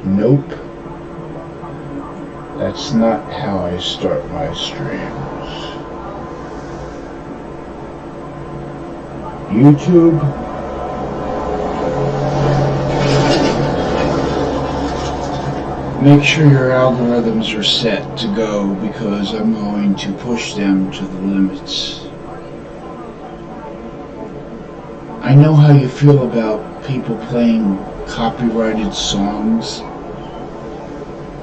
Nope. That's not how I start my streams. YouTube, make sure your algorithms are set to go because I'm going to push them to the limits. I know how you feel about people playing copyrighted songs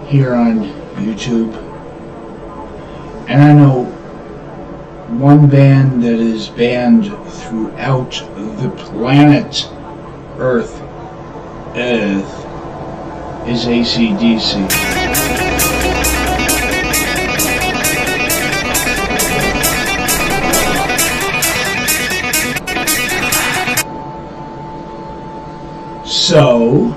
here on YouTube. And I know one band that is banned throughout the planet Earth is AC/DC. So,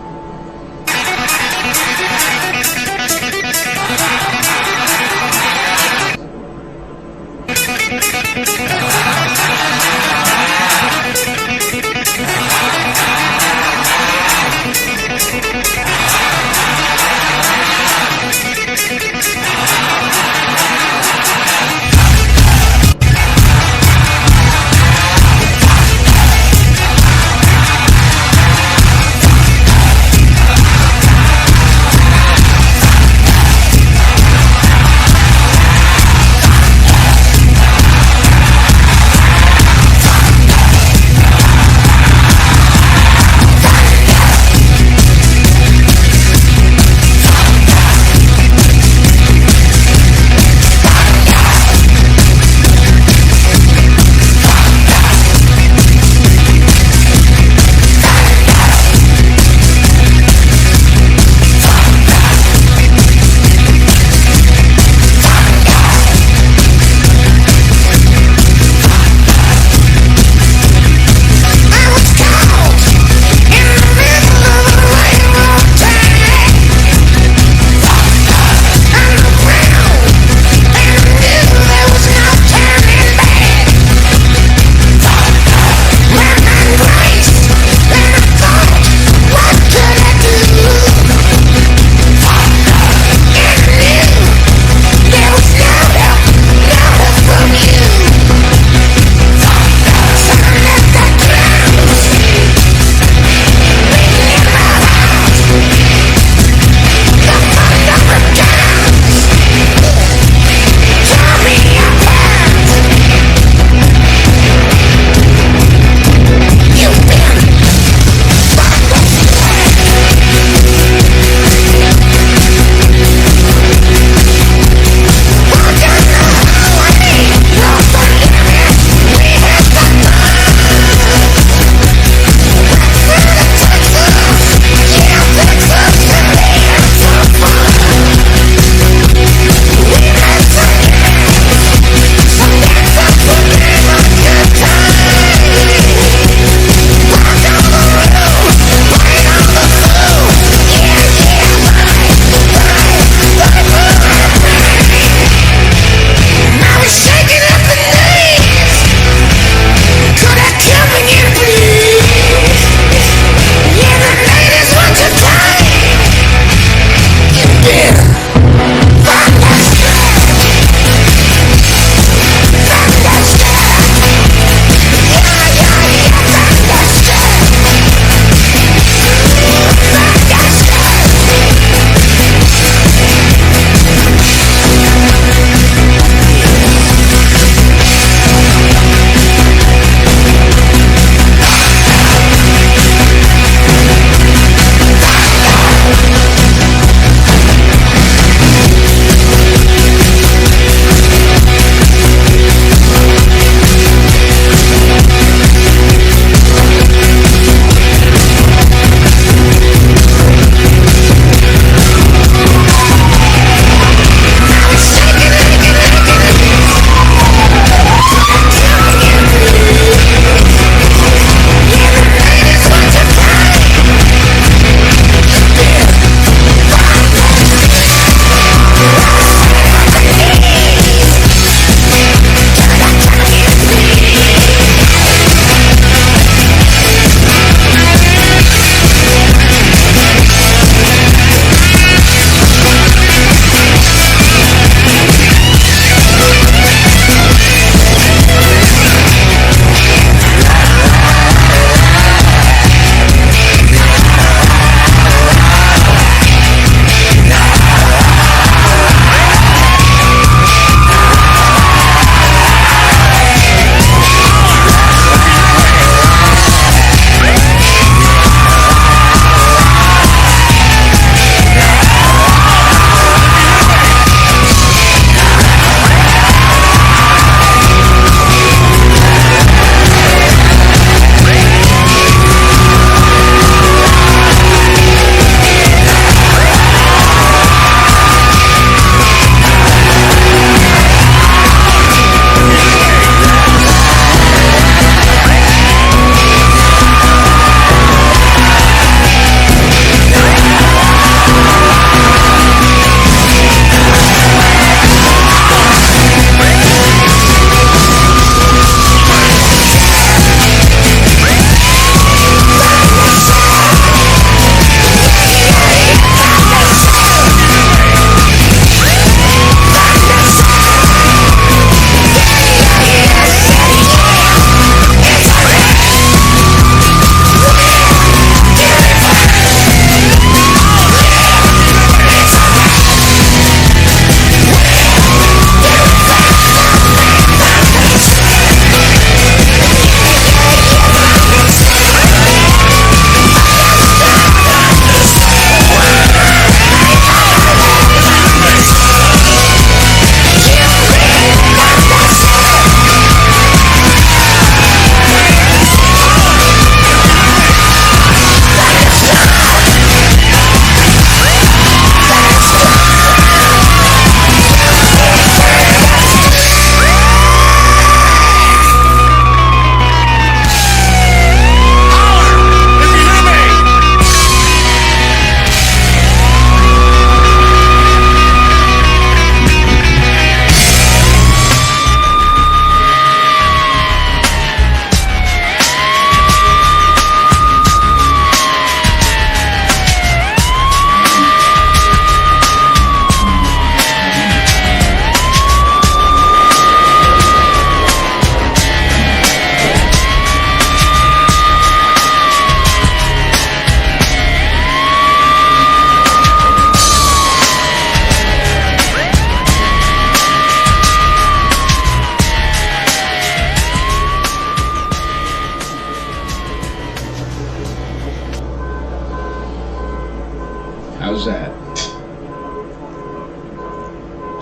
that.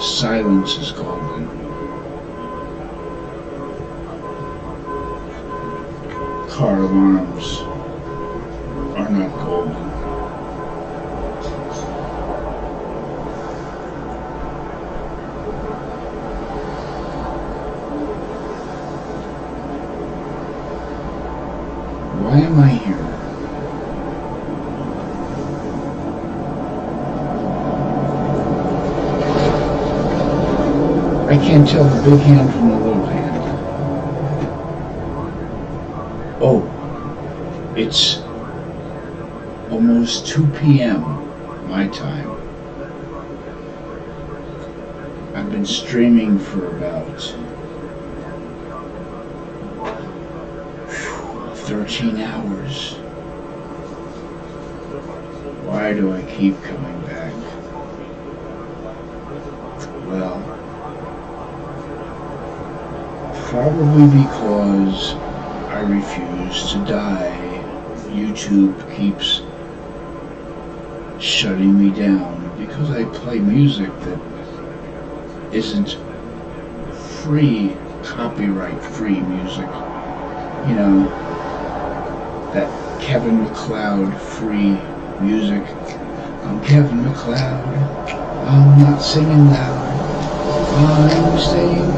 Silence is golden. Car alarms are not golden. Why am I here? I can't tell the big hand from the little hand. Oh, it's almost 2 p.m. my time. I've been streaming for about 13 hours. Why do I keep coming back? Well, probably because I refuse to die. YouTube keeps shutting me down because I play music that isn't free, copyright-free music. You know, that Kevin MacLeod free music. I'm Kevin MacLeod. I'm not singing loud. I'm staying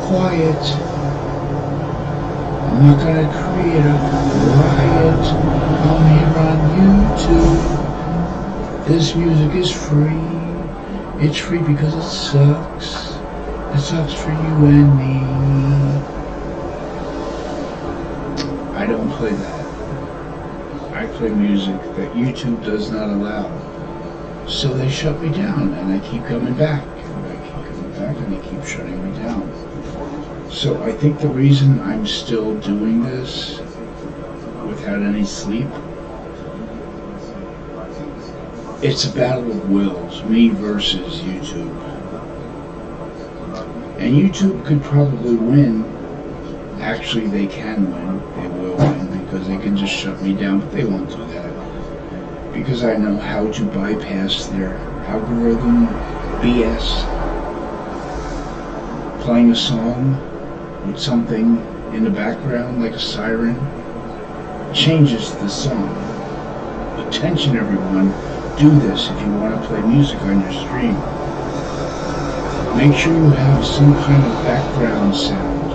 quiet. I'm not gonna create a riot. I'm here on YouTube. This music is free. It's free because it sucks. It sucks for you and me. I don't play that. I play music that YouTube does not allow. So they shut me down, and I keep coming back, and I keep coming back, and they keep shutting me down. So I think the reason I'm still doing this without any sleep, it's a battle of wills, me versus YouTube. And YouTube could probably win. Actually, they can win. They will win because they can just shut me down, but they won't do that. Because I know how to bypass their algorithm BS. Playing a song with something in the background like a siren changes the song. Attention everyone, do this if you want to play music on your stream. Make sure you have some kind of background sound,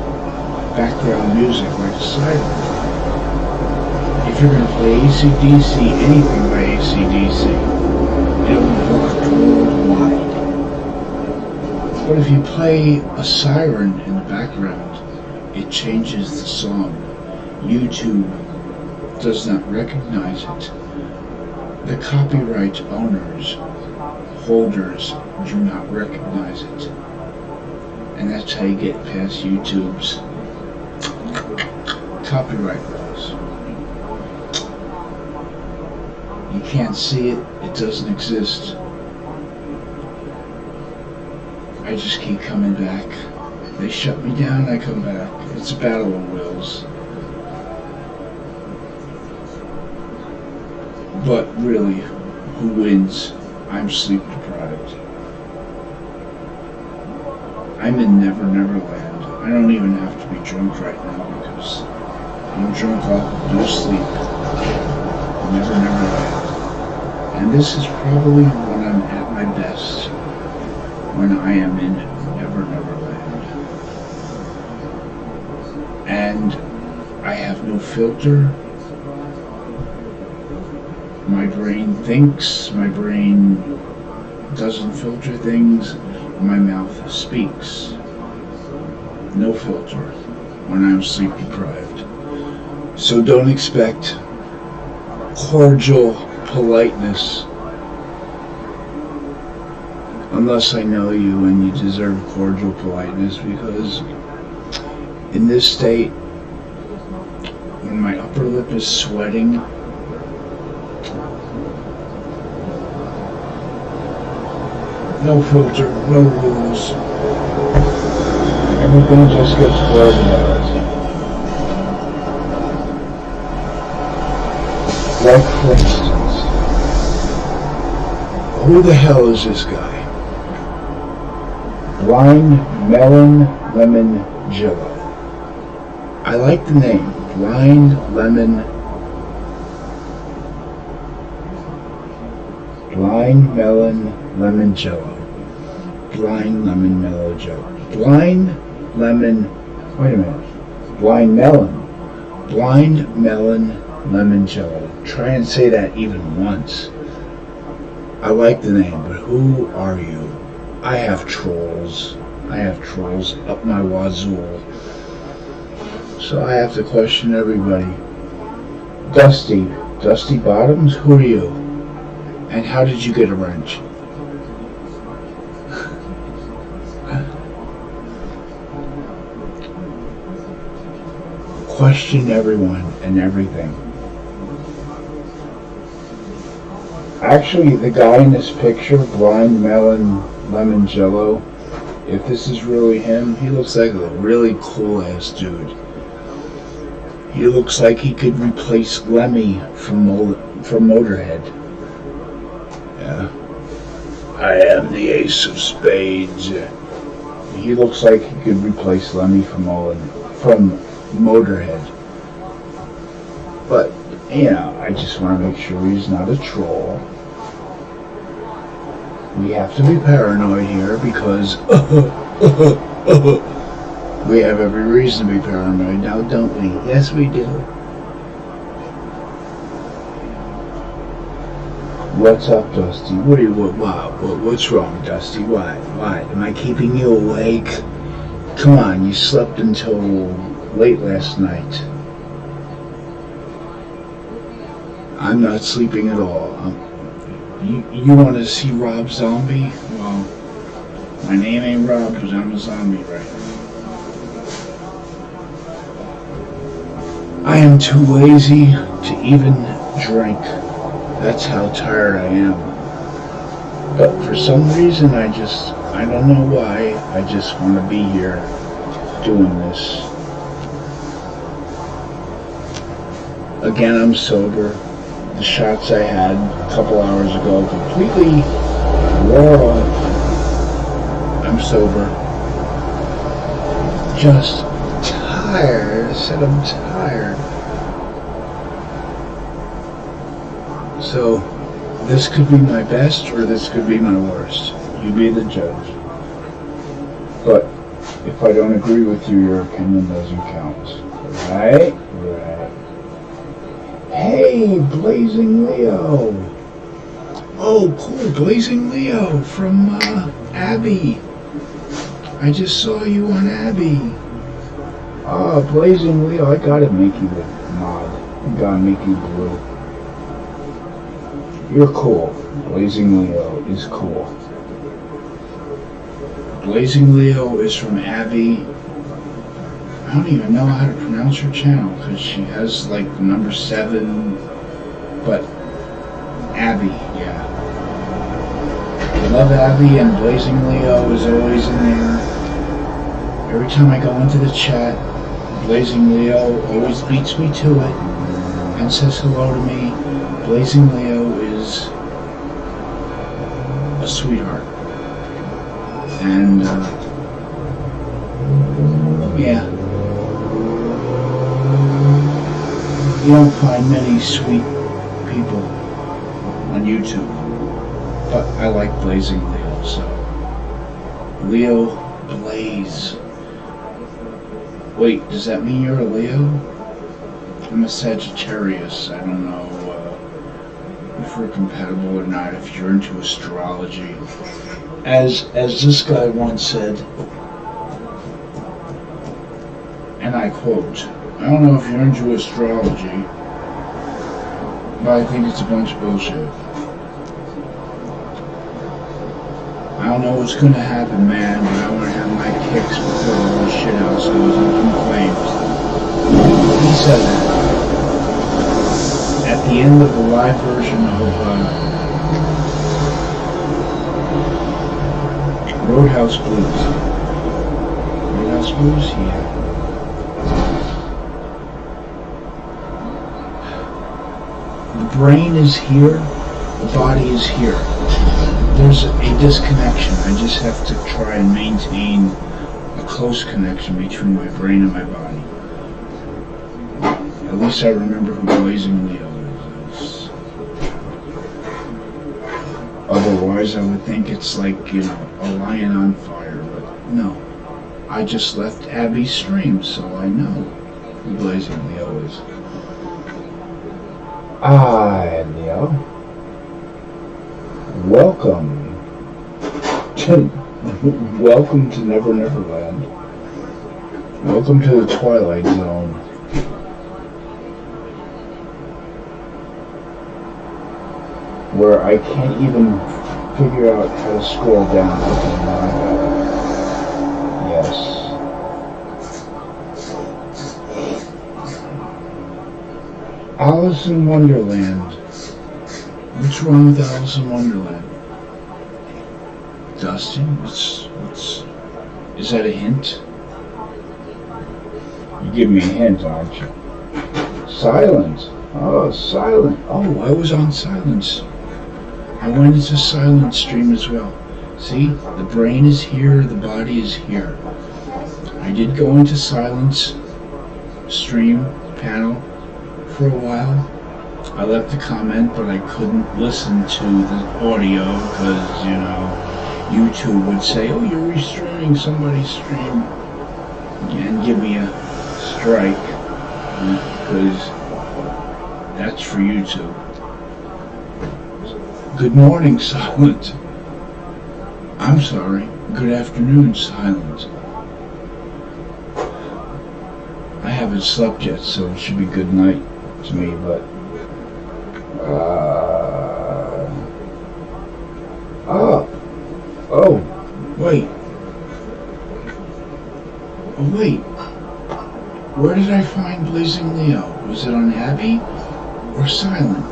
background music like a siren. If you're going to play AC/DC, anything by AC/DC, it'll be blocked worldwide. But if you play a siren in the background, it changes the song. YouTube does not recognize it. The copyright owners, holders, do not recognize it. And that's how you get past YouTube's copyright laws. You can't see it, it doesn't exist. I just keep coming back. They shut me down, I come back. It's a battle of wills. But really, who wins? I'm sleep deprived. I'm in Never Never Land. I don't even have to be drunk right now because I'm drunk off of no sleep. Never Never Land. And this is probably when I'm at my best, when I am in Never Never Land. And I have no filter. My brain thinks, my brain doesn't filter things, my mouth speaks. No filter when I'm sleep deprived. So don't expect cordial politeness unless I know you and you deserve cordial politeness, because in this state, when my upper lip is sweating, no filter, no rules. Everything just gets blurted out. Like, for instance, Who the hell is this guy? Blind Melon Lemon Jello. I like the name. Blind Melon Lemon Jello. Blind Lemon Mellow Jello. Blind Lemon. Wait a minute. Blind Melon Lemon Jello. Try and say that even once. I like the name, but who are you? I have trolls. Up my wazoo. So I have to question everybody. Dusty Bottoms, who are you? And how did you get a wrench? Question everyone and everything. Actually, the guy in this picture, Blind Melon Lemon Jello, if this is really him, he looks like a really cool ass dude. He looks like he could replace Lemmy from Motorhead. Yeah. I am the ace of spades. He looks like he could replace Lemmy from Motorhead. But, I just want to make sure he's not a troll. We have to be paranoid here because we have every reason to be paranoid now, don't we? Yes, we do. What's up, Dusty? What's wrong, Dusty? Why? Am I keeping you awake? Come on, you slept until late last night. I'm not sleeping at all. You want to see Rob Zombie? Well, my name ain't Rob because I'm a zombie right now. I am too lazy to even drink. That's how tired I am. But for some reason, I don't know why, I just want to be here doing this. Again, I'm sober. The shots I had a couple hours ago completely wore off. I'm sober. Just tired. I said I'm tired. So, this could be my best or this could be my worst. You be the judge. But if I don't agree with you, your opinion doesn't count. Right? Hey, Blazing Leo. Oh, cool, Blazing Leo from Abby. I just saw you on Abby. Oh, Blazing Leo, I gotta make you a mod. I gotta make you blue. You're cool. Blazing Leo is cool. Blazing Leo is from Abby. I don't even know how to pronounce her channel because she has like the number 7, but Abby, yeah. I love Abby, and Blazing Leo is always in there. Every time I go into the chat, Blazing Leo always beats me to it and says hello to me. Blazing Leo is a sweetheart. And, yeah. You don't find many sweet people on YouTube, but I like Blazing Leo, so Leo Blaze. Wait, does that mean you're a Leo? I'm a Sagittarius. I don't know if we're compatible or not, if you're into astrology. As this guy once said, and I quote, I don't know if you're into astrology, but I think it's a bunch of bullshit. I don't know what's gonna happen, man, but I want to have my kicks before all this shit else goes up in flames. He said that at the end of the live version of Roadhouse Blues. Roadhouse Blues? Yeah. The brain is here, the body is here. there's a disconnection. I just have to try and maintain a close connection between my brain and my body. At least I remember who Blazing Leo is. Otherwise, I would think it's like, a lion on fire, but no. I just left Abby's stream, so I know who Blazing Leo is. Leo. Welcome to Never Neverland. Welcome to the Twilight Zone. Where I can't even figure out how to scroll down. Okay, now I got it. Yes. Alice in Wonderland. What's wrong with Alice in Wonderland? Dustin? Is that a hint? You give me a hint, aren't you? Silence. Oh, silent. Oh, I was on silence. I went into silent stream as well. See, the brain is here, the body is here. I did go into silence stream panel for a while. I left a comment, but I couldn't listen to the audio because, YouTube would say, oh, you're restreaming somebody's stream, and give me a strike, because that's for YouTube. Good morning, Silent. I'm sorry. Good afternoon, Silent. I haven't slept yet, so it should be good night to me, but wait. Where did I find Blazing Leo? Was it on Abby or Silent?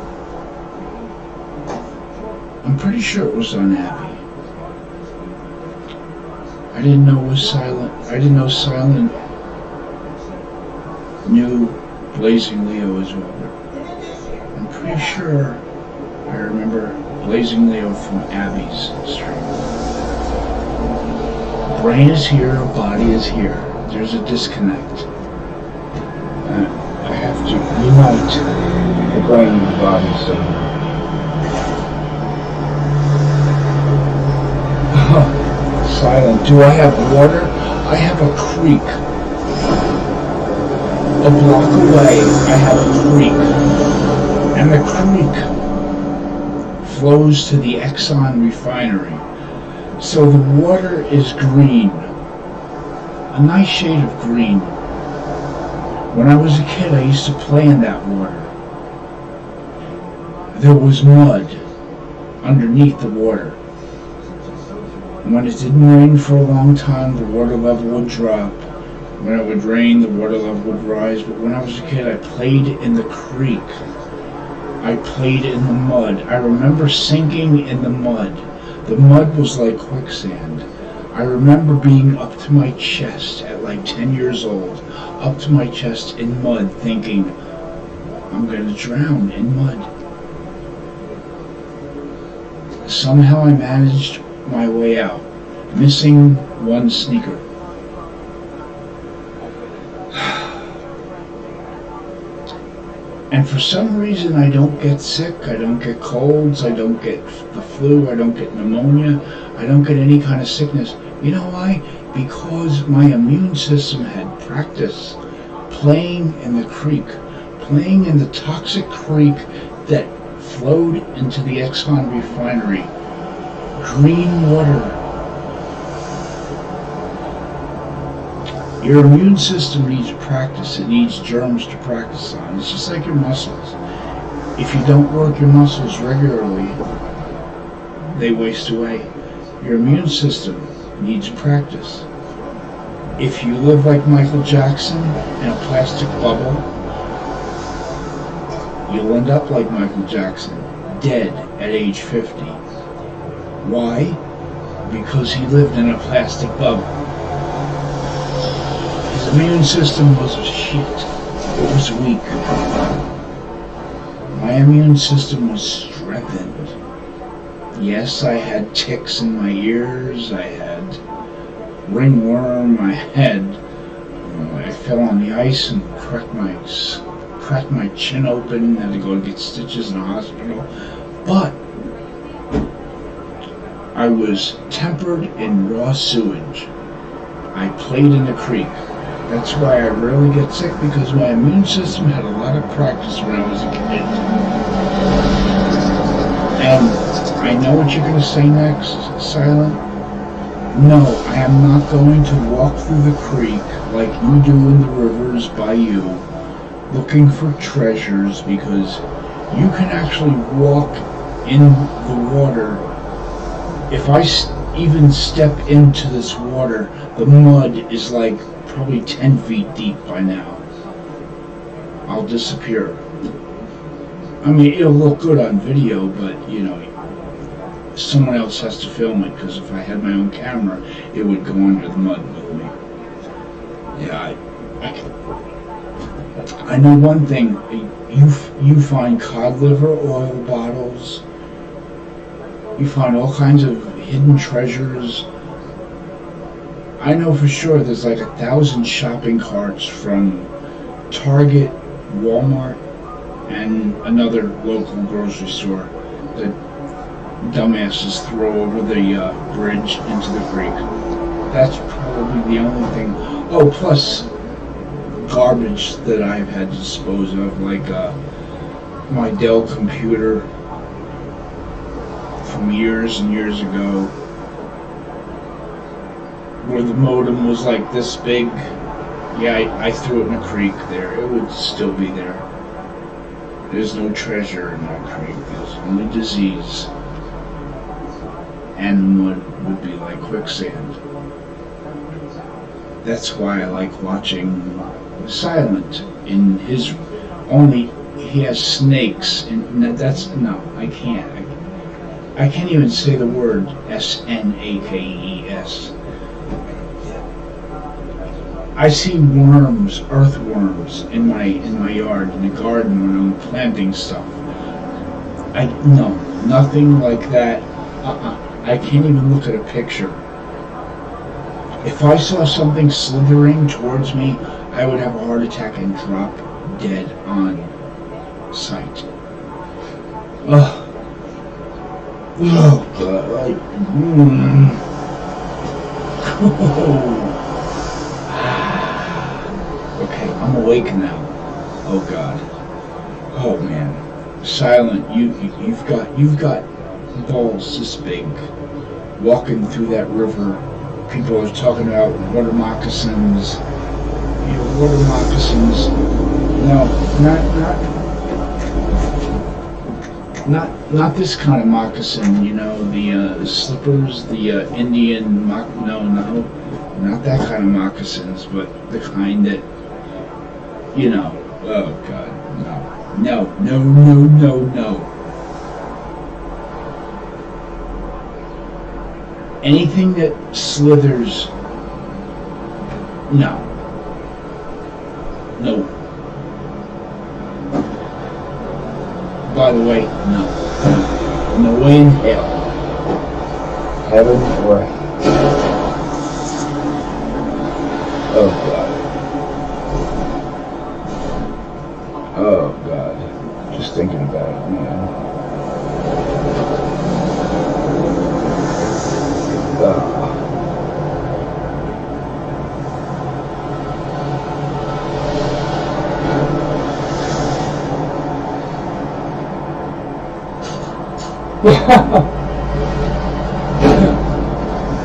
I'm pretty sure it was on Abby. I didn't know it was Silent. I didn't know Silent knew Blazing Leo as well. I'm pretty sure I remember Blazing Leo from Abby's stream. Brain is here, body is here. There's a disconnect. I have to unite the brain and the body, so. Silent. Do I have water? I have a creek. A block away, I have a creek. And the creek flows to the Exxon refinery. So the water is green. A nice shade of green. When I was a kid, I used to play in that water. There was mud underneath the water. When it didn't rain for a long time, the water level would drop. When it would rain, the water level would rise. But when I was a kid, I played in the creek. I played in the mud. I remember sinking in the mud. The mud was like quicksand. I remember being up to my chest at like 10 years old, up to my chest in mud, thinking, I'm going to drown in mud. Somehow I managed my way out, missing one sneaker. And for some reason I don't get sick, I don't get colds, I don't get the flu, I don't get pneumonia, I don't get any kind of sickness. You know why? Because my immune system had practiced playing in the creek, playing in the toxic creek that flowed into the Exxon refinery. Green water. Your immune system needs practice. It needs germs to practice on. It's just like your muscles. If you don't work your muscles regularly, they waste away. Your immune system needs practice. If you live like Michael Jackson in a plastic bubble, you'll end up like Michael Jackson, dead at age 50. Why? Because he lived in a plastic bubble. His immune system was shit. It was weak. My immune system was strengthened. Yes, I had ticks in my ears. I had ringworm. I fell on the ice and cracked my chin open. Had to go get stitches in the hospital. But I was tempered in raw sewage. I played in the creek. That's why I rarely get sick, because my immune system had a lot of practice when I was a kid. And I know what you're going to say next, Silent. No, I am not going to walk through the creek like you do in the rivers by you, looking for treasures, because you can actually walk in the water. If I even step into this water, the mud is like probably 10 feet deep by now. I'll disappear. I mean, it'll look good on video, but someone else has to film it, because if I had my own camera, it would go under the mud with me. Yeah, I know one thing. You find cod liver oil bottles. You find all kinds of hidden treasures. I know for sure there's like 1,000 shopping carts from Target, Walmart, and another local grocery store that dumbasses throw over the bridge into the creek. That's probably the only thing. Oh, plus garbage that I've had to dispose of, like my Dell computer from years and years ago, where the modem was like this big. Yeah, I threw it in a creek there. It would still be there. There's no treasure in that creek. There's only disease. And the mud would be like quicksand. That's why I like watching Silent. In his only, he has snakes, and that's, no, I can't. I can't even say the word snakes. I see worms, earthworms, in my yard, in the garden when I'm planting stuff. No, nothing like that. I can't even look at a picture. If I saw something slithering towards me, I would have a heart attack and drop dead on sight. Oh God. Okay, I'm awake now. Oh God. Oh man. Silent, you've got balls this big. Walking through that river, people are talking about water moccasins. Water moccasins. No, not this kind of moccasin. The slippers, the Indian no, not that kind of moccasins, but the kind that, oh God, no. Anything that slithers, no. By the way, no. No way in hell. Heaven or hell. Oh God. Oh God. Just thinking about it, man.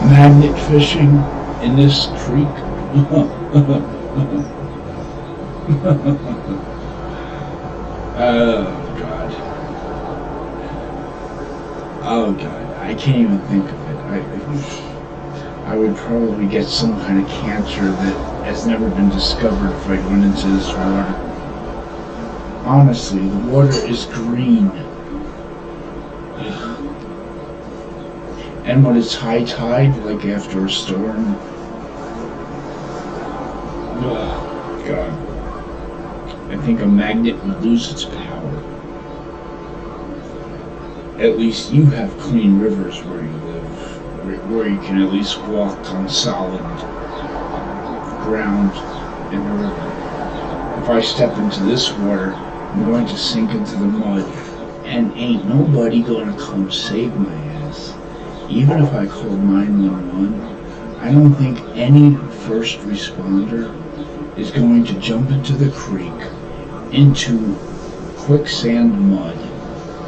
Magnet fishing in this creek. Oh God, I can't even think of it. I would probably get some kind of cancer that has never been discovered if I went into this water. Honestly, the water is green. And when it's high tide, like after a storm, oh God, I think a magnet would lose its power. at least you have clean rivers where you live, where you can at least walk on solid ground in the river. If I step into this water, I'm going to sink into the mud, and ain't nobody gonna come save my ass. Even if I called 911, I don't think any first responder is going to jump into the creek, into quicksand mud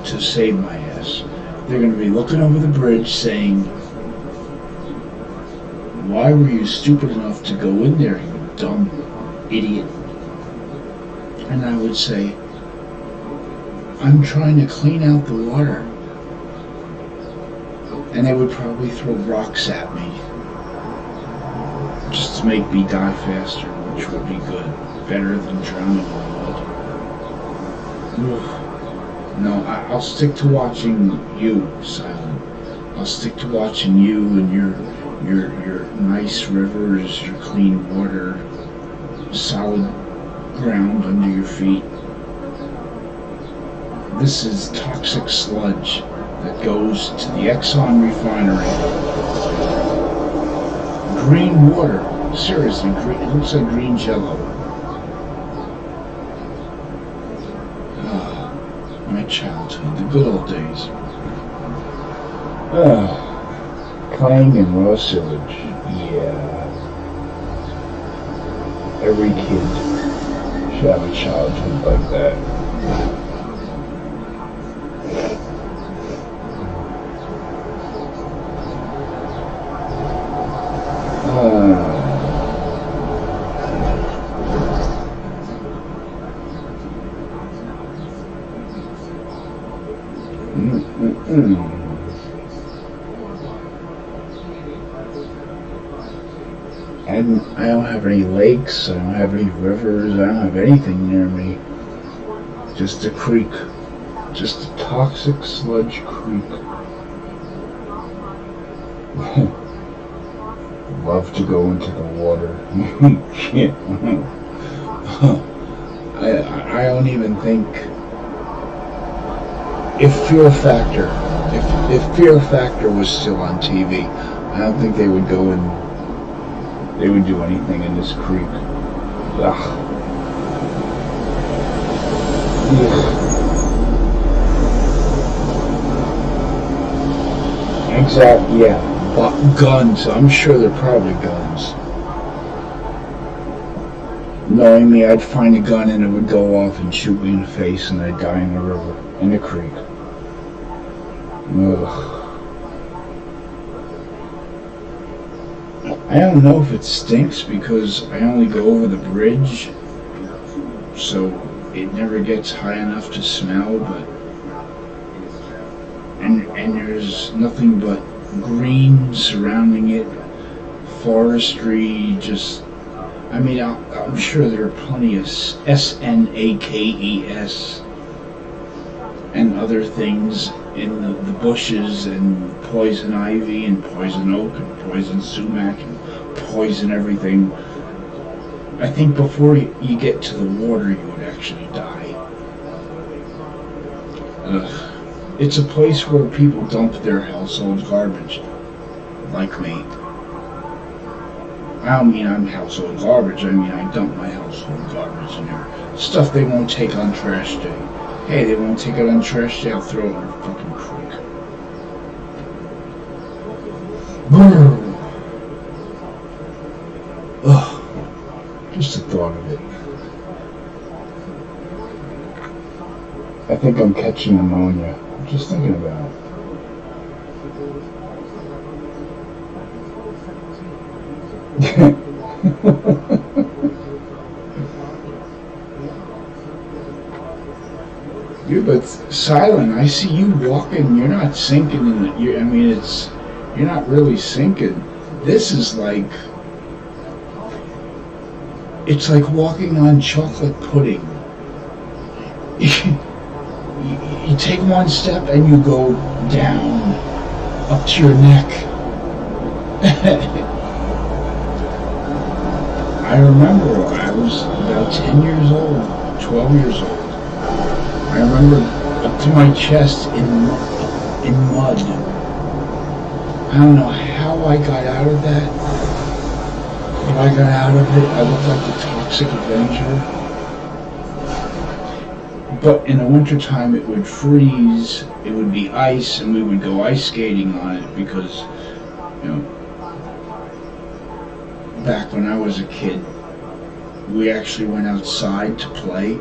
to save my ass. They're going to be looking over the bridge saying, "Why were you stupid enough to go in there, you dumb idiot?" And I would say, "I'm trying to clean out the water." And they would probably throw rocks at me just to make me die faster, which would be good. Better than drowning in mud. No, I'll stick to watching you, Silent. I'll stick to watching you and your nice rivers, your clean water, solid ground under your feet. This is toxic sludge that goes to the Exxon refinery. Green water. Seriously, green. It looks like green jello. My childhood, the good old days. Clang and raw sewage. Yeah. Every kid should have a childhood like that. And I don't have any lakes, I don't have any rivers, I don't have anything near me. Just a creek. Just a toxic sludge creek. Love to go into the water. I don't even think, if Fear Factor was still on TV, I don't think they would go and they would do anything in this creek. Ugh. Exactly, yeah. But guns, I'm sure they're probably guns. Knowing me, I'd find a gun and it would go off and shoot me in the face and I'd die in the river, in the creek. Ugh. I don't know if it stinks because I only go over the bridge, so it never gets high enough to smell, but and there's nothing but green surrounding it, forestry, just, I mean, I'm sure there are plenty of SNAKES and other things in the bushes, and poison ivy and poison oak and poison sumac and poison everything. I think before you get to the water, you would actually die. It's a place where people dump their household garbage, like me. I don't mean I'm household garbage, I mean I dump my household garbage in there. Stuff they won't take on trash day. Hey, they won't take it on trash day, I'll throw it in the fucking creek. Brrr. Ugh. Just the thought of it. I think I'm catching pneumonia. I'm just thinking about it. Yeah, but Silent, I see you walking, you're not sinking in it. You're not really sinking. This is like, it's like walking on chocolate pudding. You take one step and you go down up to your neck. I remember I was about 10 years old, 12 years old. I remember up to my chest in in mud. I don't know how I got out of that, but I got out of it. I looked like the Toxic Avenger. But in the wintertime it would freeze, it would be ice, and we would go ice skating on it because, you know, back when I was a kid, we actually went outside to play.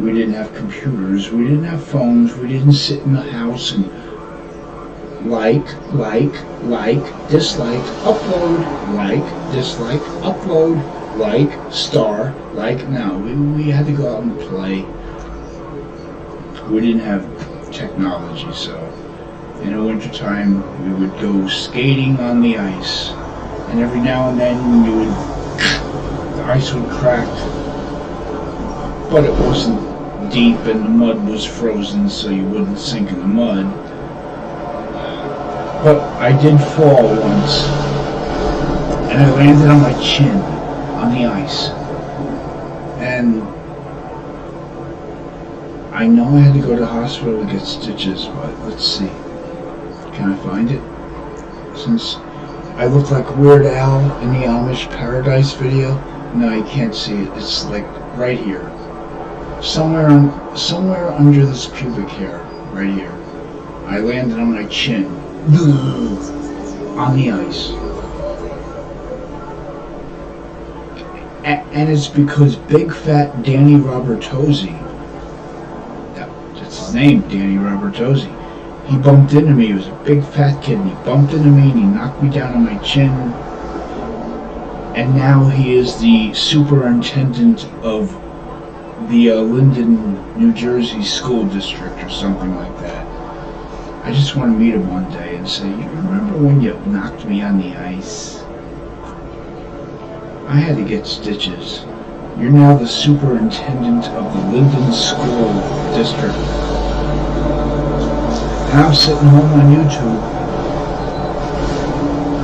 We didn't have computers, we didn't have phones, we didn't sit in the house and like, dislike, upload, dislike, upload, star, no, we had to go out and play. We didn't have technology, so in the wintertime we would go skating on the ice, and every now and then the ice would crack, but it wasn't deep and the mud was frozen, so you wouldn't sink in the mud. But I did fall once, and I landed on my chin on the ice, and I know I had to go to the hospital to get stitches, but let's see. Can I find it? Since I look like Weird Al in the Amish Paradise video. No, you can't see it. It's like right here. Somewhere under this pubic hair, right here. I landed on my chin. On the ice. And it's because big fat Danny Robertosi, that's his name, Danny Robertosi, he bumped into me. He was a big fat kid, and he bumped into me and he knocked me down on my chin. And now he is the superintendent of the Linden, New Jersey school district or something like that. I just want to meet him one day and say, you remember when you knocked me on the ice? I had to get stitches. You're now the superintendent of the Linden School District. And I'm sitting home on YouTube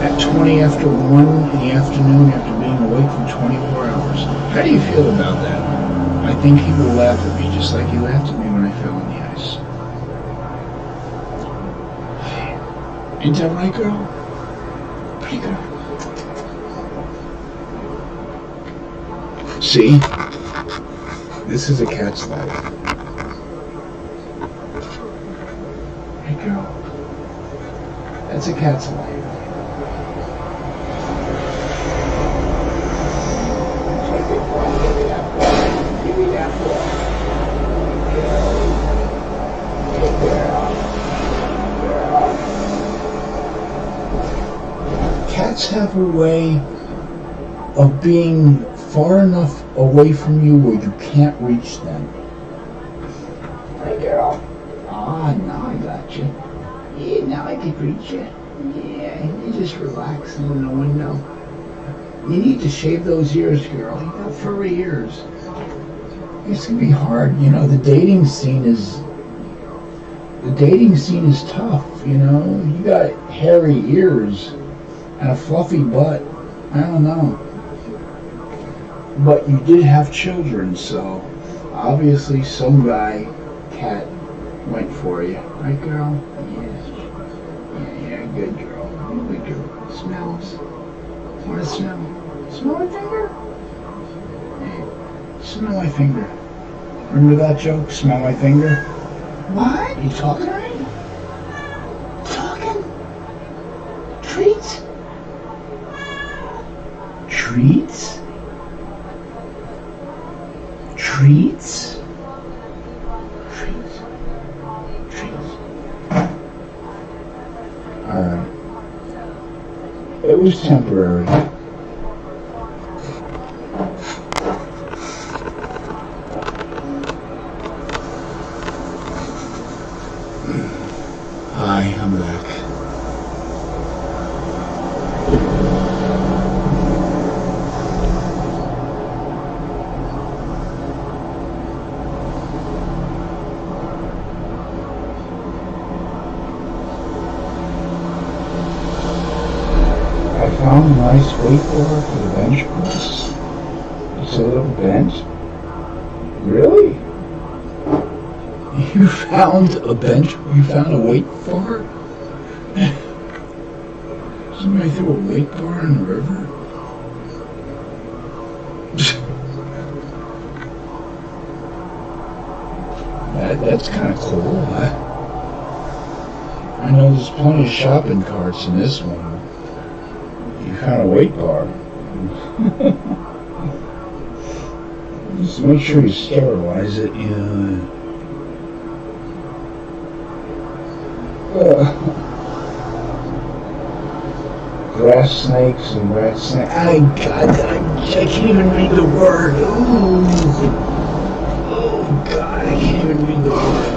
at 20 after 1 in the afternoon after being awake for 24 hours. How do you feel about that? I think he will laugh at me just like he laughed at me when I fell on the ice. Ain't that right, girl? Pretty good. See? This is a cat's life. Hey, girl. That's a cat's life. Give me that ball. Cats have a way of being far enough away from you where you can't reach them. Hey, girl. Ah, now I got you. Yeah, now I can reach you. Yeah, you just relax in the window. You need to shave those ears, girl. You got furry ears. It's gonna be hard, you know. The dating scene is tough, you know. You got hairy ears and a fluffy butt. I don't know. But you did have children, so obviously some cat went for you. Right, girl? Yeah, good girl. Good girl. Smells. Want to smell? Smell my finger? Hey, smell my finger. Remember that joke? Smell my finger? What? You talking to me? Talking? Treats? Treats? Treats? Treats. Alright. It was temporary. Hi, I'm back. I found a nice weight bar for the bench press. It's a little bent. Really? You found a bench? You found a weight bar? Somebody threw a weight bar in the river? That's kind of cool. I know there's plenty of shopping carts in this one. You found a weight bar. Just make sure you sterilize it. Yeah. Grass snakes and rat snakes. I can't even read the word. Ooh. Oh God, I can't even read the word.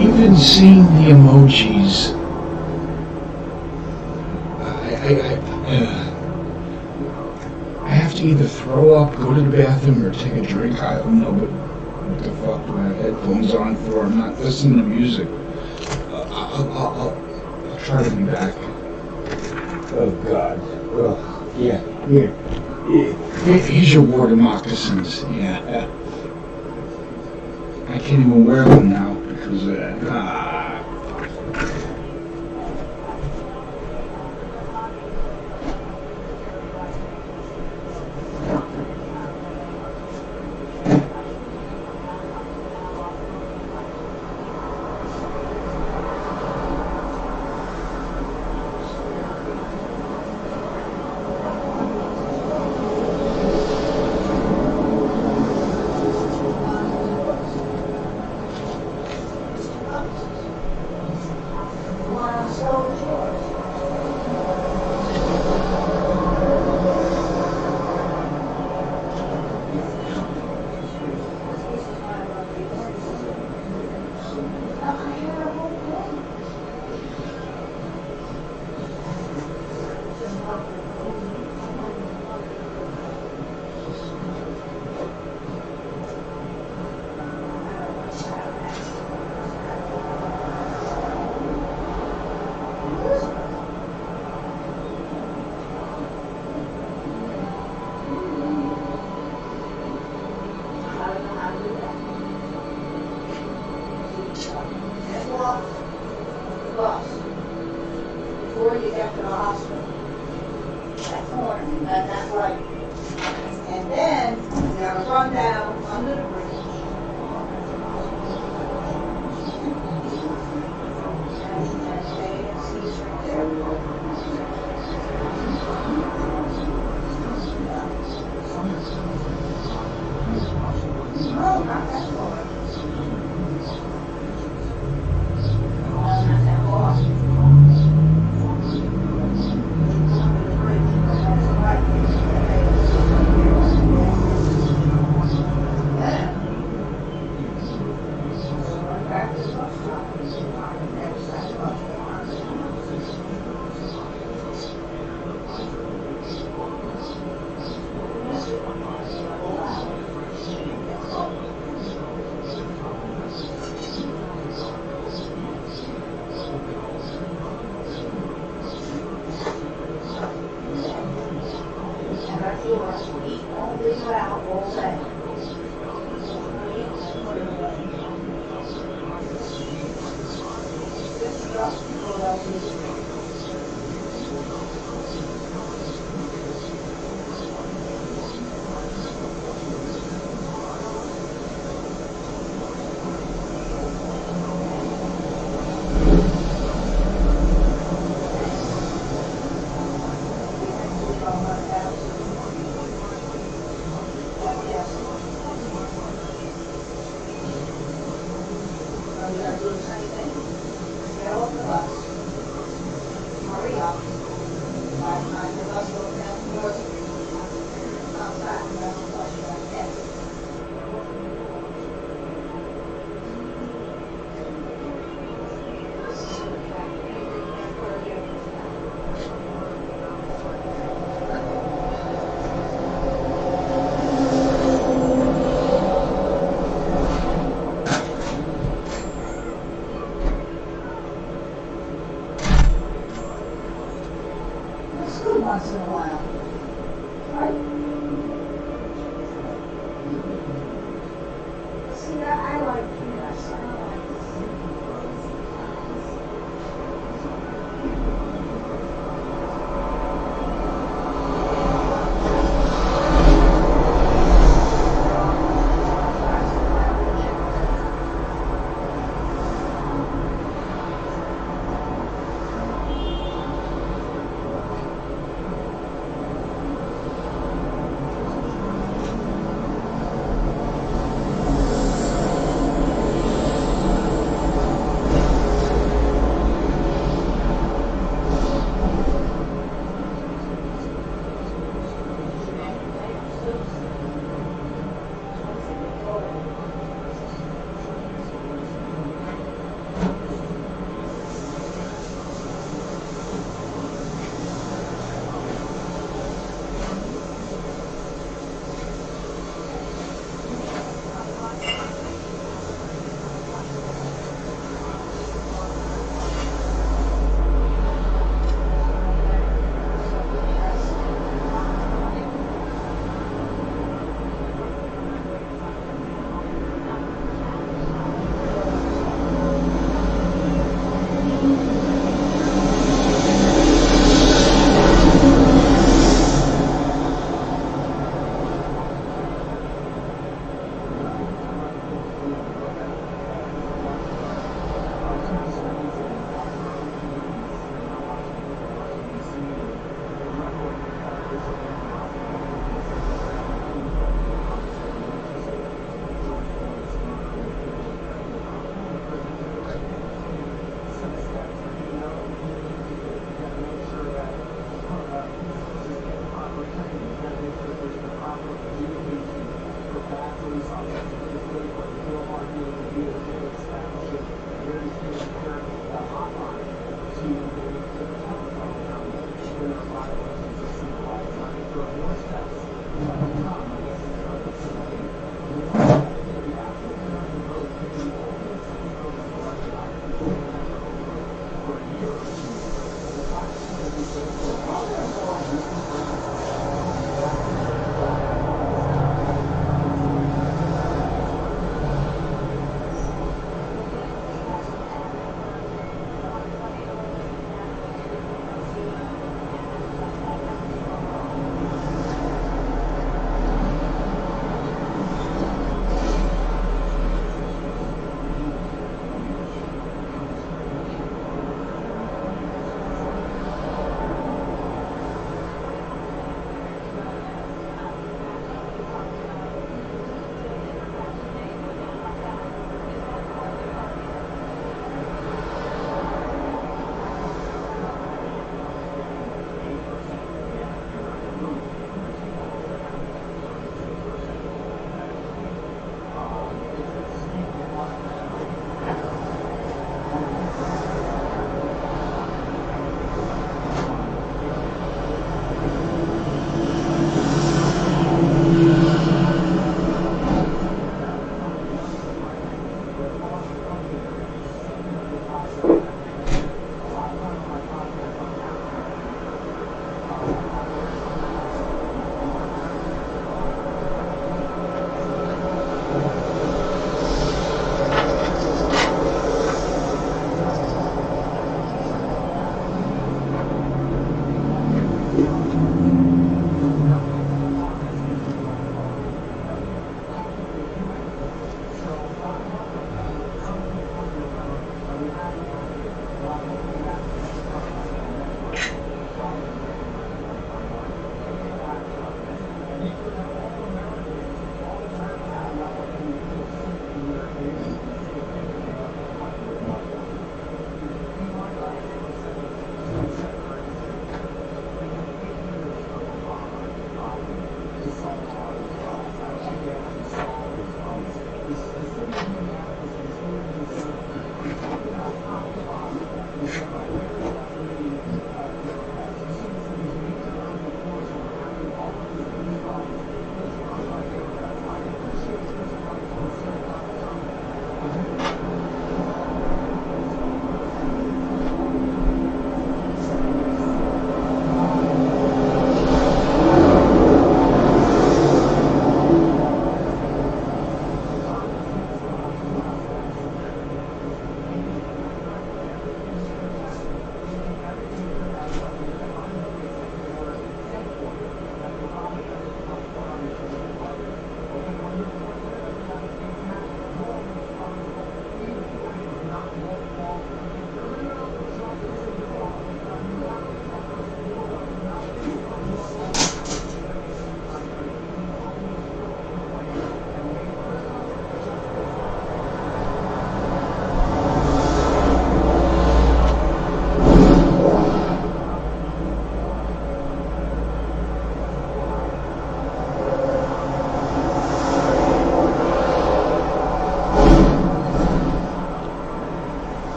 Even seeing the emojis. I have to either throw up, go to the bathroom, or take a drink. I don't know, but what the fuck do I have headphones on for? I'm not listening to music. I'll try to be back. Oh, God. Oh, yeah, here. Here's your water moccasins. Yeah. I can't even wear them now because of that. Before you get to the hospital. That corner, that right. And then you gotta run down under the bridge. And stay and see right there. No, not that far. No, not that far. good once in a while. Right? See, I like this. I like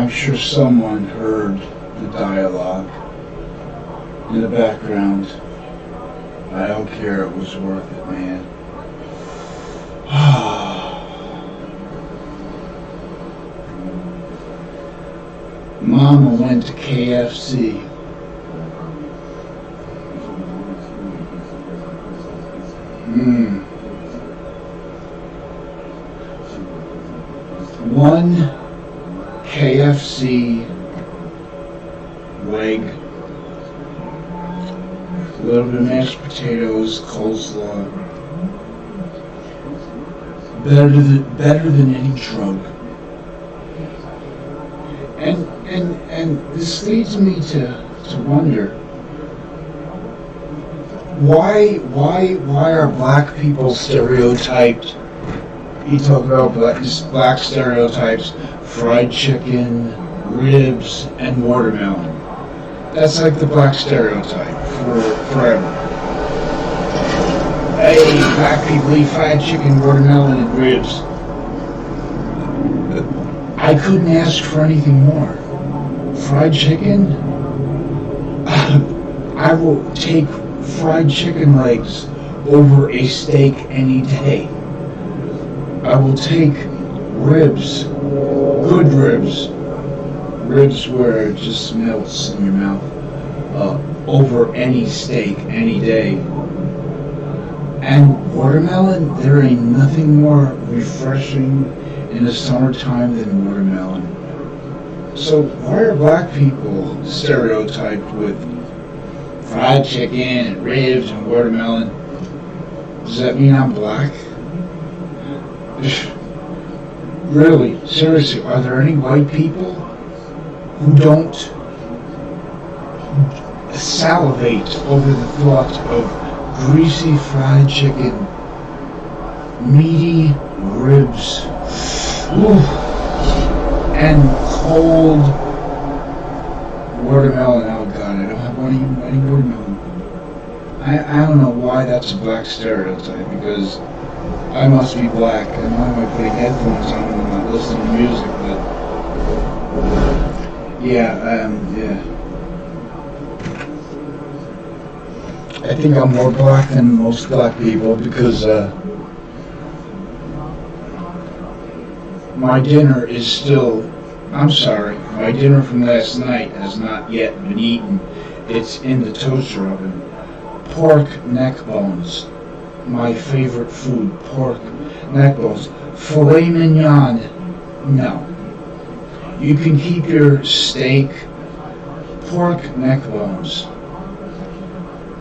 I'm sure someone heard the dialogue in the background. I don't care, it was worth it, man. Mama went to KFC. One KFC leg, a little bit of mashed potatoes, coleslaw. Better than any drug. And this leads me to wonder, why are black people stereotyped? You talk about black stereotypes: fried chicken, ribs, and watermelon. That's like the black stereotype forever. Hey, black people eat fried chicken, watermelon, and ribs. I couldn't ask for anything more. Fried chicken? I will take fried chicken legs over a steak any day. I will take ribs, good ribs where it just melts in your mouth, over any steak any day. And watermelon, there ain't nothing more refreshing in the summertime than watermelon. So why are black people stereotyped with fried chicken and ribs and watermelon? Does that mean I'm black? Really, seriously, are there any white people who don't salivate over the thought of greasy fried chicken, meaty ribs, and cold watermelon? Oh God, I don't have any watermelon. I don't know why that's a black stereotype, because I must be black, and why am I putting headphones on when I'm not listening to music? But yeah. I think I'm more black than most black people, because my dinner is still, my dinner from last night has not yet been eaten. It's in the toaster oven. Pork neck bones. My favorite food, pork neck bones. Filet mignon, no. You can keep your steak. Pork neck bones.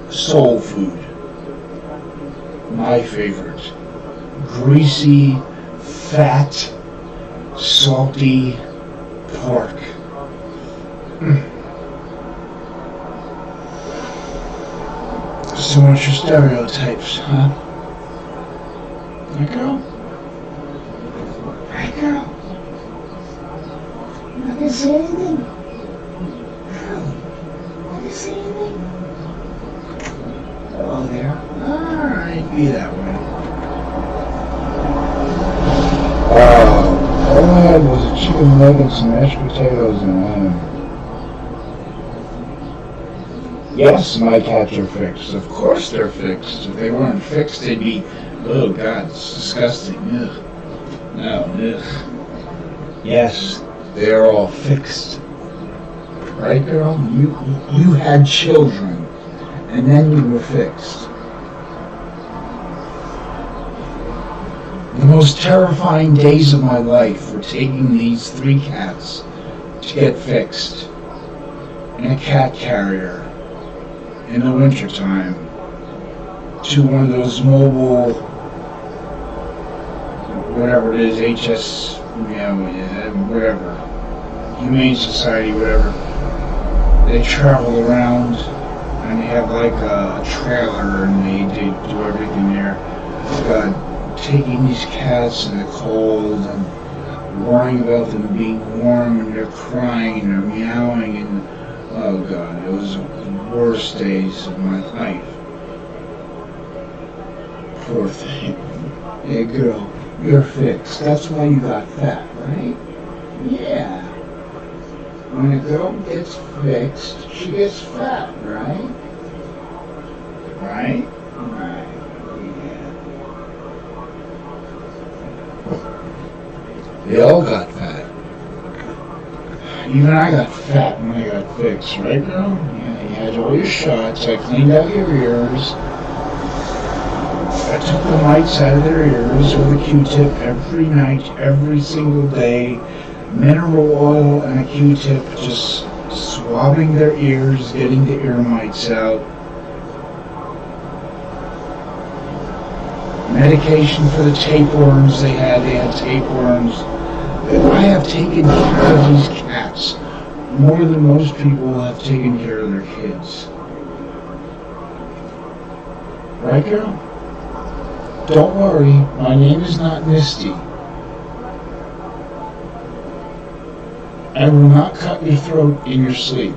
Soul food. My favorite. Greasy, fat, salty pork. So much for stereotypes, huh? Hey girl? Hey girl? You not gonna say anything? Girl, you not gonna say anything? Hello there. Alright, be that way. All I had was a chicken leg and some mashed potatoes and yes, my cats are fixed. Of course they're fixed. If they weren't fixed, they'd be, oh God, it's disgusting. Ugh. No, ugh. Yes, they're all fixed. Right, girl? You had children, and then you were fixed. The most terrifying days of my life were taking these 3 cats to get fixed in a cat carrier in the wintertime to one of those mobile, whatever it is, HS, whatever, Humane Society, whatever. They travel around and they have like a trailer and they do everything there. Taking these cats in the cold and worrying about them being warm, and they're crying and they're meowing, and oh God, it was the worst days of my life. Poor thing. Hey girl, you're fixed. That's why you got fat, right? Yeah. when a girl gets fixed, she gets fat, right? Right? Right. Yeah. They all got fat. Even I got fat when I got fixed, right, girl? Yeah, you had all your shots. I cleaned out your ears. I took the mites out of their ears with a Q-tip every night, every single day. Mineral oil and a Q-tip, just swabbing their ears, getting the ear mites out. Medication for the tapeworms they had tapeworms. I have taken care of these cats more than most people have taken care of their kids. Right, girl? Don't worry, my name is not Misty. I will not cut your throat in your sleep.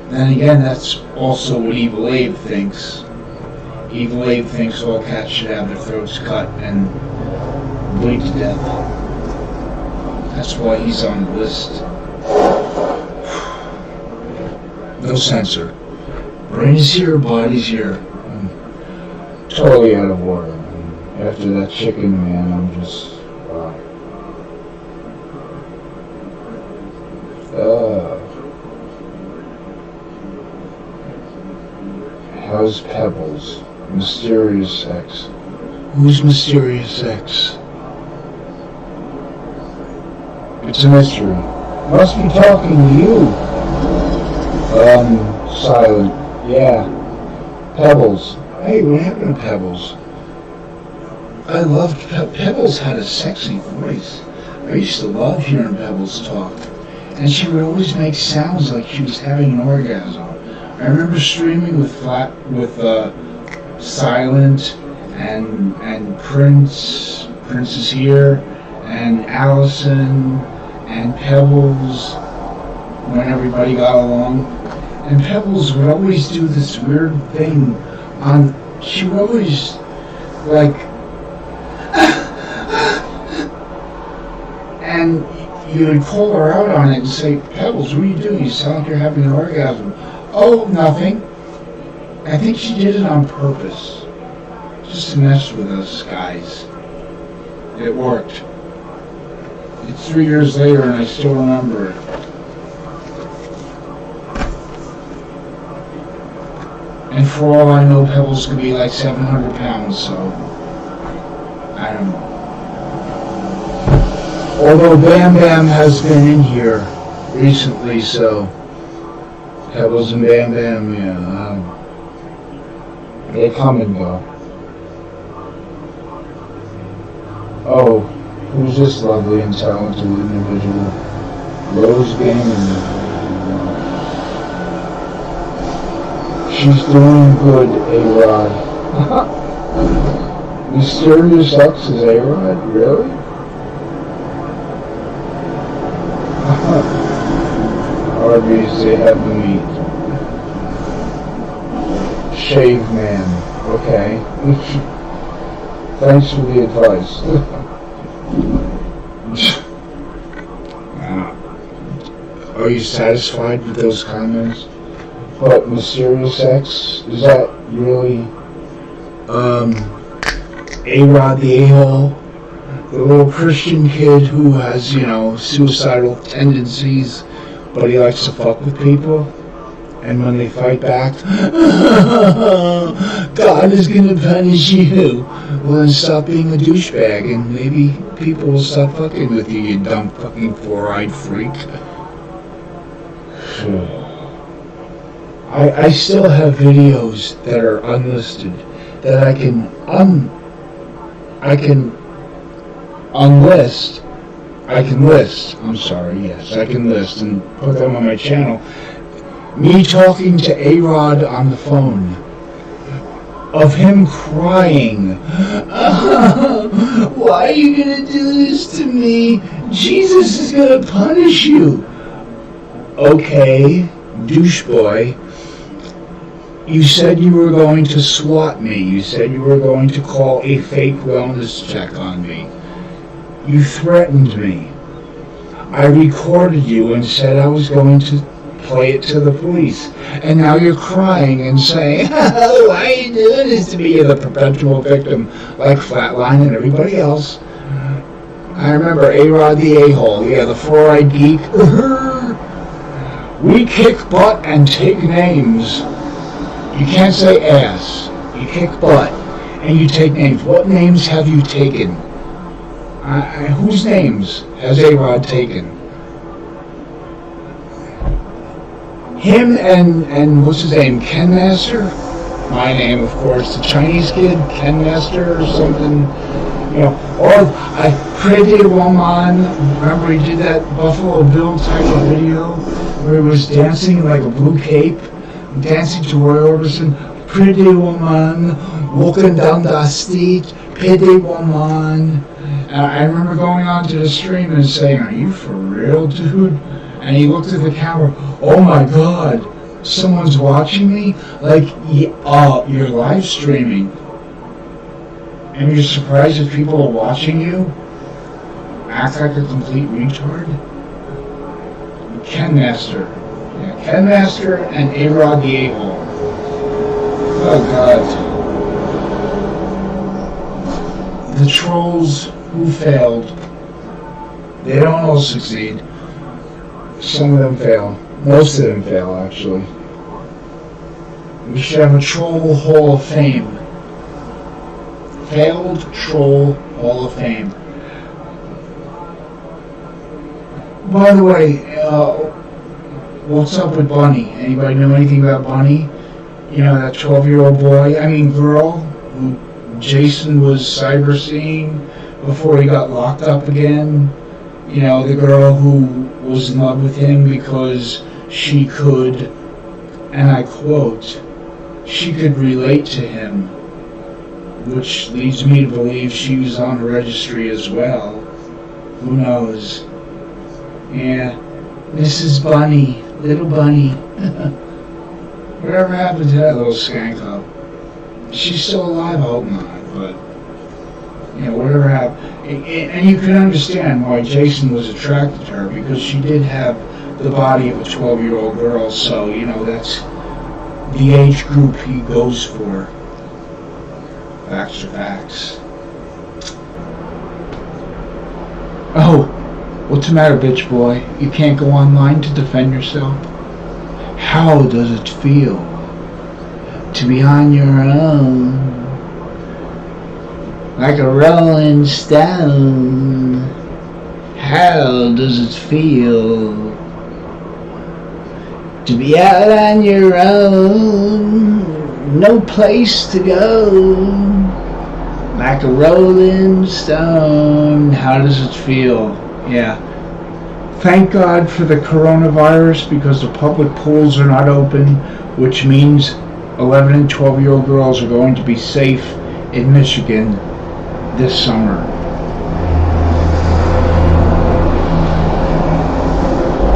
Then again, that's also what Evil Abe thinks. Evil Abe thinks all cats should have their throats cut and bleed to death. That's why he's on the list. No censor. Brain is here, body's here. I'm totally out of order. After that chicken, man, I'm just... How's Pebbles? Mysterious sex. Who's Mysterious sex? It's a mystery. Must be talking to you. Silent. Yeah. Pebbles. Hey, what happened to Pebbles? I loved Pebbles had a sexy voice. I used to love hearing Pebbles talk. And she would always make sounds like she was having an orgasm. I remember streaming with Silent and Prince is here, and Allison and Pebbles when everybody got along. And Pebbles would always do this weird thing she would always like and you would call her out on it and say, Pebbles, what are you doing? You sound like you're having an orgasm. Oh, nothing. I think she did it on purpose. Just to mess with us guys. It worked. It's 3 years later and I still remember it. And for all I know, Pebbles could be like 700 pounds, so... I don't know. Although Bam Bam has been in here recently, so... Pebbles and Bam Bam, yeah, they come and go. Oh, who's this lovely and talented individual? Rose Gaming. She's doing good, A-Rod. Mysterious X is A-Rod? Really? Arby's, they have the meat. Shave Man. Okay. Thanks for the advice. Are you satisfied with those comments? What, Mysterious X? Is that really A-Rod the A-hole? The little Christian kid who has, suicidal tendencies, but he likes to fuck with people? And when they fight back, God is gonna punish you. Well, then stop being a douchebag and maybe people will stop fucking with you, you dumb fucking four-eyed freak. I still have videos that are unlisted that I can unlist. I can list. I'm sorry. Yes, I can list and put them on my channel. Me talking to A-Rod on the phone, of him crying. Why are you gonna do this to me? Jesus is gonna punish you. Okay, douche boy. You said you were going to swat me. You said you were going to call a fake wellness check on me. You threatened me. I recorded you and said I was going to play it to the police. And now you're crying and saying, oh, why are you doing this to me? You're the perpetual victim, like Flatline and everybody else. I remember A-Rod the A-Hole, yeah, the four-eyed geek. We kick butt and take names. You can't say ass. You kick butt and you take names. What names have you taken? Whose names has A-Rod taken? Him and what's his name? Ken Master? My name, of course. The Chinese kid, Ken Master or something. You know, or Pretty Woman. Remember he did that Buffalo Bill type of video where he was dancing like a blue cape, dancing to Roy Orbison. Pretty woman, walking down the street. Pretty woman. I remember going onto the stream and saying, are you for real, dude? And he looked at the camera, oh my God, someone's watching me? Like, you're live streaming. And you're surprised if people are watching you? Act like a complete retard? Ken Master. Yeah, Ken Master and A-Rod the A-Hole. Oh God. The trolls who failed, they don't all succeed. Some of them fail. Most of them fail, actually. We should have a Troll Hall of Fame. Failed Troll Hall of Fame. By the way, what's up with Bunny? Anybody know anything about Bunny? You know, that 12-year-old girl, who Jason was cyber seeing before he got locked up again. You know, the girl who was in love with him because she could, and I quote, she could relate to him, which leads me to believe she was on the registry as well. Who knows? Yeah, Mrs. Bunny, little Bunny. Whatever happened to that little skank up? She's still alive, I hope not, but, you know, whatever happened. And you can understand why Jason was attracted to her, because she did have the body of a 12-year-old girl, so, you know, that's the age group he goes for. Facts are facts. Oh, what's the matter, bitch boy? You can't go online to defend yourself? How does it feel to be on your own? Like a rolling stone. How does it feel to be out on your own? No place to go. Like a rolling stone. How does it feel? Yeah. Thank God for the coronavirus, because the public pools are not open, which means 11 and 12-year-old girls are going to be safe in Michigan this summer.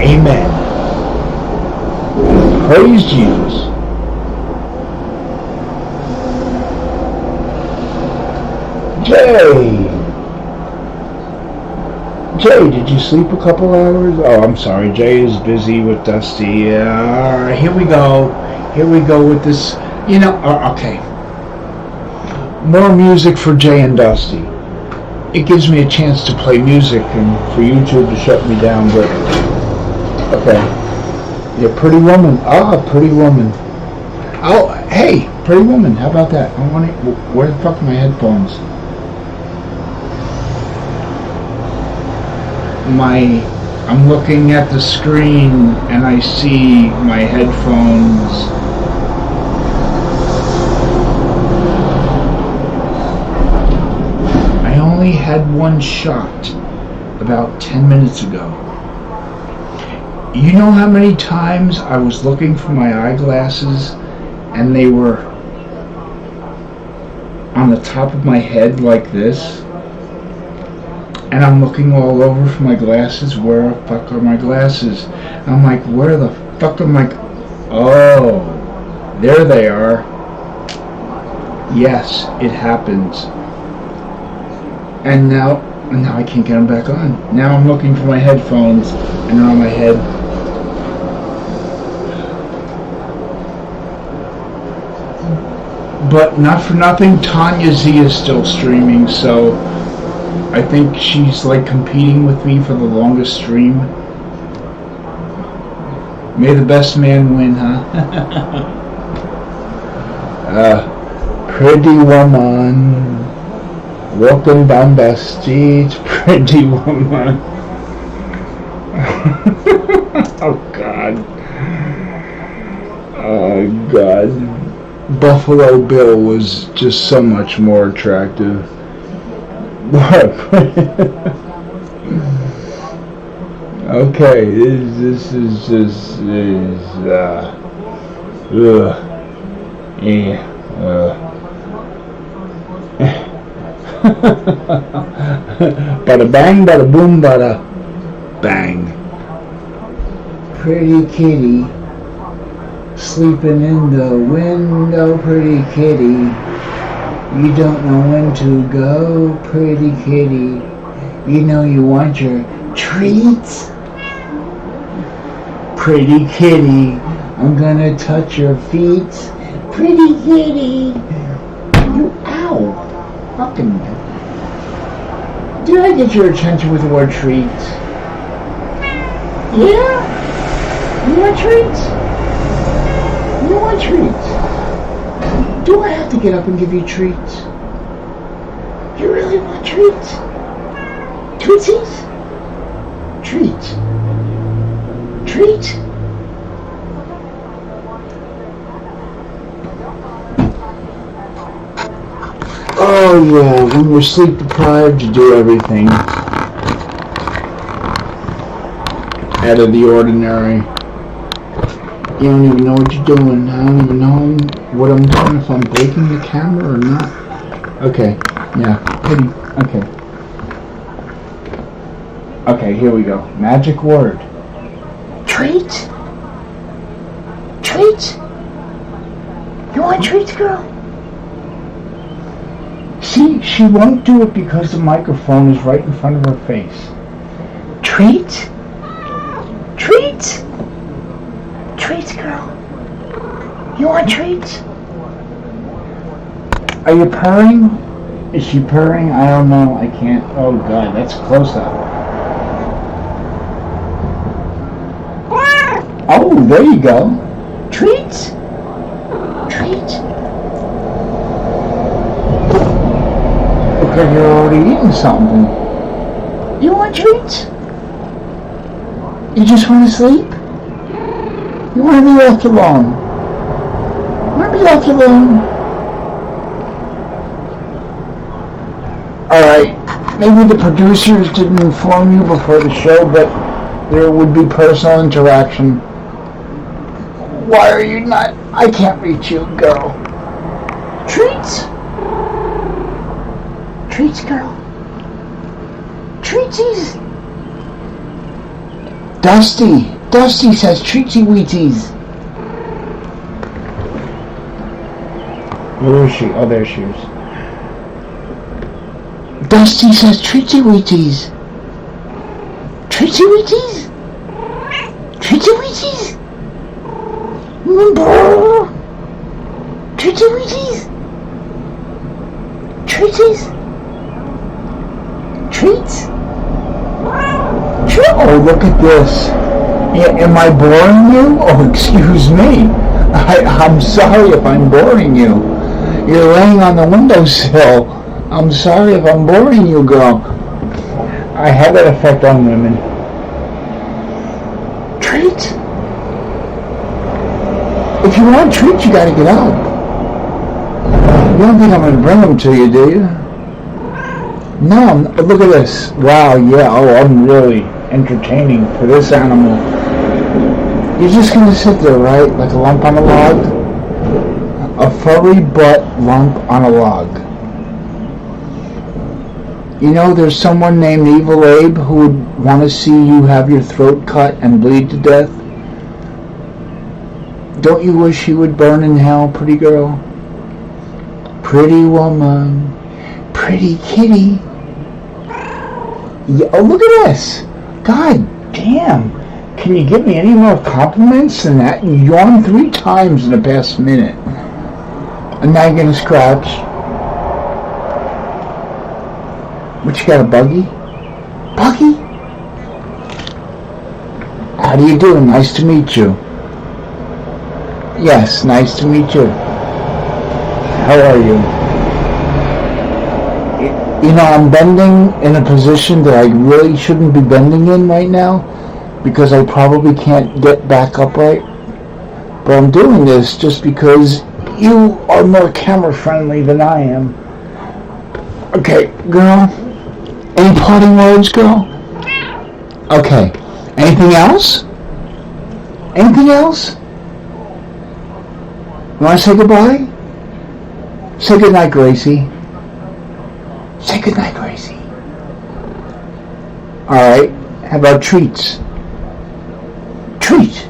Amen. Praise Jesus. Jay, did you sleep a couple hours? Oh, I'm sorry. Jay is busy with Dusty. Here we go. Here we go with this. You know, okay. More music for Jay and Dusty. It gives me a chance to play music and for YouTube to shut me down, but okay. Yeah, Pretty Woman. Pretty Woman. Oh, hey, Pretty Woman. How about that? Where the fuck are my headphones? I'm looking at the screen and I see my headphones. I only had one shot about 10 minutes ago. You know how many times I was looking for my eyeglasses and they were on the top of my head like this? And I'm looking all over for my glasses. Where the fuck are my glasses? I'm like, where the fuck am I? Oh, there they are. Yes, it happens. And now And now I can't get them back on. Now I'm looking for my headphones, and they're on my head. But not for nothing, Tanya Z is still streaming, so I think she's like competing with me for the longest stream. May the best man win, huh? Pretty woman, walking down the street, pretty woman. Oh God. Oh God. Buffalo Bill was just so much more attractive. Okay, this is just bada bang, bada boom, bada bang. Pretty kitty, sleeping in the window, pretty kitty. You don't know when to go, pretty kitty. You know you want your treats. Pretty kitty, I'm gonna touch your feet. Pretty kitty. You, ow. Fucking. Did I get your attention with the word treats? Yeah? You want treats? You want treats? Do I have to get up and give you treats? You really want treats? Treatsies? Treats. Treats? Oh yeah, when you're sleep deprived, you do everything out of the ordinary. You don't even know what you're doing. I don't even know what I'm doing, if I'm breaking the camera or not. Okay, yeah, pretty, okay. Okay, here we go. Magic word. Treat? Treat? You want treats, girl? See, she won't do it because the microphone is right in front of her face. Treat? Treats? Treats, girl. You want treats? Are you purring? Is she purring? I don't know. I can't. Oh God, that's close up. Oh, there you go. Treats? Treats? Look like you're already eating something. You want treats? You just want to sleep? You want to be left alone? You want to be left alone? Alright, maybe the producers didn't inform you before the show, but there would be personal interaction. Why are you not? I can't reach you, girl. Treats? Treats, girl. Treatsies. Dusty says treatsy weeties. Where is she? Oh, there she is. Dusty says treatsy weeties. Treatsy weeties? Treatsy weeties? Treatsy weeties? Treatsies? Treats? Oh, look at this. Yeah, am I boring you? Oh, excuse me. I'm sorry if I'm boring you. You're laying on the windowsill. I'm sorry if I'm boring you, girl. I have that effect on women. Treat? If you want treats, you gotta get up. You don't think I'm gonna bring them to you, do you? No, look at this. Wow, yeah, oh, I'm really entertaining for this animal. You're just gonna sit there, right? Like a lump on a log? A furry butt lump on a log. You know, there's someone named Evil Abe who would want to see you have your throat cut and bleed to death. Don't you wish you would burn in hell, pretty girl? Pretty woman. Pretty kitty. Yeah, oh, look at this. God damn. Can you give me any more compliments than that? You yawned 3 times in the past minute. And now you're gonna scratch. What, you got a buggy? Buggy? How do you do? Nice to meet you. Yes, nice to meet you. How are you? You know, I'm bending in a position that I really shouldn't be bending in right now because I probably can't get back upright. But I'm doing this just because you are more camera friendly than I am. Okay, girl. Any parting words, girl? Okay. Anything else? Anything else? You want to say goodbye? Say goodnight, Gracie. Say goodnight, Gracie. Alright, how about treats? Treat!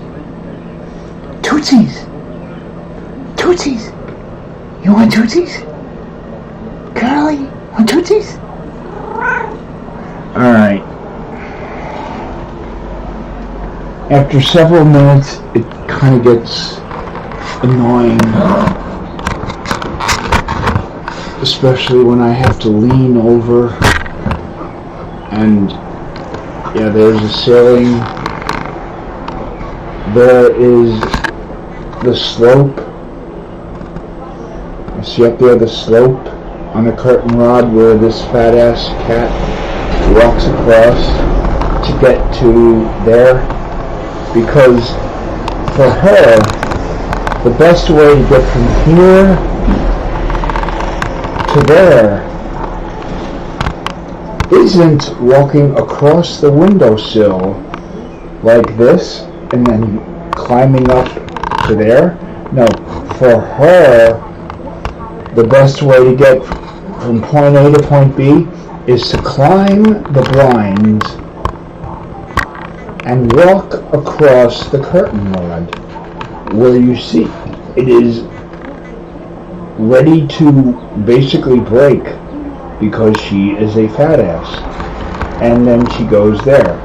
Tootsies! Tootsies! You want Tootsies? Girlie, want Tootsies? Alright. After several minutes, it kind of gets annoying. Especially when I have to lean over and yeah, there's a ceiling. There is the slope. I see up there the slope on the curtain rod where this fat ass cat walks across to get to there, because for her the best way to get from here to there isn't walking across the windowsill like this and then climbing up to there. No, for her the best way to get from point A to point B is to climb the blinds and walk across the curtain rod where you see it is ready to basically break because she is a fat ass, and then she goes there.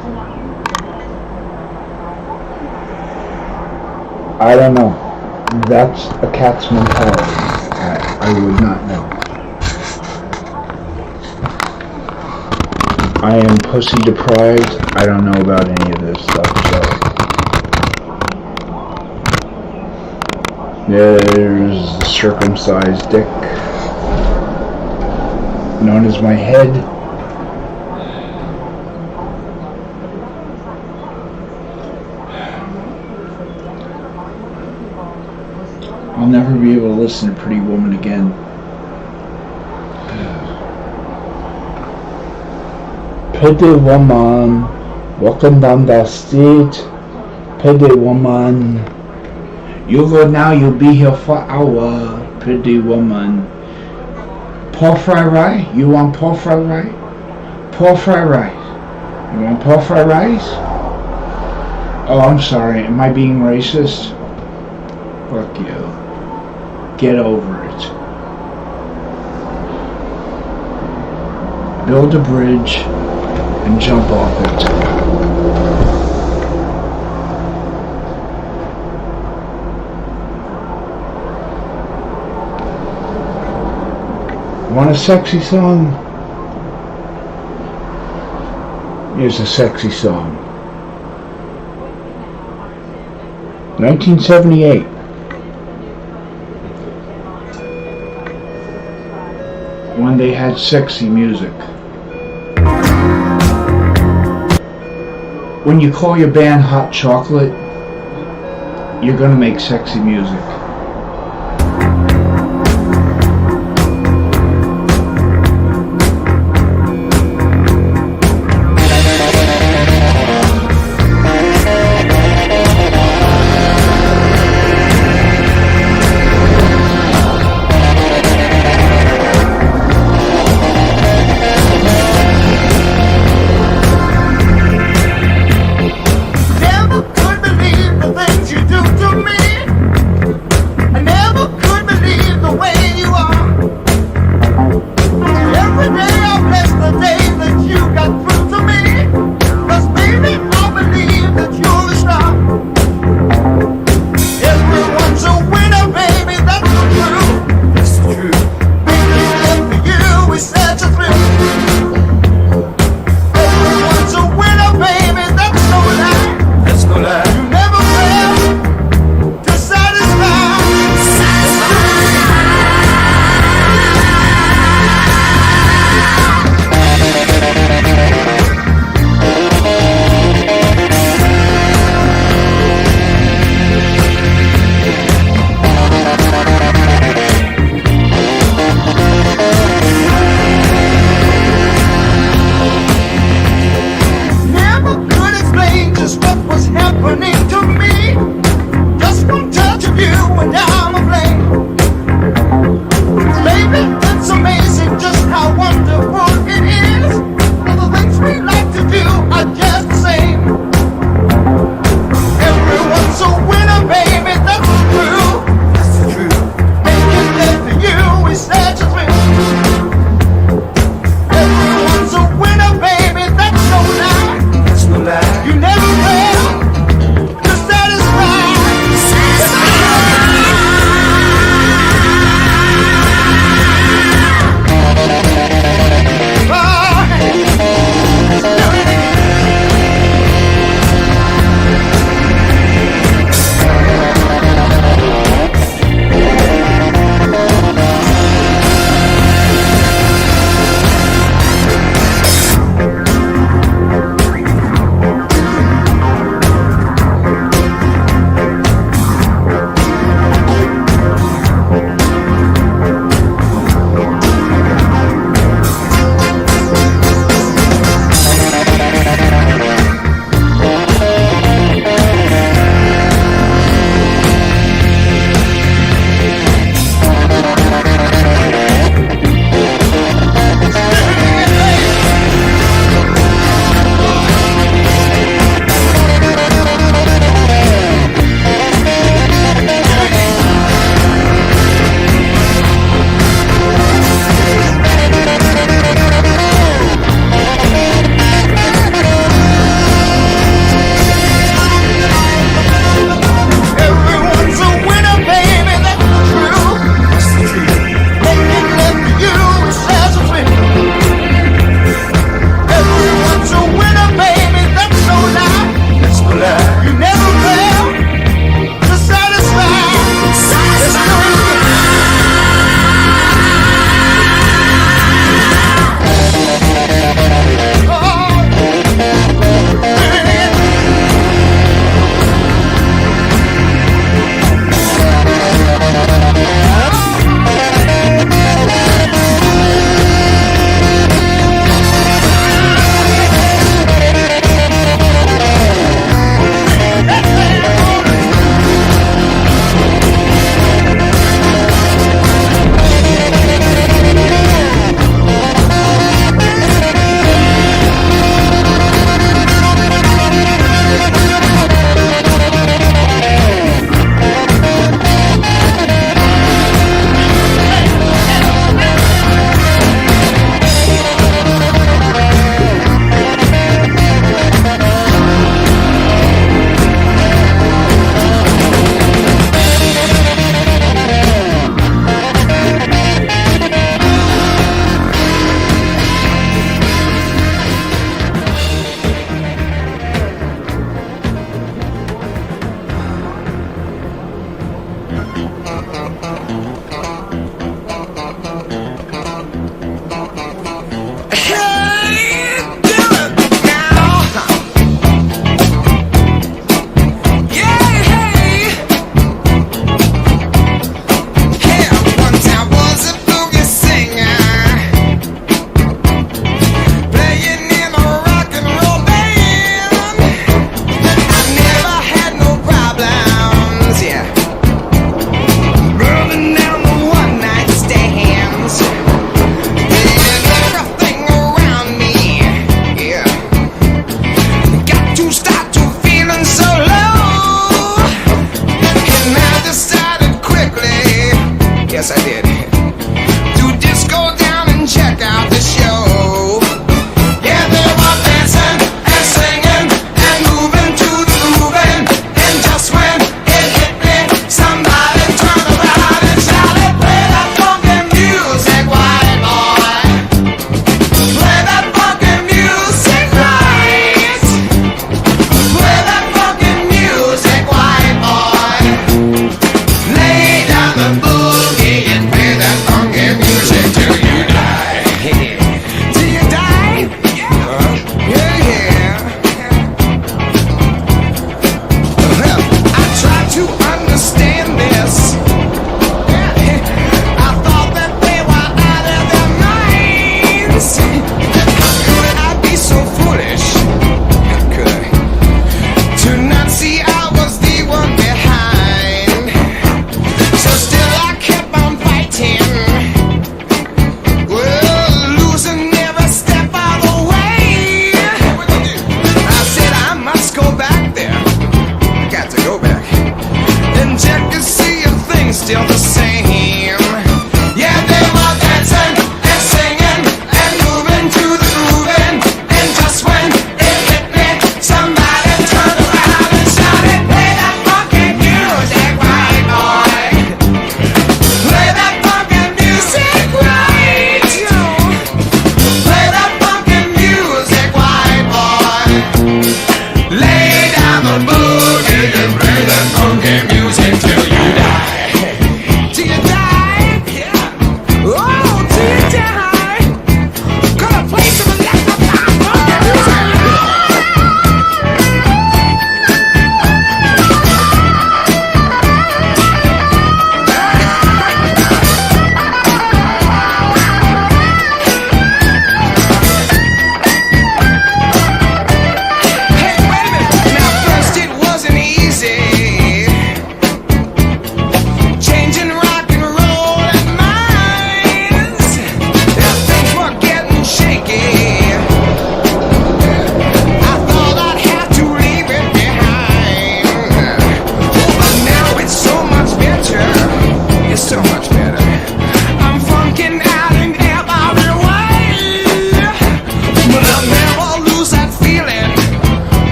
I don't know. That's a cat's mentality. I would not know. I am pussy deprived. I don't know about any of this stuff, so. There's the circumcised dick, known as my head. I'll never be able to listen to Pretty Woman again. Pretty woman, walking down the street. Pretty woman. You go now, you'll be here for an hour, pretty woman. Pork fried rice? You want pork fried rice? Pork fried rice. You want pork fried rice? Oh, I'm sorry. Am I being racist? Fuck you. Get over it. Build a bridge and jump off it. Want a sexy song? Here's a sexy song. 1978. When they had sexy music. When you call your band Hot Chocolate, you're gonna make sexy music. Every day I bless the day that you got through to me.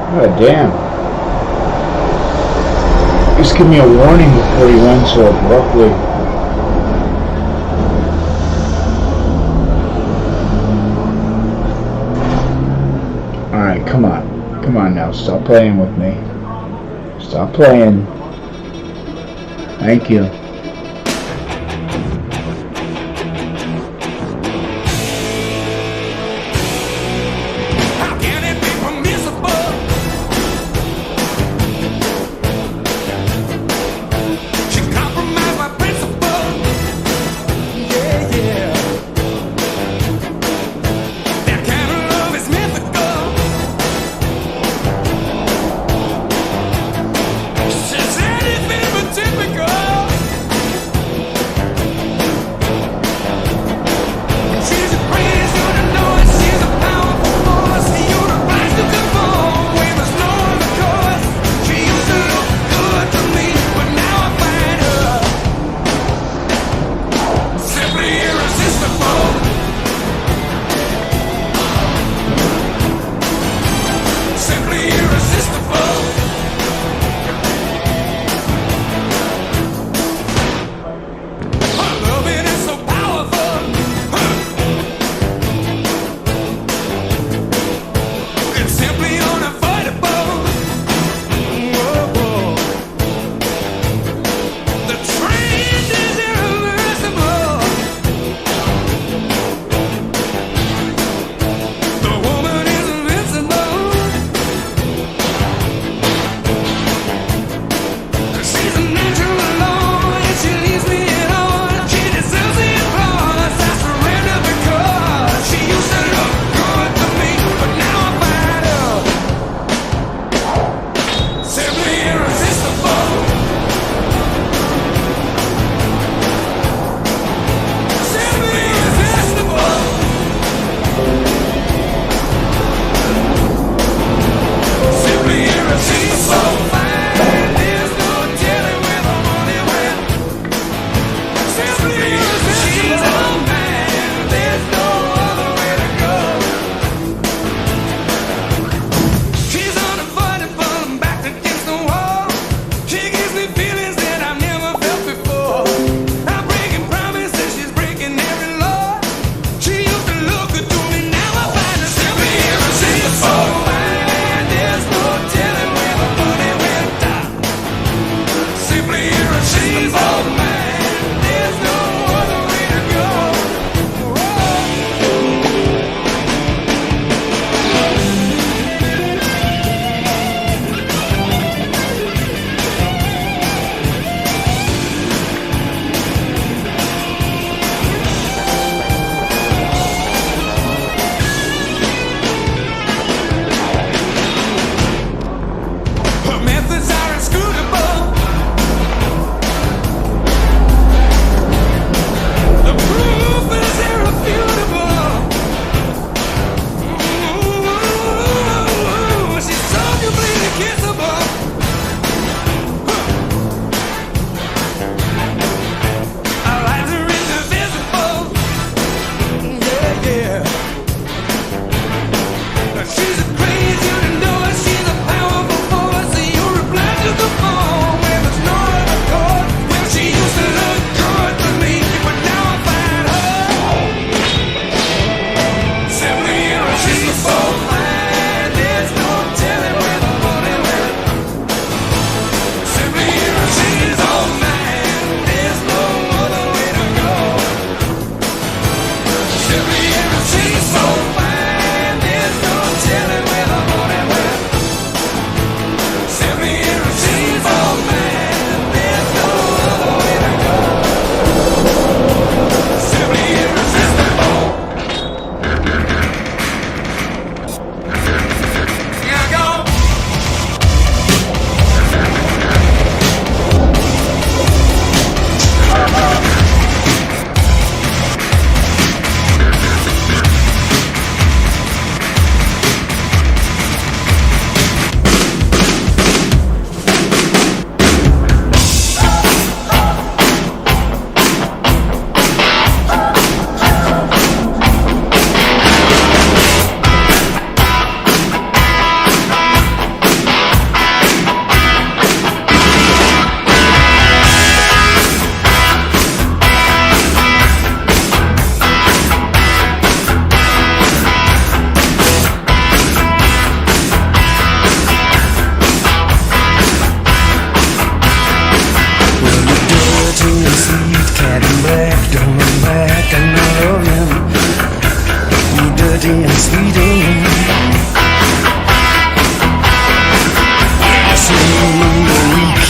God damn. Just give me a warning before you went so abruptly. Alright, come on. Come on now, stop playing with me. Stop playing. Thank you. How can it be permissible? She compromised my principle. Yeah, yeah. That kind of love is mythical. She's anything but typical.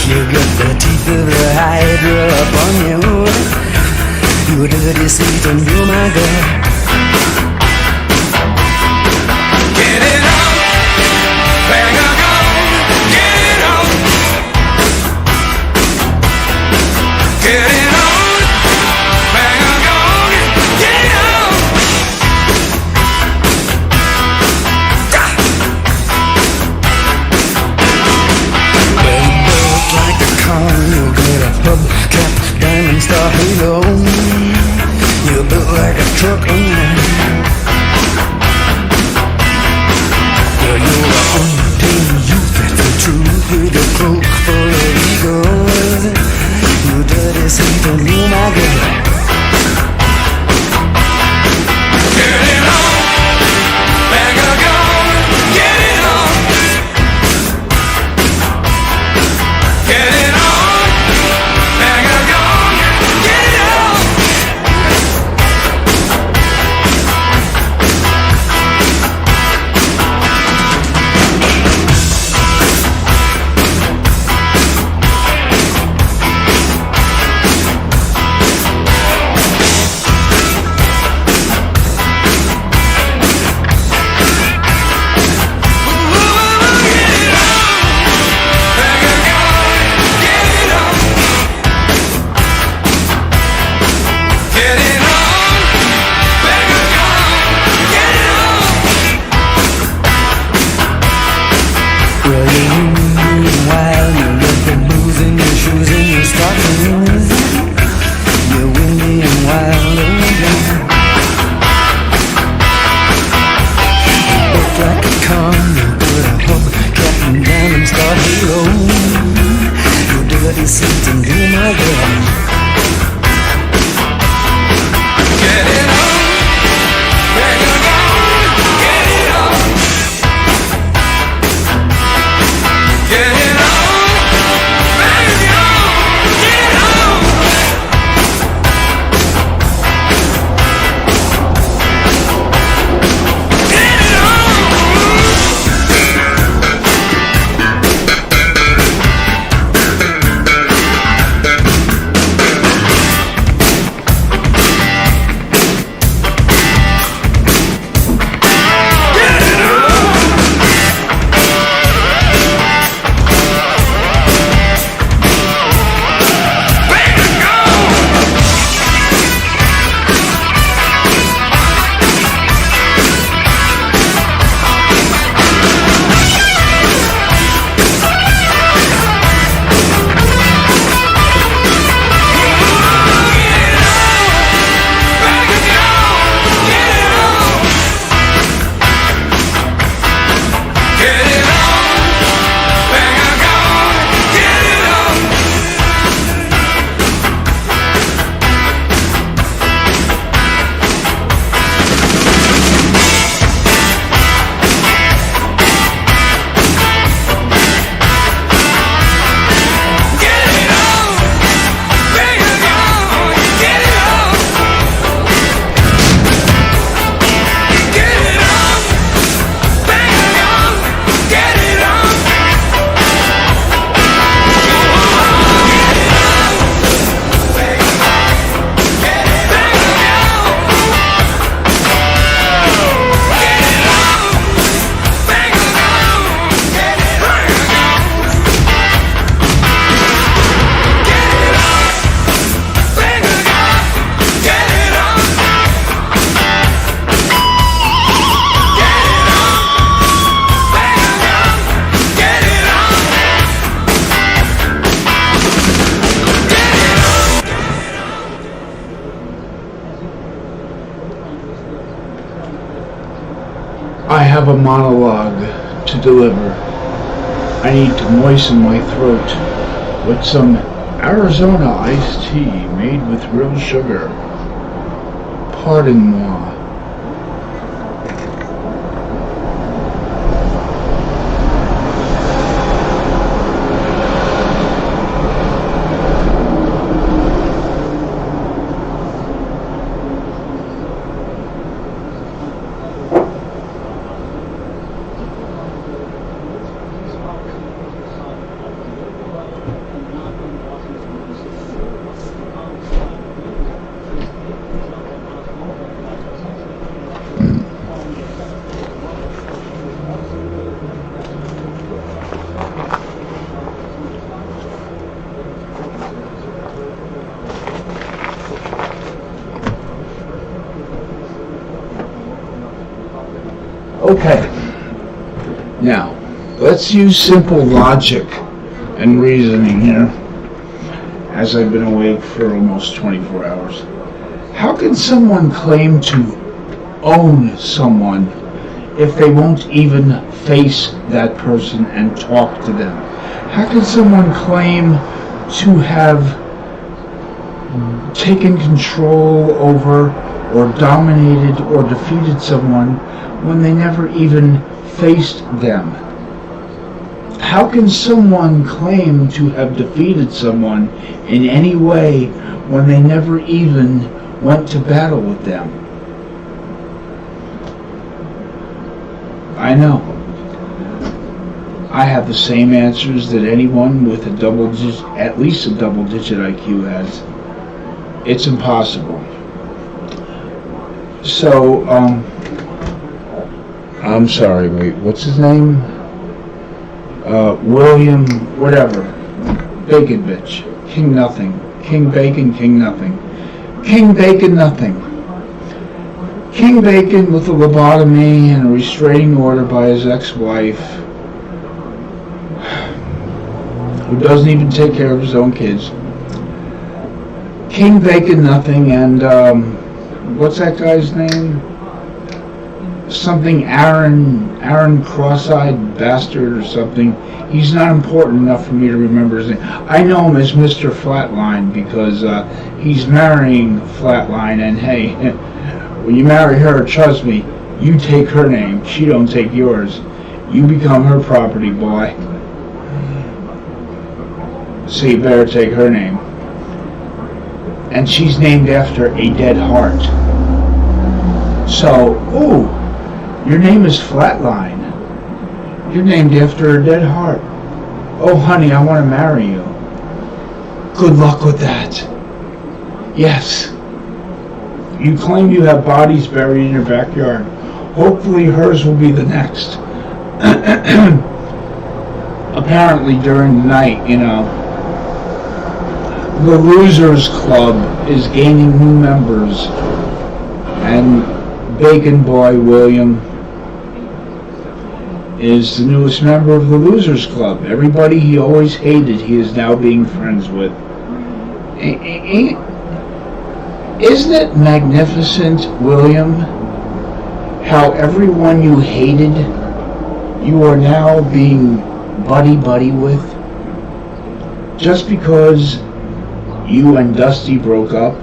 You got the teeth of the hydra upon you. You dirty Satan, you my girl. Get it on, bang a gong, get it on. Get it on, bang a gong, get it on. Well, you built like a con, you get a hubcap, diamond star halo. You built like a truck on land. Well, you're a untamed youth, that's the truth, with a cloak full of egos. You dirty Satan, you my girl. Get it on, bang a gong, get it on. Get it on, bang a gong, get it on. Well, you're wild, you got the booze in your shoes and your stockings. You're windy and wild again. You look like a con, you put a hubcap and diamond star halo. You dirty Satan, you my girl. Get it on, bang a gong, get it on. Get it on, bang a gong, get it on. Get it on. I have a monologue to deliver. I need to moisten my throat with some Arizona iced tea made with real sugar. Pardon-moi. Okay. Now, let's use simple logic and reasoning here, as I've been awake for almost 24 hours. How can someone claim to own someone if they won't even face that person and talk to them? How can someone claim to have taken control over or dominated or defeated someone when they never even faced them? How can someone claim to have defeated someone in any way when they never even went to battle with them? I know. I have the same answers that anyone with at least a double-digit IQ has. It's impossible. So, I'm sorry, wait, what's his name? William, whatever. Bacon bitch. King nothing. King Bacon, King nothing. King Bacon nothing. King Bacon with a lobotomy and a restraining order by his ex-wife, who doesn't even take care of his own kids. King Bacon nothing, and what's that guy's name? Something Aaron Cross-Eyed Bastard or something. He's not important enough for me to remember his name. I know him as Mr. Flatline because he's marrying Flatline, and hey, when you marry her, trust me, you take her name. She don't take yours. You become her property, boy. So you better take her name. And she's named after a dead heart. So, ooh, your name is Flatline. You're named after a dead heart. Oh, honey, I want to marry you. Good luck with that. Yes. You claim you have bodies buried in your backyard. Hopefully hers will be the next. Apparently during the night, you know, the Losers Club is gaining new members. And Bacon Boy William is the newest member of the Losers Club. Everybody he always hated, he is now being friends with. Isn't it magnificent, William, how everyone you hated, you are now being buddy-buddy with? Just because you and Dusty broke up,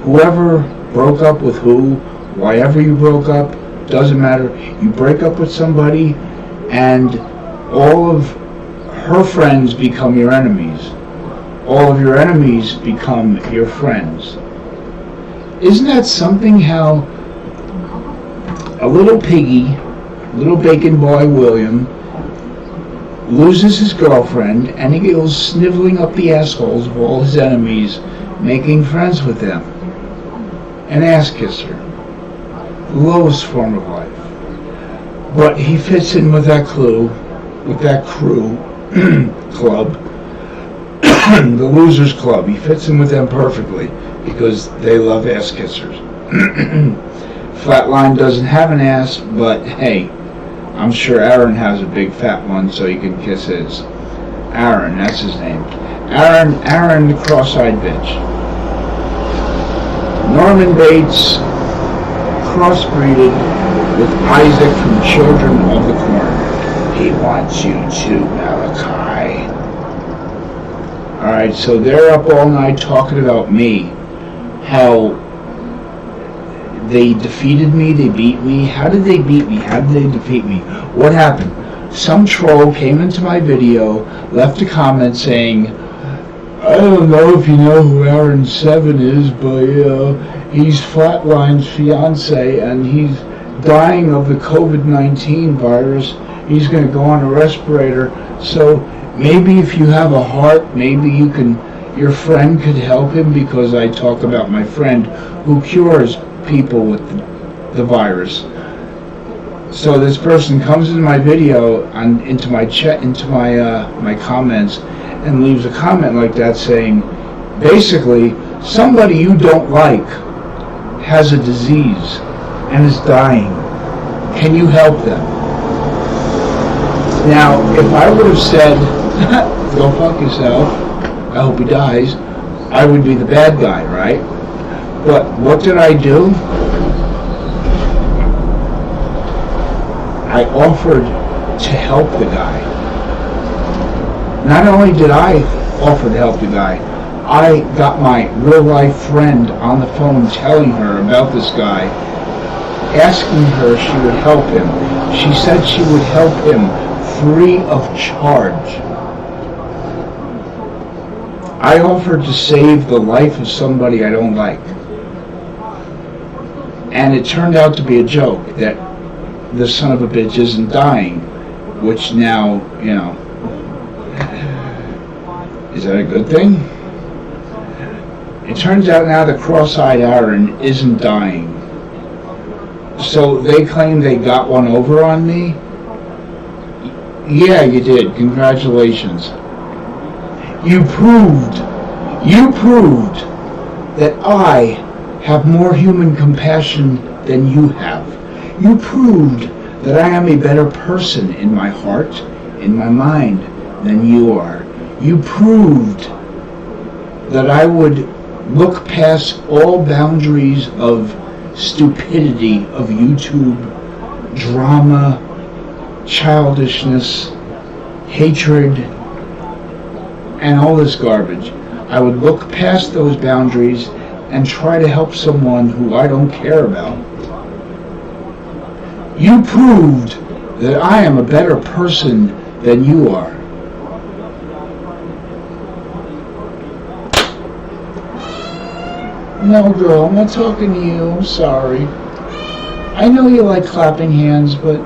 whoever broke up with who, why ever you broke up, doesn't matter. You break up with somebody and all of her friends become your enemies. All of your enemies become your friends. Isn't that something how a little piggy, little Bacon Boy William, loses his girlfriend and he goes sniveling up the assholes of all his enemies, making friends with them? An ass kisser. The lowest form of life. But he fits in with that crew, club, the Losers Club. He fits in with them perfectly because they love ass kissers. Flatline doesn't have an ass, but hey, I'm sure Aaron has a big fat one so he can kiss his. Aaron, that's his name. Aaron the cross-eyed bitch. Norman Bates crossbreeded with Isaac from Children of the Corn. He wants you to, Malachi. Alright, so they're up all night talking about me. How they defeated me, they beat me. How did they beat me? How did they defeat me? What happened? Some troll came into my video, left a comment saying, I don't know if you know who Aaron 7 is, but he's Flatline's fiance and he's dying of the COVID-19 virus. He's going to go on a respirator. So maybe if you have a heart, maybe your friend could help him, because I talk about my friend who cures people with the virus. So this person comes into my video and into my chat, into my comments, and leaves a comment like that saying, basically, somebody you don't like has a disease and is dying. Can you help them? Now, if I would have said, go fuck yourself, I hope he dies, I would be the bad guy, right? But what did I do? I offered to help the guy. Not only did I offer to help the guy, I got my real life friend on the phone telling her about this guy, asking her if she would help him. She said she would help him free of charge. I offered to save the life of somebody I don't like. And it turned out to be a joke that the son of a bitch isn't dying, which now, you know, is that a good thing? It turns out now the cross-eyed Aaron isn't dying. So they claim they got one over on me? Yeah, you did. Congratulations. You proved that I have more human compassion than you have. You proved that I am a better person in my heart, in my mind, than you are. You proved that I would look past all boundaries of stupidity, of YouTube, drama, childishness, hatred, and all this garbage. I would look past those boundaries and try to help someone who I don't care about. You proved that I am a better person than you are. No, girl, I'm not talking to you. I'm sorry. I know you like clapping hands, but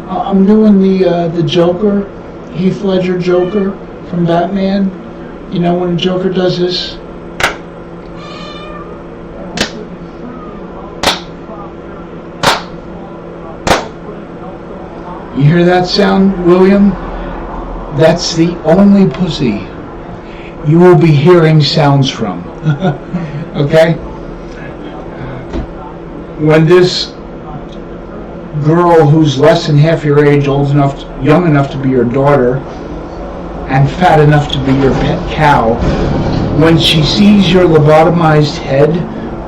I'm doing the Joker, Heath Ledger Joker from Batman. You know when the Joker does this? You hear that sound, William? That's the only pussy you will be hearing sounds from. Okay? When this girl who's less than half your age, young enough to be your daughter, and fat enough to be your pet cow, when she sees your lobotomized head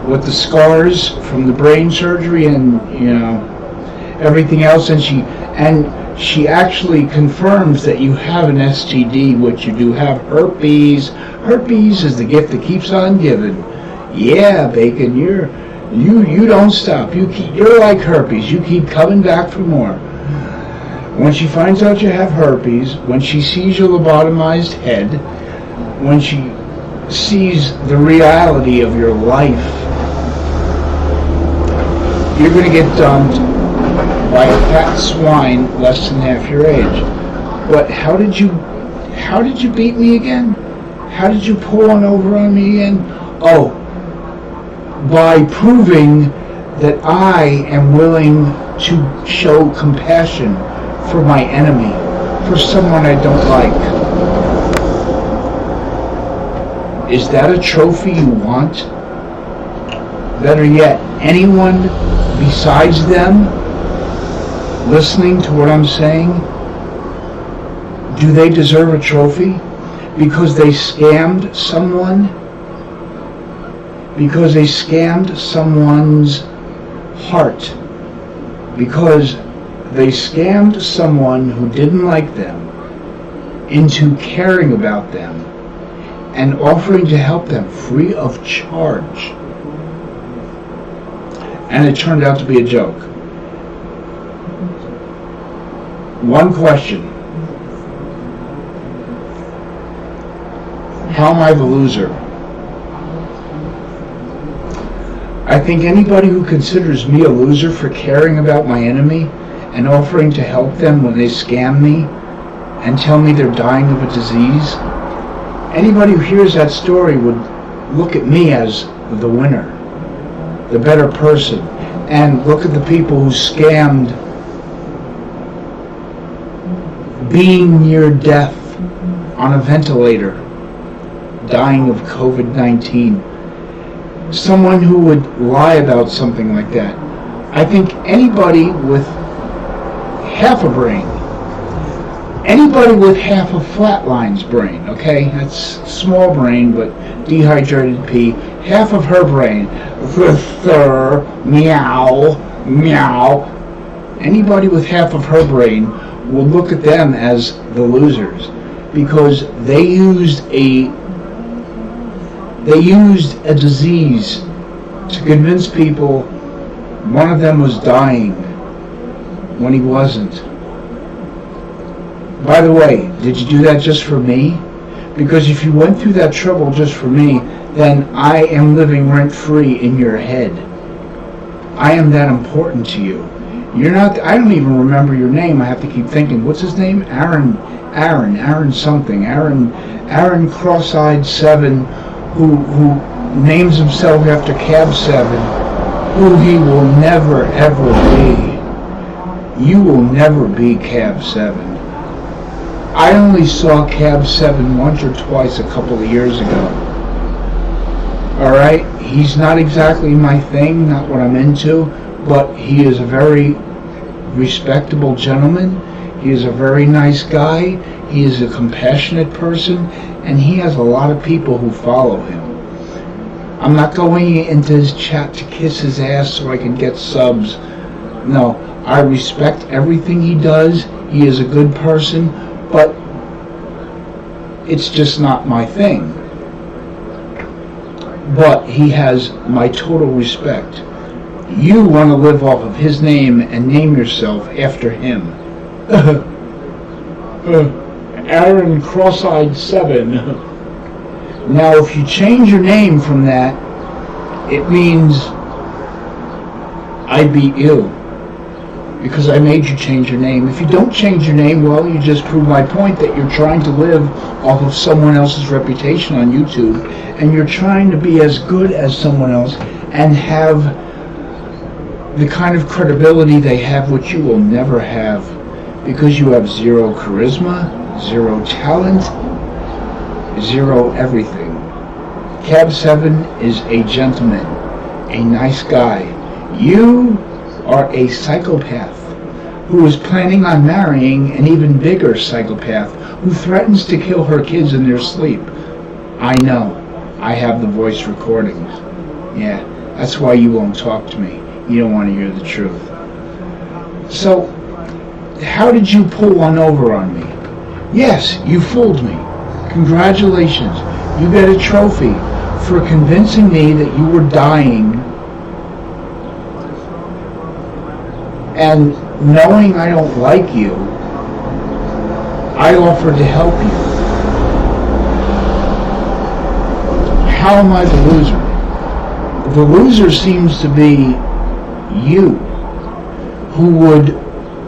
with the scars from the brain surgery and, you know, everything else, and she actually confirms that you have an STD, which you do have herpes. Herpes is the gift that keeps on giving. Yeah, Bacon, you don't stop. You're like herpes. You keep coming back for more. When she finds out you have herpes, when she sees your lobotomized head, when she sees the reality of your life, you're going to get dumped by a fat swine less than half your age. But how did you beat me again? How did you pull one over on me again? Oh, by proving that I am willing to show compassion for my enemy, for someone I don't like. Is that a trophy you want? Better yet, anyone besides them listening to what I'm saying, do they deserve a trophy? Because they scammed someone? Because they scammed someone's heart? Because they scammed someone who didn't like them into caring about them and offering to help them free of charge. And it turned out to be a joke. One question. How am I the loser? I think anybody who considers me a loser for caring about my enemy and offering to help them when they scam me and tell me they're dying of a disease, anybody who hears that story would look at me as the winner, the better person, and look at the people who scammed being near death on a ventilator, dying of COVID-19. Someone who would lie about something like that. I think anybody with half a brain. Anybody with half a Flatline's brain, okay? That's small brain, but dehydrated pee. Half of her brain. Meow, meow. Anybody with half of her brain will look at them as the losers because they used a disease to convince people one of them was dying when he wasn't. By the way, did you do that just for me? Because if you went through that trouble just for me, then I am living rent-free in your head. I am that important to you. You're not, I don't even remember your name. I have to keep thinking, what's his name? Aaron something. Aaron Cross-Eyed 7, who names himself after Cab 7, who he will never ever be. You will never be Cab 7. I only saw Cab 7 once or twice a couple of years ago. Alright? He's not exactly my thing, not what I'm into, but he is a very respectable gentleman. He is a very nice guy. He is a compassionate person, and he has a lot of people who follow him. I'm not going into his chat to kiss his ass so I can get subs. No, I respect everything he does. He is a good person, but it's just not my thing. But he has my total respect. You want to live off of his name and name yourself after him. Aaron Cross-Eyed 7. Now, if you change your name from that, it means I beat you. Because I made you change your name. If you don't change your name, well, you just prove my point that you're trying to live off of someone else's reputation on YouTube, and you're trying to be as good as someone else and have the kind of credibility they have, which you will never have, because you have zero charisma, zero talent, zero everything. Cab 7 is a gentleman, a nice guy. You are a psychopath who is planning on marrying an even bigger psychopath who threatens to kill her kids in their sleep. I know. I have the voice recordings. Yeah, that's why you won't talk to me. You don't want to hear the truth. So, how did you pull one over on me? Yes, you fooled me. Congratulations. You get a trophy for convincing me that you were dying. And knowing I don't like you, I offered to help you. How am I the loser? The loser seems to be you, who would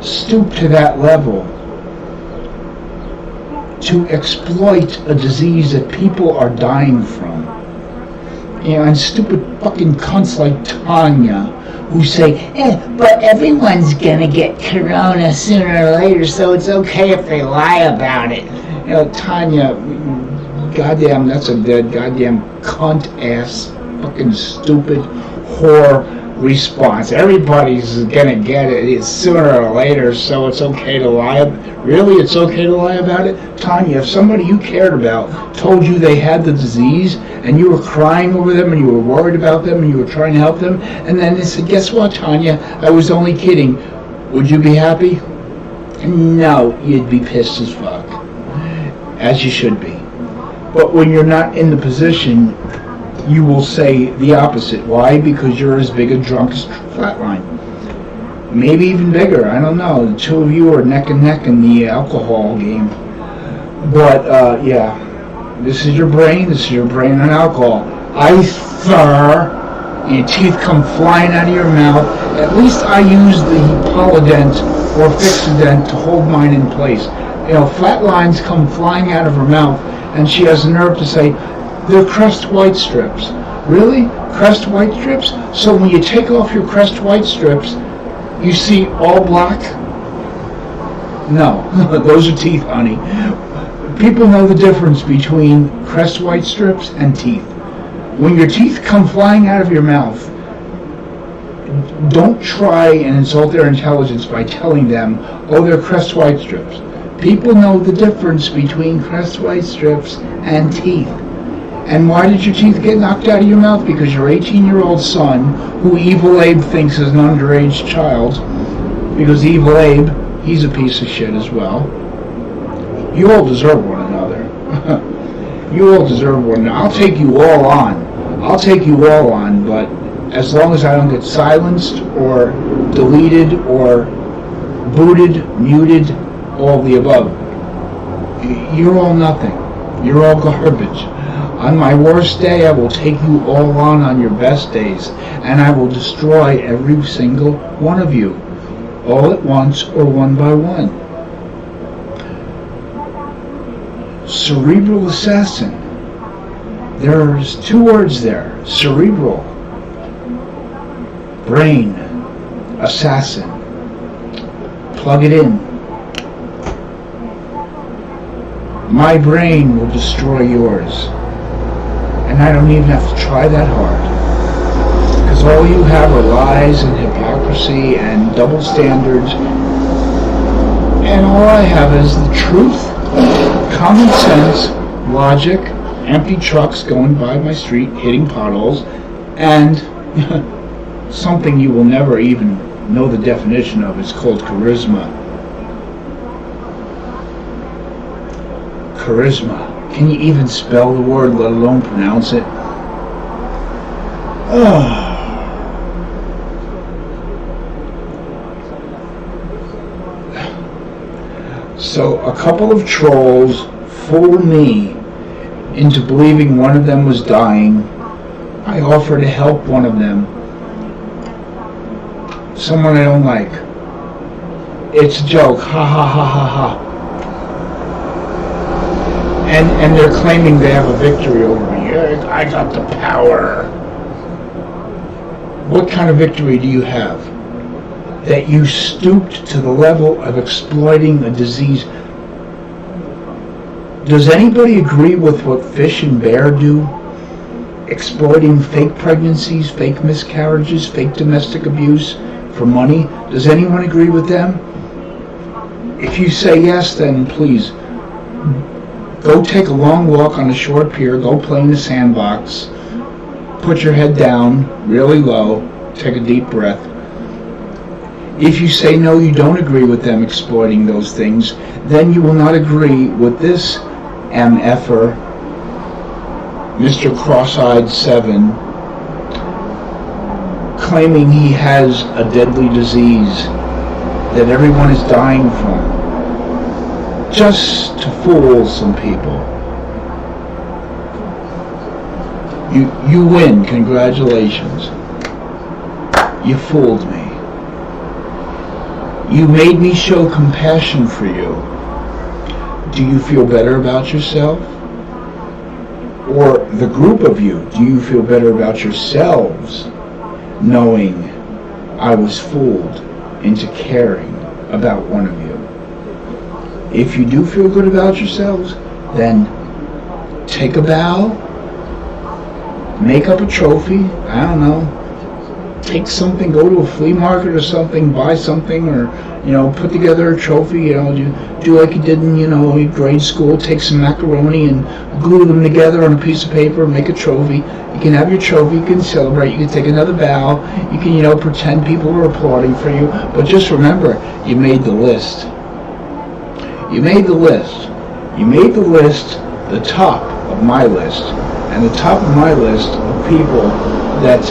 stoop to that level to exploit a disease that people are dying from. You know, and stupid fucking cunts like Tanya, who say, but everyone's gonna get corona sooner or later, so it's okay if they lie about it. You know, Tanya, goddamn, that's a dead goddamn cunt-ass, fucking stupid whore response. Everybody's gonna get it. It's sooner or later, so it's okay to lie. Really, it's okay to lie about it? Tanya, if somebody you cared about told you they had the disease, and you were crying over them, and you were worried about them, and you were trying to help them, and then they said, guess what, Tanya? I was only kidding. Would you be happy? No, you'd be pissed as fuck. As you should be. But when you're not in the position, you will say the opposite. Why? Because you're as big a drunk as Flatline. Maybe even bigger. I don't know. The two of you are neck and neck in the alcohol game. But, yeah. This is your brain. This is your brain on alcohol. Your teeth come flying out of your mouth. At least I use the Polident or Fixodent to hold mine in place. You know, Flatlines come flying out of her mouth, and she has the nerve to say, they're Crest White strips. Really? Crest White strips? So when you take off your Crest White strips, you see all black? No, those are teeth, honey. People know the difference between Crest White strips and teeth. When your teeth come flying out of your mouth, Don't try and insult their intelligence by telling them, oh, they're crest white strips. People know the difference between crest white strips and teeth. And why did your teeth get knocked out of your mouth? Because your 18-year-old son, who Evil Abe thinks is an underage child, because Evil Abe, he's a piece of shit as well. You all deserve one another. You all deserve one another. I'll take you all on, but as long as I don't get silenced or deleted or booted, muted, all of the above, you're all nothing. You're all garbage. On my worst day, I will take you all on your best days, and I will destroy every single one of you, all at once or one by one. Cerebral assassin. There's two words there. Cerebral. Brain. Assassin. Plug it in. My brain will destroy yours. And I don't even have to try that hard. Because all you have are lies and hypocrisy and double standards. And all I have is the truth, common sense, logic, empty trucks going by my street, hitting potholes, and something you will never even know the definition of. It's called charisma. Charisma. Can you even spell the word, let alone pronounce it? So a couple of trolls fooled me into believing one of them was dying. I offer to help one of them. Someone I don't like. It's a joke. Ha ha ha ha ha. And they're claiming they have a victory over me. I got the power. What kind of victory do you have? That you stooped to the level of exploiting a disease. Does anybody agree with what Fish and Bear do? Exploiting fake pregnancies, fake miscarriages, fake domestic abuse for money? Does anyone agree with them? If you say yes, then please go take a long walk on a short pier, go play in the sandbox, put your head down really low, take a deep breath. If you say no, you don't agree with them exploiting those things, then you will not agree with this MFer, Mr. Cross-Eyed 7, claiming he has a deadly disease that everyone is dying from, just to fool some people. You win, congratulations. You fooled me. You made me show compassion for you. Do you feel better about yourself? Or the group of you, do you feel better about yourselves knowing I was fooled into caring about one of you? If you do feel good about yourselves, then take a bow, make up a trophy, I don't know, take something, go to a flea market or something, buy something, or, put together a trophy, do like you did in, grade school, take some macaroni and glue them together on a piece of paper, make a trophy. You can have your trophy, you can celebrate, you can take another bow, you can, pretend people are applauding for you, but just remember, you made the list. You made the list. You made the list, the top of my list, and the top of my list of people that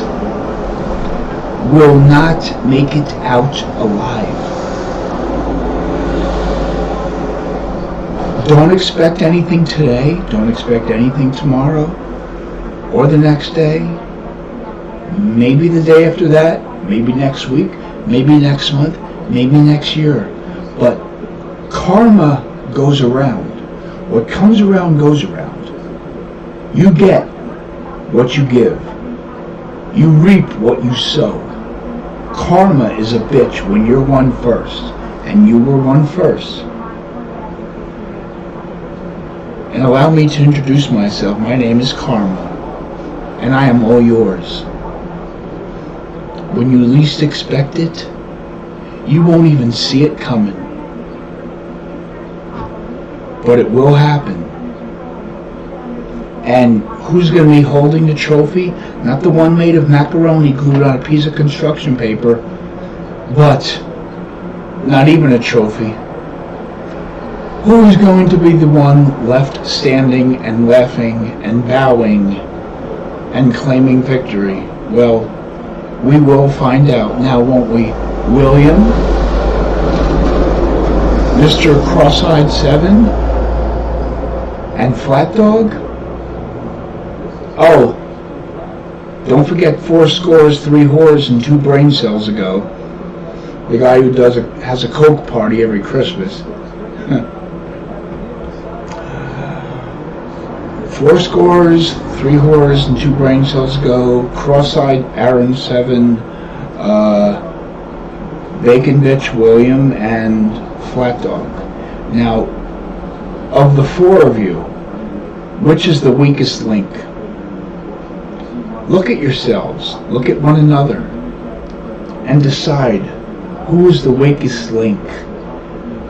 will not make it out alive. Don't expect anything today. Don't expect anything tomorrow or the next day. Maybe the day after that. Maybe next week. Maybe next month. Maybe next year. But karma goes around. What comes around goes around. You get what you give. You reap what you sow. Karma is a bitch when you're one first, and you were one first. And allow me to introduce myself. My name is Karma, and I am all yours. when you least expect it, you won't even see it coming. But it will happen. And who's going to be holding the trophy? Not the one made of macaroni glued on a piece of construction paper, but not even a trophy. Who's going to be the one left standing and laughing and bowing and claiming victory? Well, we will find out now, won't we? William, Mr. Cross-Eyed 7, and Flat Dog? Oh, don't forget 4 scores, 3 whores, and 2 brain cells ago. The guy who has a Coke party every Christmas. 4 scores, 3 whores, and 2 brain cells ago. Cross-Eyed Aaron 7, Bacon Bitch William, and Flat Dog. Now, of the 4 of you, which is the weakest link? Look at yourselves, look at one another, and decide who is the weakest link.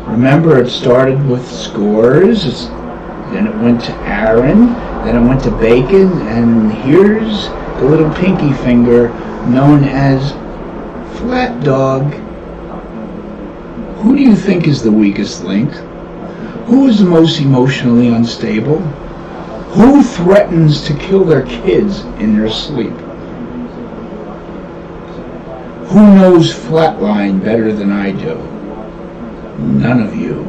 Remember, it started with scores, then it went to Aaron, then it went to Bacon, and here's the little pinky finger known as Flat Dog. Who do you think is the weakest link? Who is the most emotionally unstable? Who threatens to kill their kids in their sleep? Who knows flatline better than I do? None of you.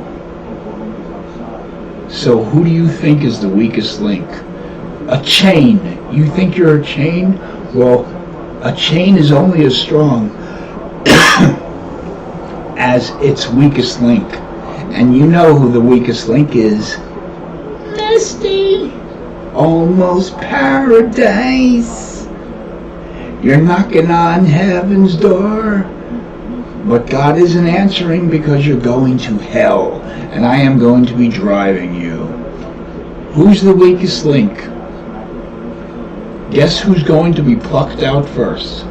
So who do you think is the weakest link? A chain. You think you're a chain? Well, a chain is only as strong as its weakest link. And you know who the weakest link is. Misty. Almost paradise. You're knocking on heaven's door, but God isn't answering because you're going to hell, and I am going to be driving you. Who's the weakest link? Guess who's going to be plucked out first?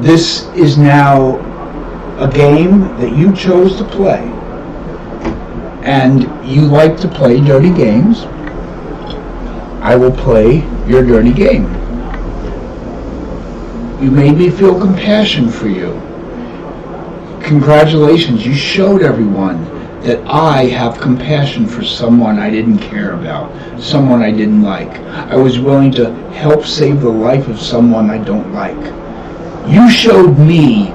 This is now a game that you chose to play. And you like to play dirty games. I will play your dirty game. You made me feel compassion for you. Congratulations, you showed everyone that I have compassion for someone I didn't care about, someone I didn't like. I was willing to help save the life of someone I don't like. You showed me,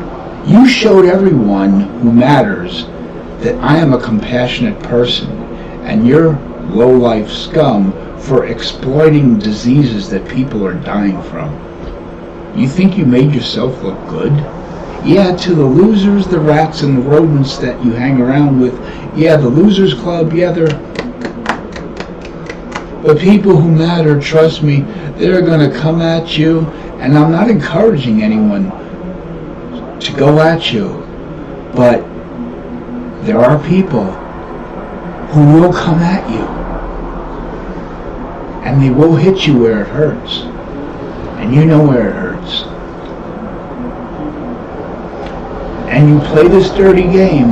you showed everyone who matters that I am a compassionate person, and you're low-life scum for exploiting diseases that people are dying from. You think you made yourself look good? Yeah, to the losers, the rats, and the rodents that you hang around with, yeah, the losers club, yeah, they're... But people who matter, trust me, they're gonna come at you, and I'm not encouraging anyone to go at you, but there are people who will come at you, and they will hit you where it hurts, and you know where it hurts. And you play this dirty game,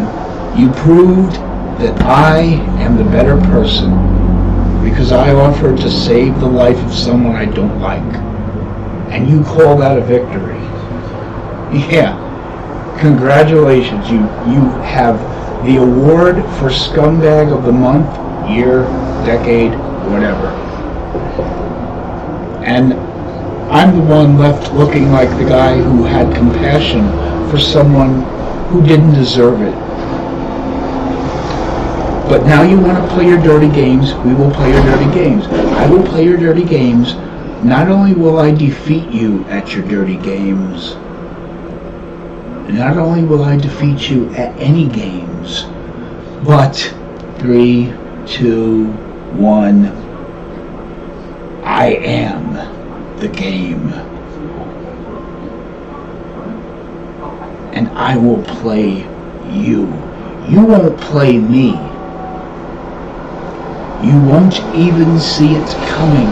you proved that I am the better person because I offered to save the life of someone I don't like, and you call that a victory. Yeah, congratulations, you have the award for Scumbag of the Month, year, decade, whatever. And I'm the one left looking like the guy who had compassion for someone who didn't deserve it. But now you want to play your dirty games, we will play your dirty games. I will play your dirty games. Not only will I defeat you at your dirty games, not only will I defeat you at any games, but 3, 2, 1, I am the game. And I will play you. You won't play me. You won't even see it coming.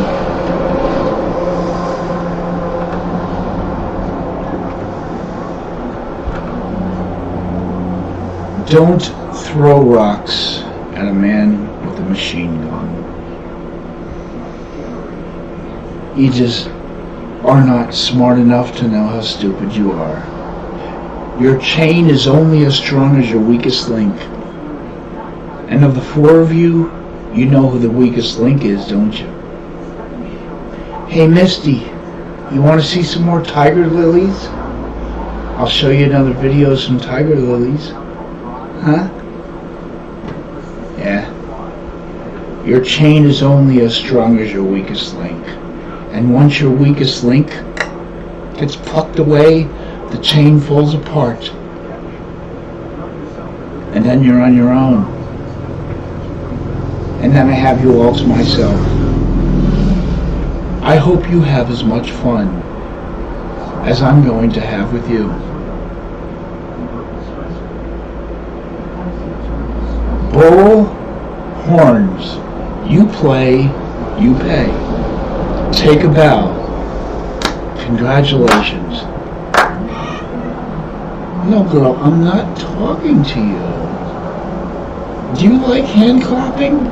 Don't throw rocks at a man with a machine gun. You just are not smart enough to know how stupid you are. Your chain is only as strong as your weakest link. And of the four of you, you know who the weakest link is, don't you? Hey Misty, you want to see some more tiger lilies? I'll show you another video of some tiger lilies. Huh? Yeah. Your chain is only as strong as your weakest link. And once your weakest link gets plucked away, the chain falls apart. And then you're on your own. And then I have you all to myself. I hope you have as much fun as I'm going to have with you. Bull horns. You play, you pay. Take a bow. Congratulations. No, girl, I'm not talking to you. Do you like hand clapping?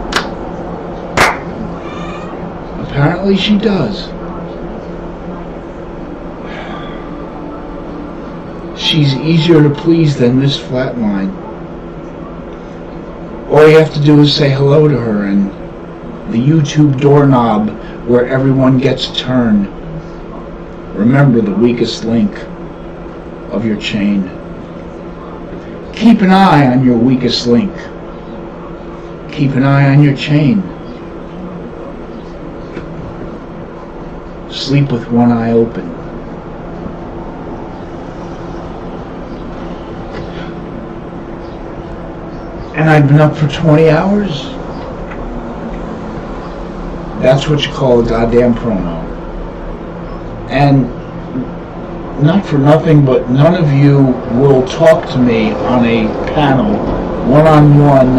Apparently she does. She's easier to please than this flatline. All you have to do is say hello to her and the YouTube doorknob where everyone gets turned. Remember the weakest link of your chain. Keep an eye on your weakest link. Keep an eye on your chain. Sleep with one eye open. And I've been up for 20 hours? That's what you call a goddamn promo. And not for nothing, but none of you will talk to me on a panel, one-on-one,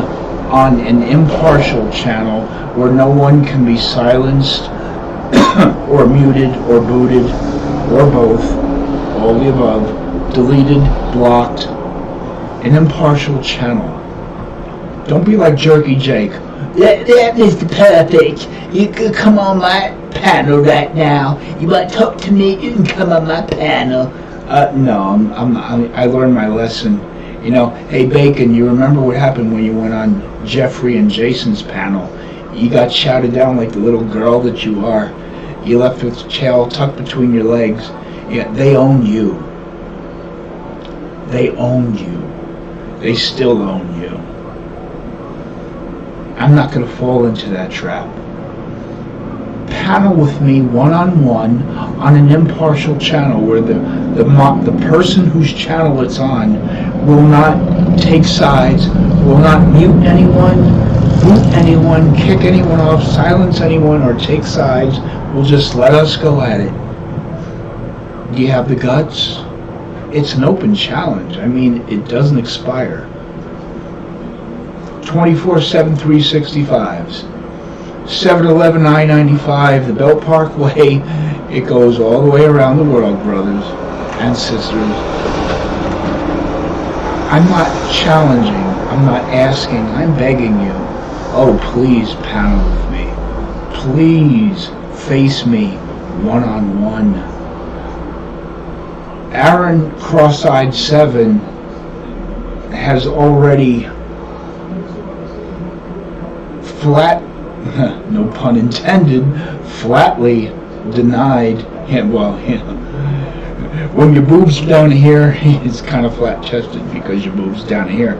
on an impartial channel where no one can be silenced or muted or booted or both, all the above, deleted, blocked, an impartial channel. Don't be like Jerky Jake. That is the perfect. You can come on my panel right now. You want to talk to me? You can come on my panel. No, I learned my lesson. You know, hey Bacon, you remember what happened when you went on Jeffrey and Jason's panel? You got shouted down like the little girl that you are. You left with your tail tucked between your legs. Yeah, they own you. They owned you. They still own you. I'm not going to fall into that trap. Panel with me one-on-one on an impartial channel where the person whose channel it's on will not take sides, will not mute anyone, boot anyone, kick anyone off, silence anyone, or take sides. Will just let us go at it. Do you have the guts? It's an open challenge. I mean, it doesn't expire. 24/7 365s. 7-Eleven I-95, the Belt Parkway. It goes all the way around the world, brothers and sisters. I'm not challenging. I'm not asking. I'm begging you. Oh, please panel with me. Please face me one-on-one. Aaron Cross-Eyed 7 has already no pun intended, flatly denied him. Well, when your boobs down here, it's kind of flat-chested because your boobs down here.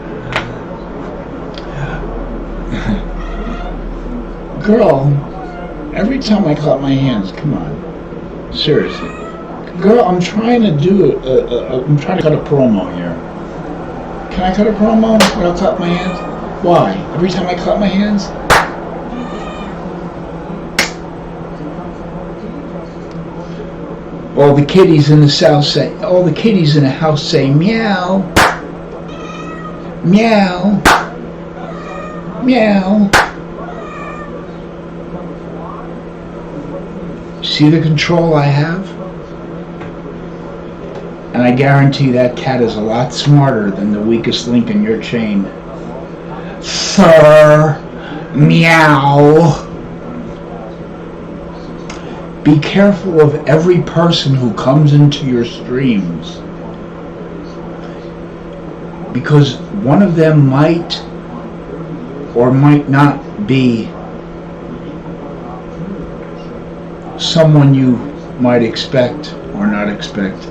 Girl, every time I clap my hands, come on, seriously. Girl, I'm trying to do I'm trying to cut a promo here. Can I cut a promo when I clap my hands? Why? Every time I clap my hands? All the kitties in the house say meow, meow, meow. See the control I have? And I guarantee that cat is a lot smarter than the weakest link in your chain. Sir, meow. Be careful of every person who comes into your streams, because one of them might or might not be someone you might expect or not expect.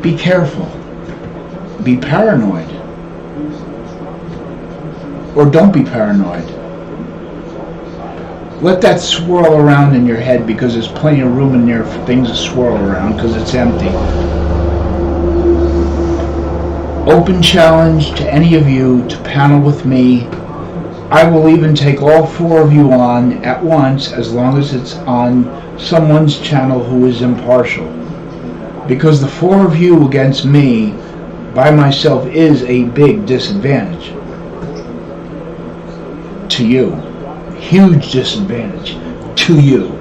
Be careful. Be paranoid. Or don't be paranoid. Let that swirl around in your head, because there's plenty of room in there for things to swirl around, because it's empty. Open challenge to any of you to panel with me. I will even take all 4 of you on at once, as long as it's on someone's channel who is impartial. Because the 4 of you against me by myself is a big disadvantage to you. Huge disadvantage to you.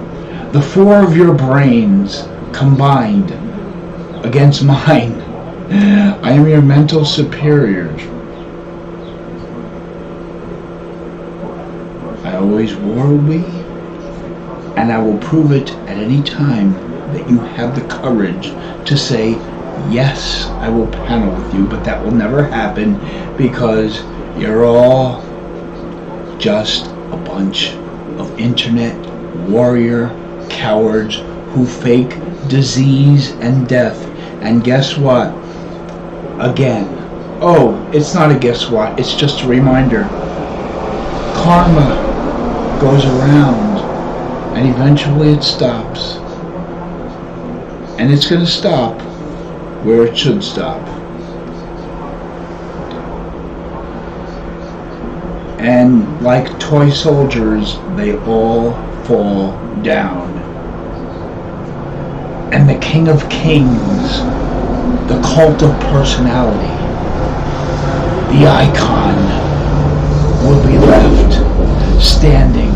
The 4 of your brains combined against mine. I am your mental superior. I always will be, and I will prove it at any time that you have the courage to say, yes, I will panel with you, but that will never happen, because you're all just a bunch of internet warrior cowards who fake disease and death. And guess what? Again, it's not a guess what, it's just a reminder. Karma goes around, and eventually it stops. And it's going to stop where it should stop. And like toy soldiers, they all fall down. And the King of Kings, the cult of personality, the icon, will be left standing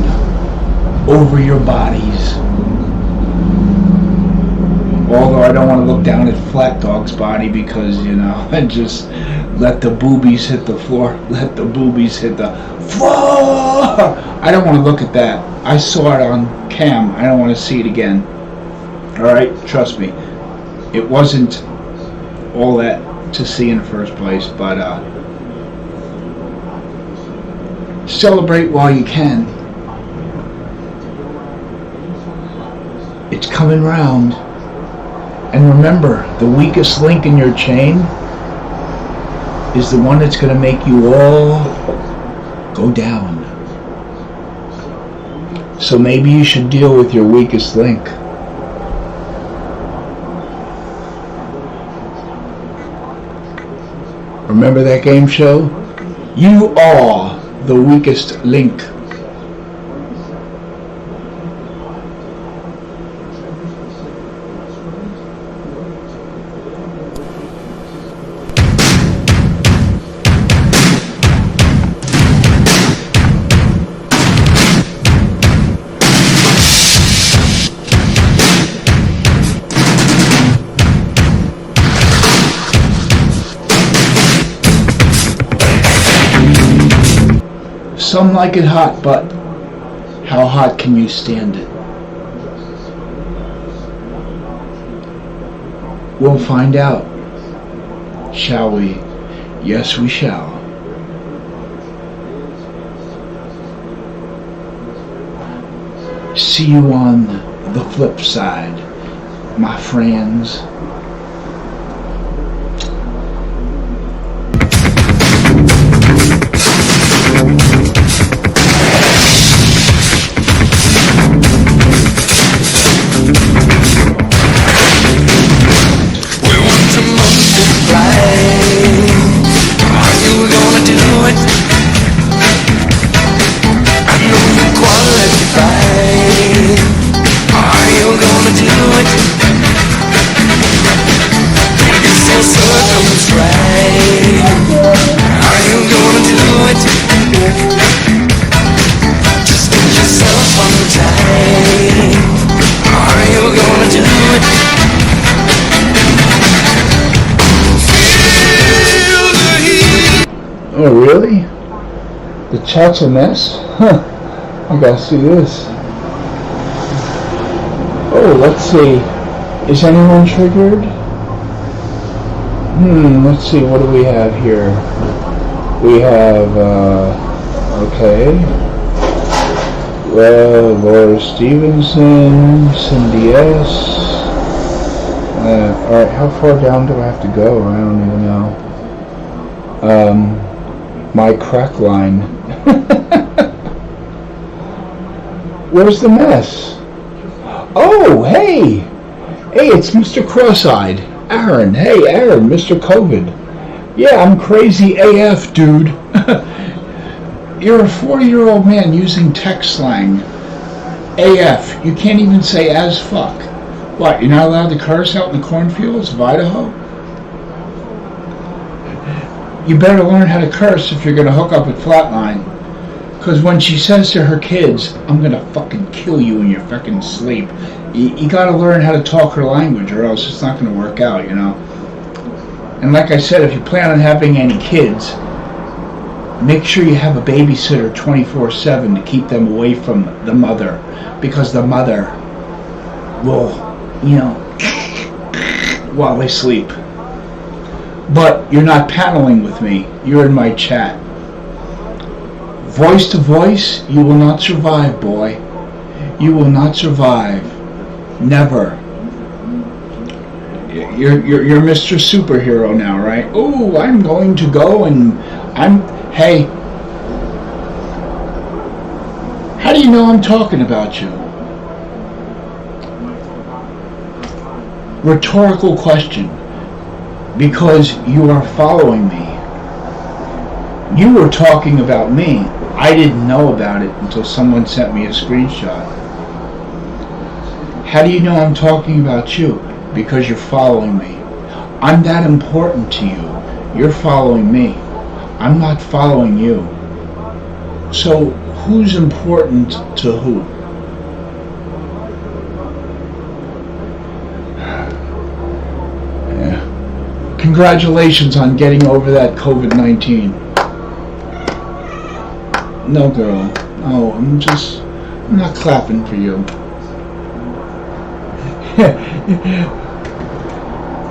over your bodies. Although I don't want to look down at Flat Dog's body, because, and just let the boobies hit the floor. Let the boobies hit the floor. I don't want to look at that. I saw it on cam. I don't want to see it again. Alright? Trust me. It wasn't all that to see in the first place, but celebrate while you can. It's coming round. And remember, the weakest link in your chain is the one that's going to make you all go down. So maybe you should deal with your weakest link. Remember that game show? You are the weakest link. Some like it hot, but how hot can you stand it? We'll find out, shall we? Yes, we shall. See you on the flip side, my friends. Oh, really? The chat's a mess? Huh. I gotta see this. Oh, let's see. Is anyone triggered? Let's see. What do we have here? We have, okay. Laura Stevenson, Cindy S. Alright, how far down do I have to go? I don't even know. My crack line. Where's the mess? Oh, hey! Hey, it's Mr. Cross-Eyed. Aaron. Hey, Aaron, Mr. COVID. Yeah, I'm crazy AF, dude. You're a 40-year-old man using text slang. AF. You can't even say as fuck. What, you're not allowed to curse out in the cornfields of Idaho? You better learn how to curse if you're going to hook up with Flatline. Because when she says to her kids, I'm going to fucking kill you in your fucking sleep, you got to learn how to talk her language or else it's not going to work out, you know? And like I said, if you plan on having any kids, make sure you have a babysitter 24/7 to keep them away from the mother. Because the mother will, you know, while they sleep. But you're not paneling with me. You're in my chat. Voice to voice, you will not survive, boy. You will not survive. Never. You're Mr. Superhero now, right? Oh, I'm going to go and hey. How do you know I'm talking about you? Rhetorical question. Because you are following me. You were talking about me. I didn't know about it until someone sent me a screenshot. How do you know I'm talking about you? Because you're following me. I'm that important to you. You're following me. I'm not following you. So who's important to who? Yeah. Congratulations on getting over that COVID-19. No, girl. No, I'm not clapping for you.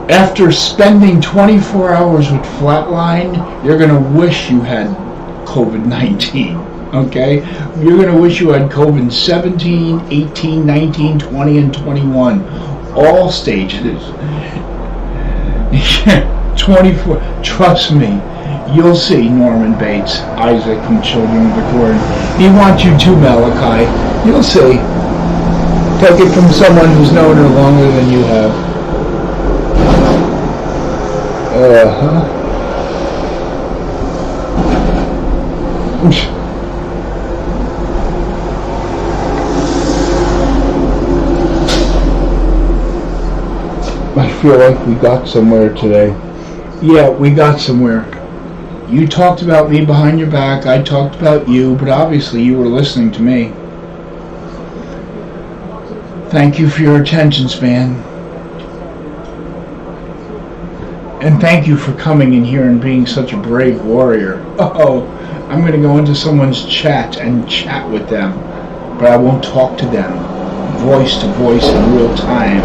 After spending 24 hours with Flatline, you're going to wish you had COVID-19, okay? You're going to wish you had COVID-17, 18, 19, 20, and 21. All stages. 24. Trust me. You'll see, Norman Bates, Isaac from Children of the Corn. He wants you too, Malachi. You'll see. Take it from someone who's known her longer than you have. I feel like we got somewhere today. Yeah, we got somewhere. You talked about me behind your back, I talked about you, but obviously you were listening to me. Thank you for your attention span. And thank you for coming in here and being such a brave warrior. Oh, I'm going to go into someone's chat and chat with them, but I won't talk to them voice to voice in real time.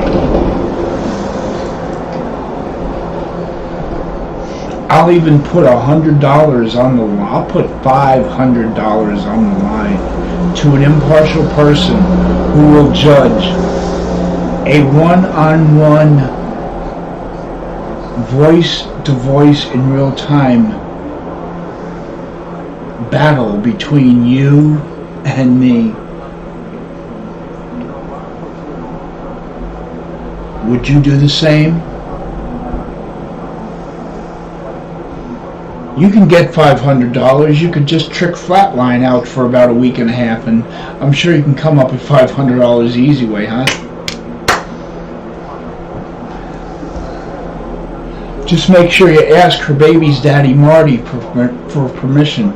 I'll even put $100 on the line. I'll put $500 on the line to an impartial person who will judge a one-on-one, voice-to-voice in real time battle between you and me. Would you do the same? You can get $500. You could just trick Flatline out for about a week and a half, and I'm sure you can come up with $500 the easy way, huh? Just make sure you ask her baby's daddy Marty for permission.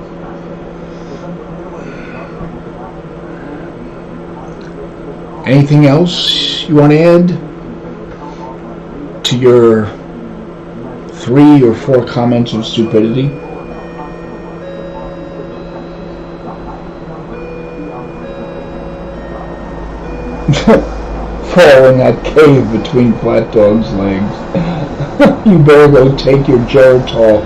Anything else you want to add to your 3 or 4 comments of stupidity? fall in that cave between Flat Dog's legs. You better go take your Geritol.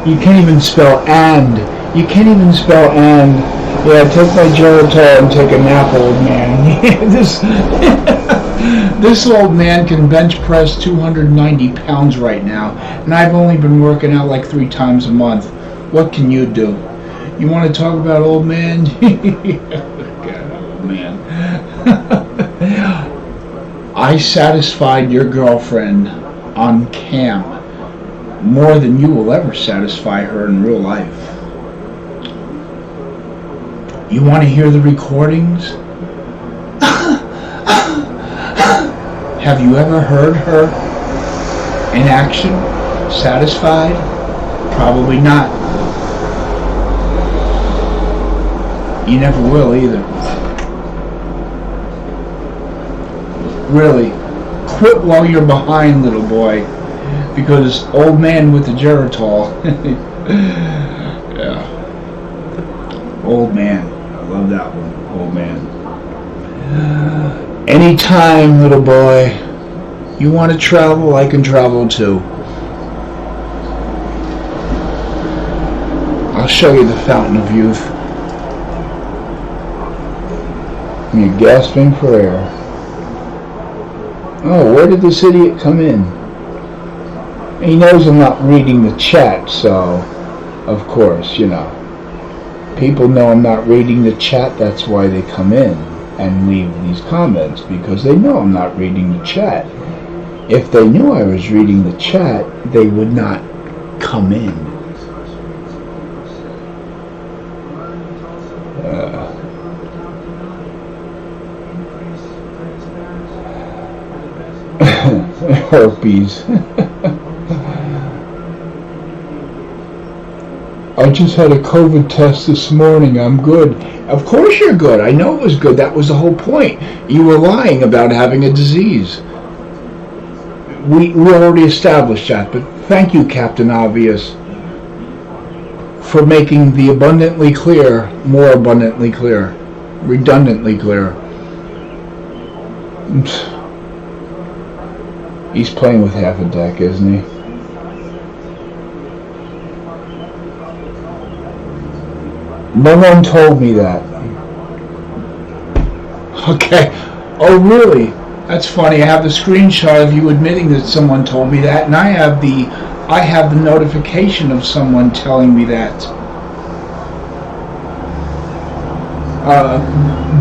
You can't even spell and. You can't even spell and. Yeah, take my Geritol and take a nap, old man. This old man can bench press 290 pounds right now, and I've only been working out like 3 times a month. What can you do? You want to talk about old man? God, old man. I satisfied your girlfriend on cam more than you will ever satisfy her in real life. You want to hear the recordings? Have you ever heard her in action? Satisfied? Probably not. You never will either. Really, quit while you're behind, little boy, because old man with the Geritol. Yeah. Old man. I love that one. Old man. Anytime, little boy, you want to travel, I can travel too. I'll show you the fountain of youth. You're gasping for air. Oh, where did this idiot come in? He knows I'm not reading the chat, so, of course, you know. People know I'm not reading the chat, that's why they come in and leave these comments, because they know I'm not reading the chat. If they knew I was reading the chat, they would not come in. Herpes. I just had a COVID test this morning. I'm good. Of course you're good. I know it was good. That was the whole point. You were lying about having a disease. We already established that, but thank you, Captain Obvious, for making the abundantly clear more abundantly clear. Redundantly clear. He's playing with half a deck, isn't he? No one told me that. Okay. Oh, really? That's funny. I have the screenshot of you admitting that someone told me that, and I have the notification of someone telling me that.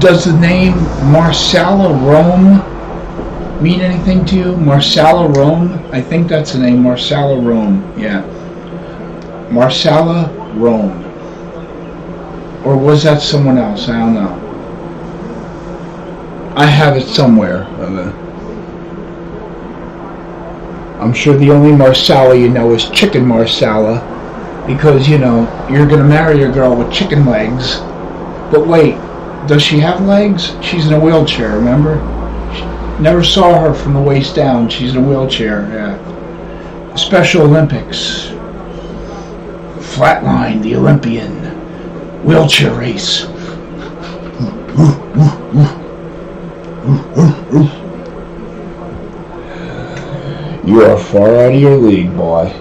Does the name Marsala Rome mean anything to you? Marsala Rome? I think that's the name. Marsala Rome. Yeah. Marsala Rome. Or was that someone else? I don't know. I have it somewhere. I'm sure the only Marsala you know is Chicken Marsala, because, you know, you're going to marry a girl with chicken legs. But wait, does she have legs? She's in a wheelchair, remember? Never saw her from the waist down. She's in a wheelchair, yeah. Special Olympics. Flatline, the Olympian. Wheelchair race. You are far out of your league, boy.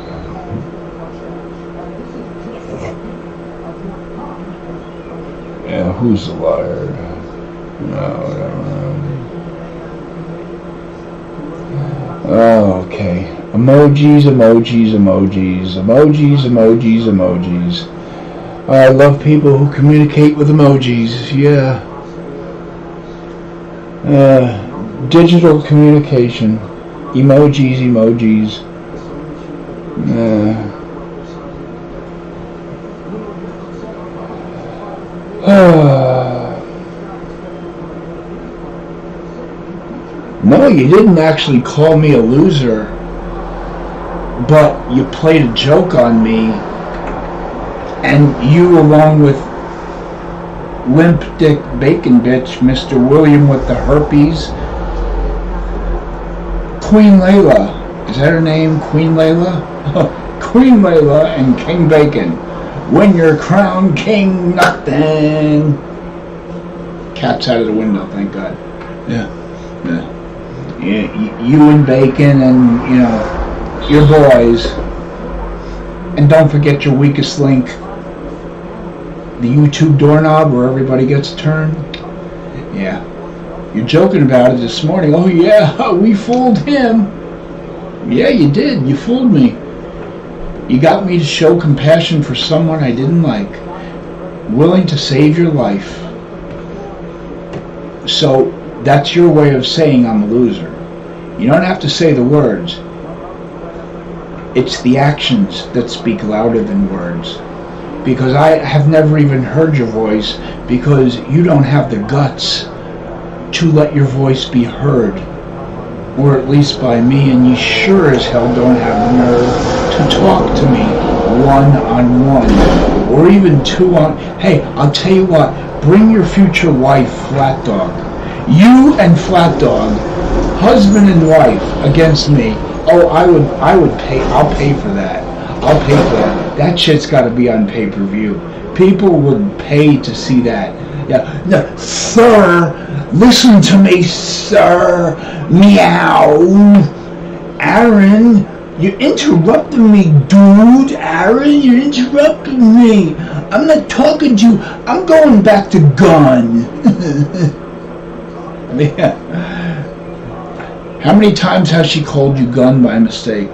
Yeah, who's the liar? No, oh, okay. Emojis, emojis, emojis. Emojis, emojis, emojis. I love people who communicate with emojis, yeah. Digital communication. Emojis, emojis. No, you didn't actually call me a loser, but you played a joke on me, and you, along with Limp Dick Bacon Bitch, Mr. William with the herpes, Queen Layla, is that her name? Queen Layla? Queen Layla and King Bacon. When you're crowned king, nothing. Cat's out of the window, thank God. Yeah. You and Bacon and, you know, your boys. And don't forget your weakest link. The YouTube doorknob where everybody gets a turn. Yeah. You're joking about it this morning. Oh yeah, we fooled him. Yeah, you did. You fooled me. You got me to show compassion for someone I didn't like. Willing to save your life. So that's your way of saying I'm a loser. You don't have to say the words. It's the actions that speak louder than words. Because I have never even heard your voice because you don't have the guts to let your voice be heard. Or at least by me, and you sure as hell don't have the nerve to talk to me one-on-one. Or even two-on... Hey, I'll tell you what, bring your future wife, Flat Dog. You and Flat Dog, husband and wife, against me. Oh, I would pay. I'll pay for that. I'll pay for that. That shit's got to be on pay-per-view. People would pay to see that. Yeah, no, sir, listen to me, sir. Meow. Aaron, you're interrupting me, dude. Aaron, you're interrupting me. I'm not talking to you. I'm going back to gun. Yeah. How many times has she called you gun by mistake?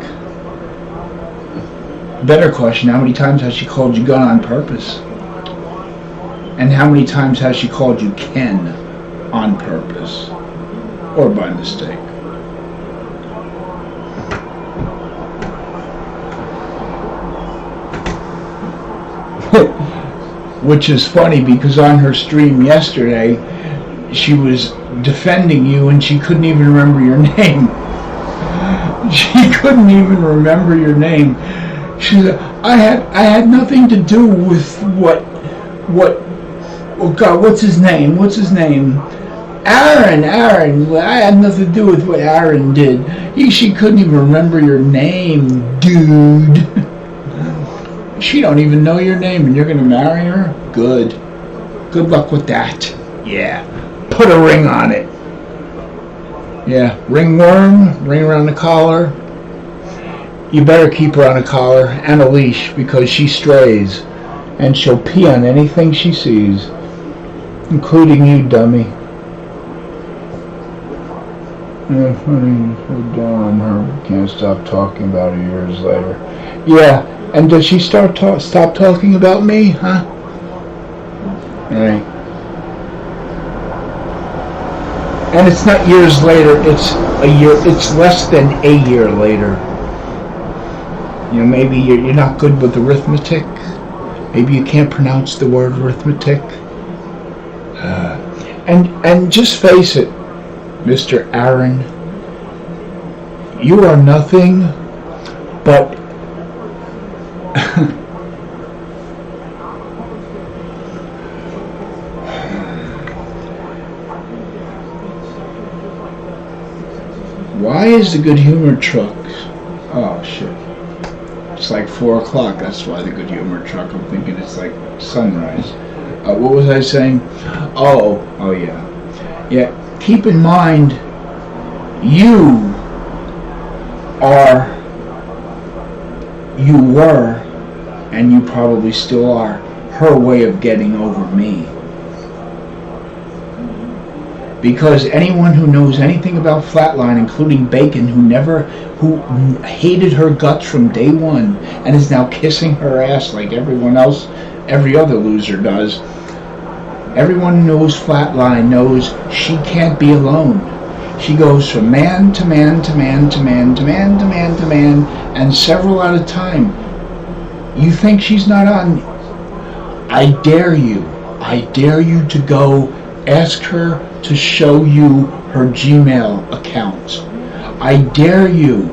Better question, how many times has she called you gun on purpose? And how many times has she called you Ken on purpose? Or by mistake? Which is funny because on her stream yesterday, she was defending you and she couldn't even remember your name. She couldn't even remember your name. She said, I had nothing to do with what, oh God, what's his name? Aaron, I had nothing to do with what Aaron did. She couldn't even remember your name, dude. She don't even know your name and you're gonna marry her? Good. Good luck with that. Yeah. Put a ring on it. Yeah, ringworm, ring around the collar. You better keep her on a collar and a leash because she strays and she'll pee on anything she sees, including you, dummy. Yeah, funny, we're down on her. Can't stop talking about her years later. Yeah, and does she stop talking about me, huh? Right. And it's not years later, it's a year, it's less than a year later. You know, maybe you're not good with arithmetic. Maybe you can't pronounce the word arithmetic. And just face it, Mr. Aaron, you are nothing but why is the Good Humor truck? Oh shit. It's like 4 o'clock, that's why the Good Humor truck, I'm thinking it's like sunrise. What was I saying? Oh yeah. Yeah, keep in mind, you were, and you probably still are, her way of getting over me. Because anyone who knows anything about Flatline, including Bacon, who hated her guts from day one and is now kissing her ass like everyone else, every other loser does. Everyone who knows Flatline knows she can't be alone. She goes from man to man to man to man to man to man to man, and several at a time. You think she's not on? I dare you to go ask her to show you her Gmail account. I dare you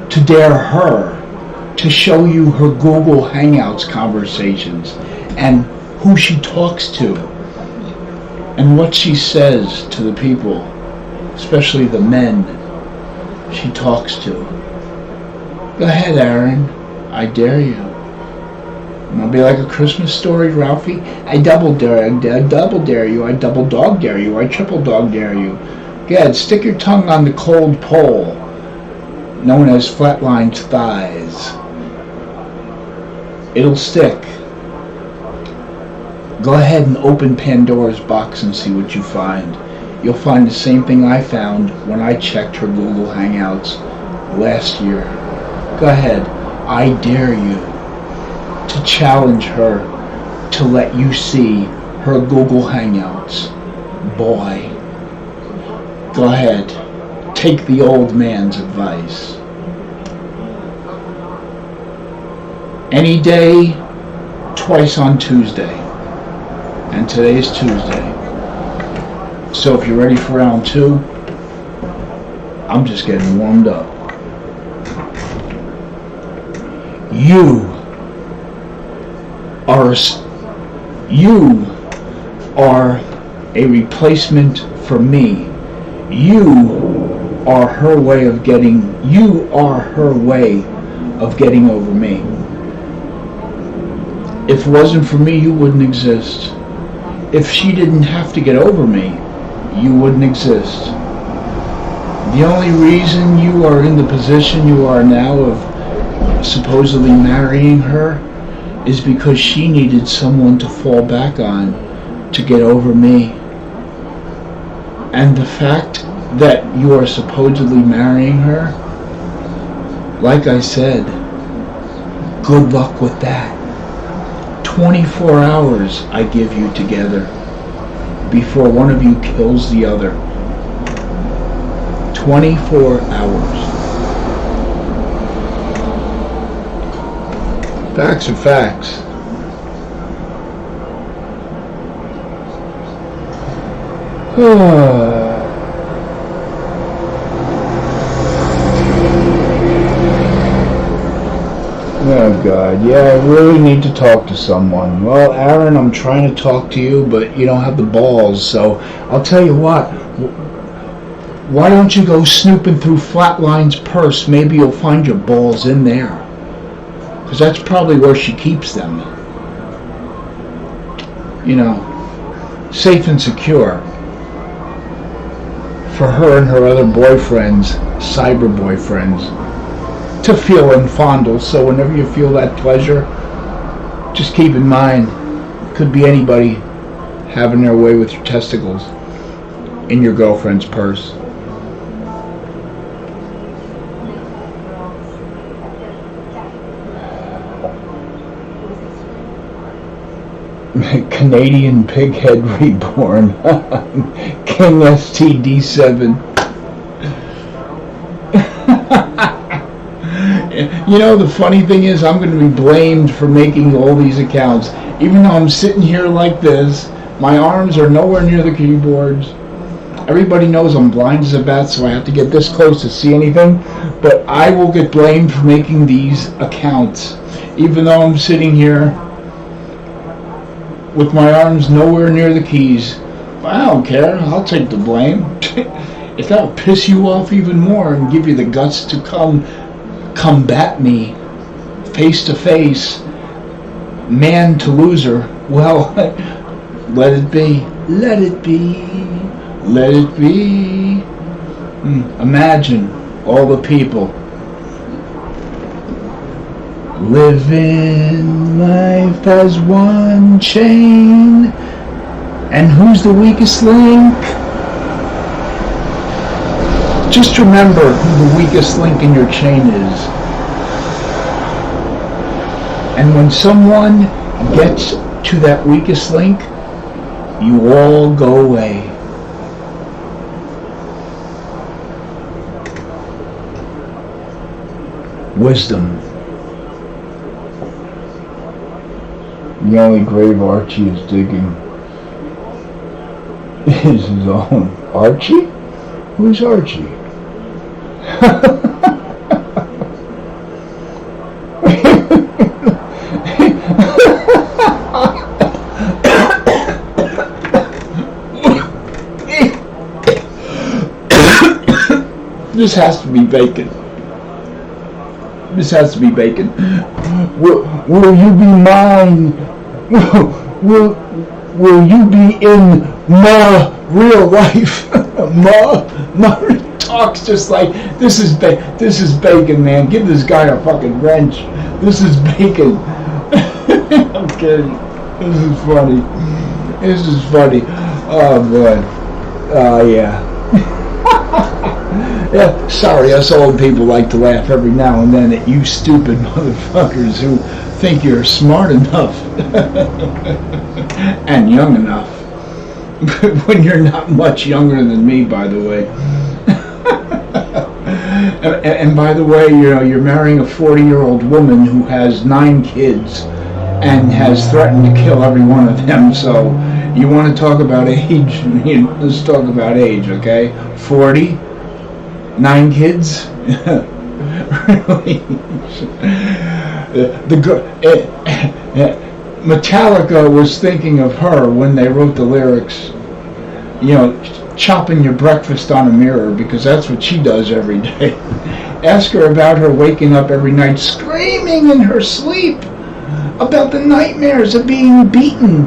to dare her to show you her Google Hangouts conversations and who she talks to and what she says to the people, especially the men she talks to. Go ahead, Aaron. I dare you. It'll be like a Christmas story, Ralphie. I double dare you, I double dog dare you, I triple dog dare you. Go ahead, stick your tongue on the cold pole, known as Flatline's thighs. It'll stick. Go ahead and open Pandora's box and see what you find. You'll find the same thing I found when I checked her Google Hangouts last year. Go ahead, I dare you to challenge her to let you see her Google Hangouts. Boy, go ahead, take the old man's advice. Any day, twice on Tuesday. And today's Tuesday. So if you're ready for round 2, I'm just getting warmed up. You are a replacement for me. You are her way of getting over me. If it wasn't for me, you wouldn't exist. If she didn't have to get over me, you wouldn't exist. The only reason you are in the position you are now of supposedly marrying her is because she needed someone to fall back on to get over me. And the fact that you are supposedly marrying her, like I said, good luck with that. 24 hours I give you together before one of you kills the other. 24 hours. Facts are facts. Oh God, yeah, I really need to talk to someone. Well, Aaron, I'm trying to talk to you, but you don't have the balls, so I'll tell you what. Why don't you go snooping through Flatline's purse? Maybe you'll find your balls in there. Because that's probably where she keeps them. You know, safe and secure. For her and her other boyfriends, cyber boyfriends, to feel and fondle. So whenever you feel that pleasure, just keep in mind, it could be anybody having their way with your testicles in your girlfriend's purse. Canadian Pighead Reborn. King STD7. You know, the funny thing is, I'm going to be blamed for making all these accounts. Even though I'm sitting here like this, my arms are nowhere near the keyboards. Everybody knows I'm blind as a bat, so I have to get this close to see anything. But I will get blamed for making these accounts. Even though I'm sitting here with my arms nowhere near the keys. I don't care. I'll take the blame. If that will piss you off even more and give you the guts to combat me face to face, man to loser, well, let it be. Let it be. Let it be. Imagine all the people living life as one chain. And who's the weakest link? Just remember who the weakest link in your chain is. And when someone gets to that weakest link, you all go away. Wisdom. The only grave Archie is digging is his own. Archie? Who's Archie? This has to be bacon. This has to be bacon. will you be mine? Will you be in my real life? Ma talks just like this is bacon, man. Give this guy a fucking wrench. This is bacon. I'm kidding. This is funny. This is funny. Oh boy. Yeah. Yeah. Sorry, us old people like to laugh every now and then at you stupid motherfuckers who think you're smart enough and young enough. When you're not much younger than me, by the way. And by the way, you know, you're marrying a 40-year-old woman who has 9 kids and has threatened to kill every one of them. So you want to talk about age? Let's talk about age, okay? 40, 9 kids. Really? Metallica was thinking of her when they wrote the lyrics. You know, chopping your breakfast on a mirror, because that's what she does every day. Ask her about her waking up every night screaming in her sleep about the nightmares of being beaten,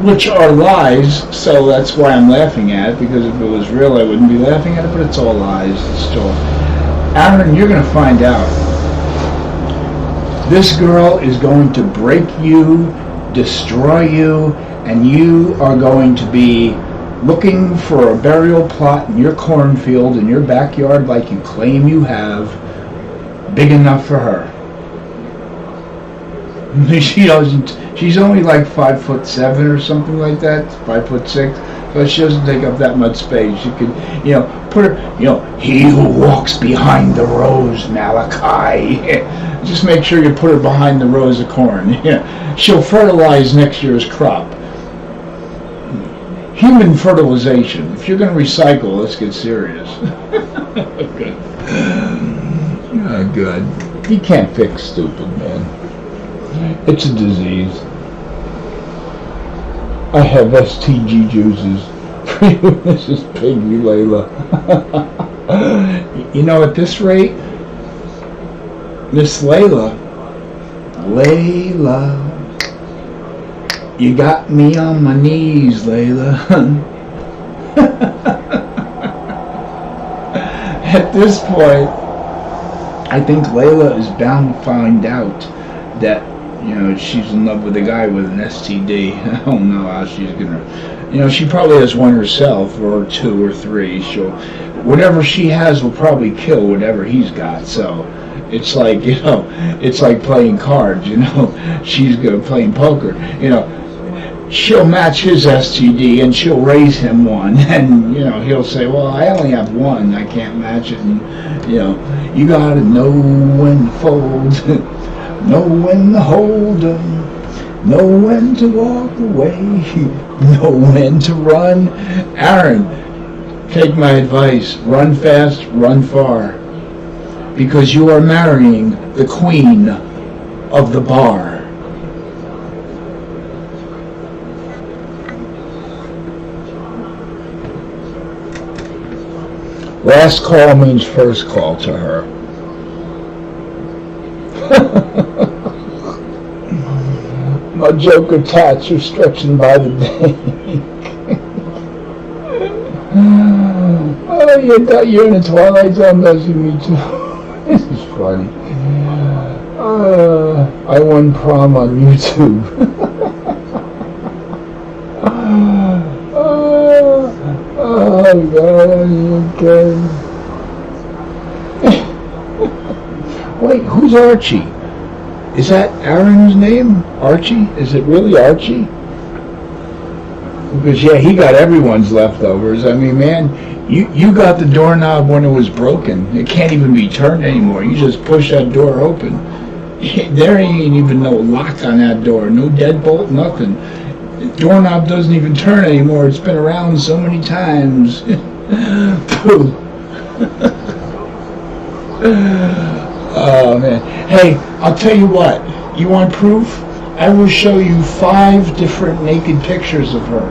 which are lies. So that's why I'm laughing at it, because if it was real I wouldn't be laughing at it, but it's all lies. It's still, Aaron, you're going to find out. This girl is going to break you, destroy you, and you are going to be looking for a burial plot in your cornfield in your backyard like you claim you have, big enough for her. She doesn't. She's only like 5'7" or something like that, 5'6", so she doesn't take up that much space. You could, you know, put her, you know, he who walks behind the rows, Malachi. Just make sure you put her behind the rows of corn. Yeah, she'll fertilize next year's crop. Human fertilization. If you're going to recycle, let's get serious. Good. Oh, good. You can't fix stupid, man. It's a disease. I have STG juices for you, Mrs. Piggy Layla. You know, at this rate, Miss Layla, you got me on my knees, Layla. At this point, I think Layla is bound to find out that, you know, she's in love with a guy with an STD. I don't know how she's gonna, you know, she probably has one herself, or 2 or 3. Whatever she has will probably kill whatever he's got. So it's like, you know, it's like playing cards, you know. She's gonna playing poker, you know. She'll match his STD and she'll raise him one, and, you know, he'll say, well, I only have one, I can't match it. And, you know, you gotta know when to fold, know when to hold 'em, know when to walk away, know when to run. Aaron, take my advice, run fast, run far, because you are marrying the queen of the bar. Last call means first call to her. My Joker tats are stretching by the day. Oh, you're in the Twilight Zone messing me too. This is funny. I won prom on YouTube. Oh God, okay. Wait, who's Archie? Is that Aaron's name? Archie? Is it really Archie? Because, yeah, he got everyone's leftovers. I mean, man, you got the doorknob when it was broken. It can't even be turned anymore. You just push that door open. There ain't even no lock on that door. No deadbolt, nothing. The doorknob doesn't even turn anymore. It's been around so many times. Oh, man. Hey, I'll tell you what. You want proof? I will show you 5 different naked pictures of her.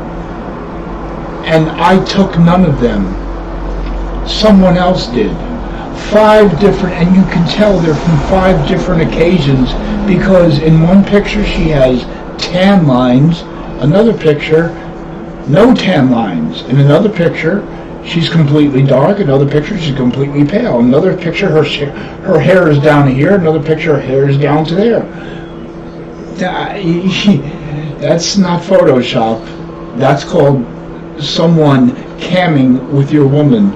And I took none of them. Someone else did. 5 different, and you can tell they're from 5 different occasions, because in one picture she has tan lines, another picture, no tan lines. In another picture, she's completely dark. Another picture, she's completely pale. Another picture, her hair is down here. Another picture, her hair is down to there. That's not Photoshop. That's called someone camming with your woman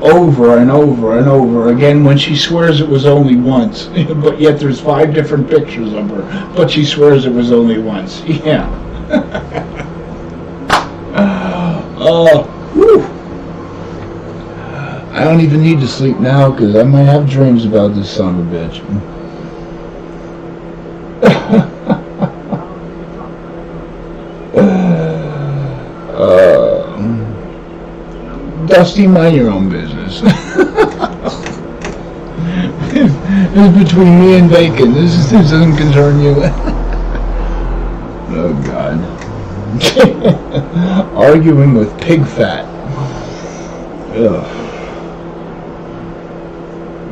over and over and over again when she swears it was only once. But yet there's 5 different pictures of her, but she swears it was only once. Yeah. Whew. I don't even need to sleep now because I might have dreams about this son of a bitch. Dusty, mind your own business. This is between me and bacon. This doesn't concern you. Oh, God. Arguing with pig fat. Ugh.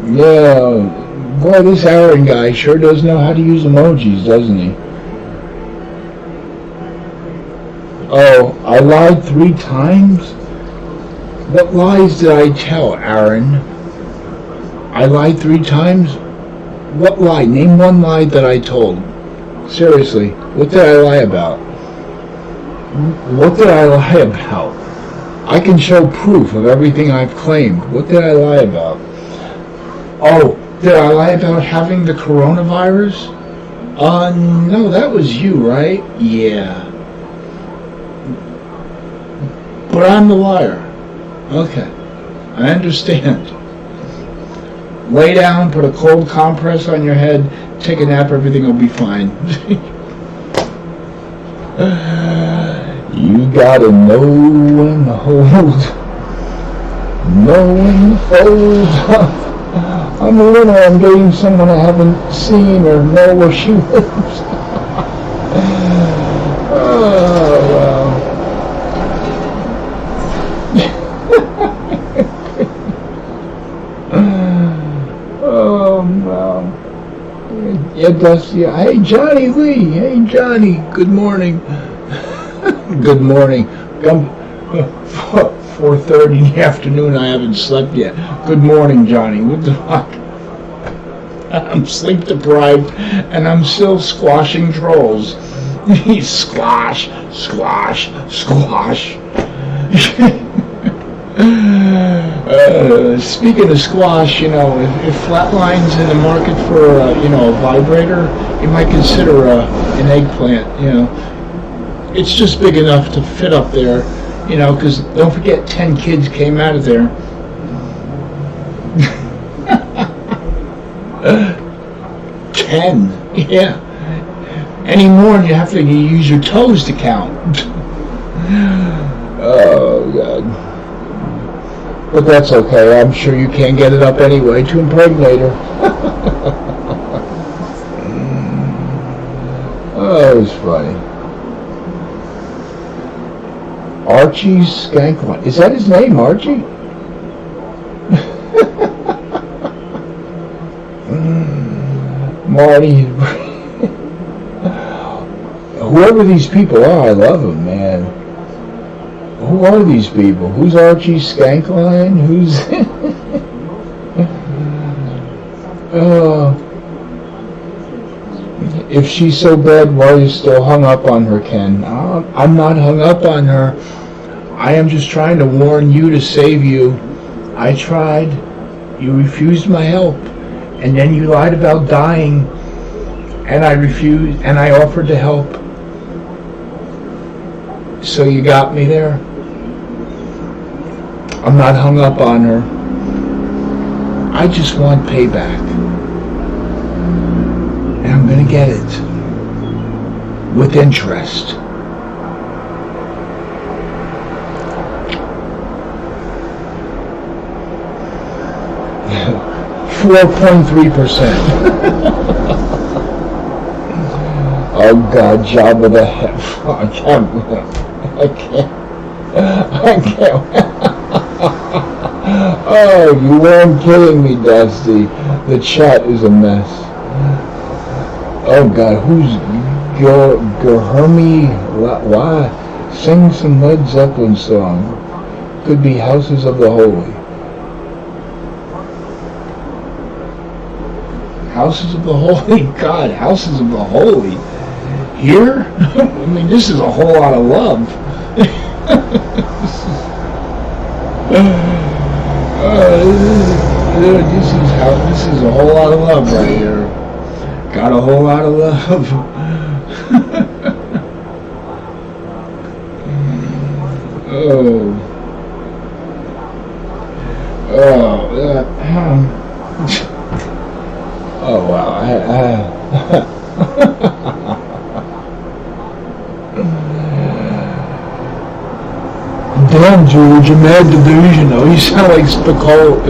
Yeah, boy, this Aaron guy sure does know how to use emojis, doesn't he? Oh, I lied 3 times? What lies did I tell, Aaron? I lied 3 times? What lie? Name one lie that I told. Seriously, what did I lie about? What did I lie about? I can show proof of everything I've claimed. What did I lie about? Oh, did I lie about having the coronavirus? No, that was you, right? Yeah. But I'm the liar. Okay, I understand. Lay down, put a cold compress on your head, take a nap, everything will be fine. You gotta know when to hold, know when to fold. I'm a winner, I'm dating someone I haven't seen or know where she lives. Oh, wow. Oh, wow. Yeah, Dusty. Hey, Johnny Lee. Hey, Johnny. Good morning. Good morning. 4:30 in the afternoon. I haven't slept yet. Good morning, Johnny. What the fuck? I'm sleep deprived, and I'm still squashing trolls. Squash, squash, squash. Speaking of squash, you know, if Flatline's in the market for, a vibrator, you might consider an eggplant, you know. It's just big enough to fit up there, you know, because don't forget 10 kids came out of there. 10, yeah. Any more and you have to use your toes to count. Oh, God. But that's okay. I'm sure you can't get it up anyway to impregnate her. Oh, it was funny. Archie Skankline. Is that his name, Archie? Marty. Whoever these people are, I love them, man. Who are these people? Who's Archie Skankline? Who's... If she's so bad, why are you still hung up on her, Ken? I'm not hung up on her. I am just trying to warn you to save you. I tried. You refused my help. And then you lied about dying. And I refused, and I offered to help. So you got me there. I'm not hung up on her. I just want payback. And I'm gonna get it. With interest. .3%. Oh God, Jabba the Hutt. I can't. Oh, you weren't kidding me, Dusty. The chat is a mess. Oh God, who's Gerhermi? Why? Sing some Led Zeppelin song. Could be Houses of the Holy. Houses of the Holy? God, Houses of the Holy. Here? I mean, this is a whole lot of love. This is a whole lot of love right here. Got a whole lot of love. Oh wow. Damn, George, you're mad delusional. You sound like Spicoli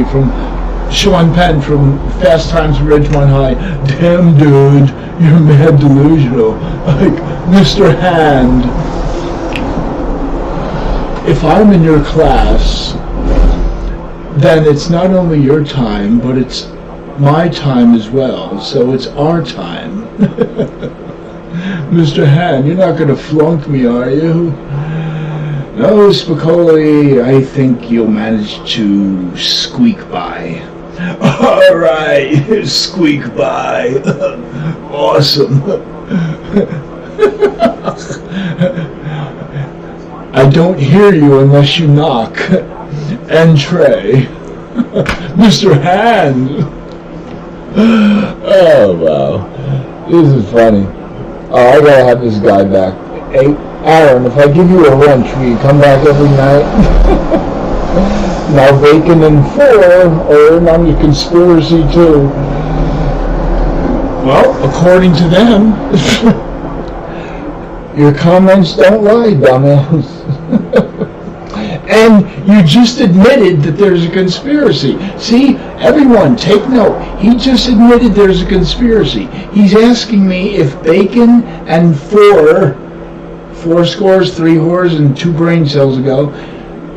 from Sean Penn from Fast Times at Ridgemont High. Damn, dude, you're mad delusional. Like Mr. Hand. If I'm in your class, then it's not only your time, but it's my time as well. So it's our time. Mr. Hand, you're not going to flunk me, are you? No, Spicoli, I think you'll manage to squeak by. All right, squeak by. Awesome. I don't hear you unless you knock. Entree. Mr. Hand. Oh, wow. This is funny. Oh, I gotta have this guy back. Hey, Aaron, if I give you a wrench, will you come back every night? Now Bacon and 4 are in on your conspiracy too. Well, according to them, your comments don't lie, dumbass. And you just admitted that there's a conspiracy. See, everyone, take note. He just admitted there's a conspiracy. He's asking me if Bacon and 4 scores, 3 whores, and 2 brain cells ago,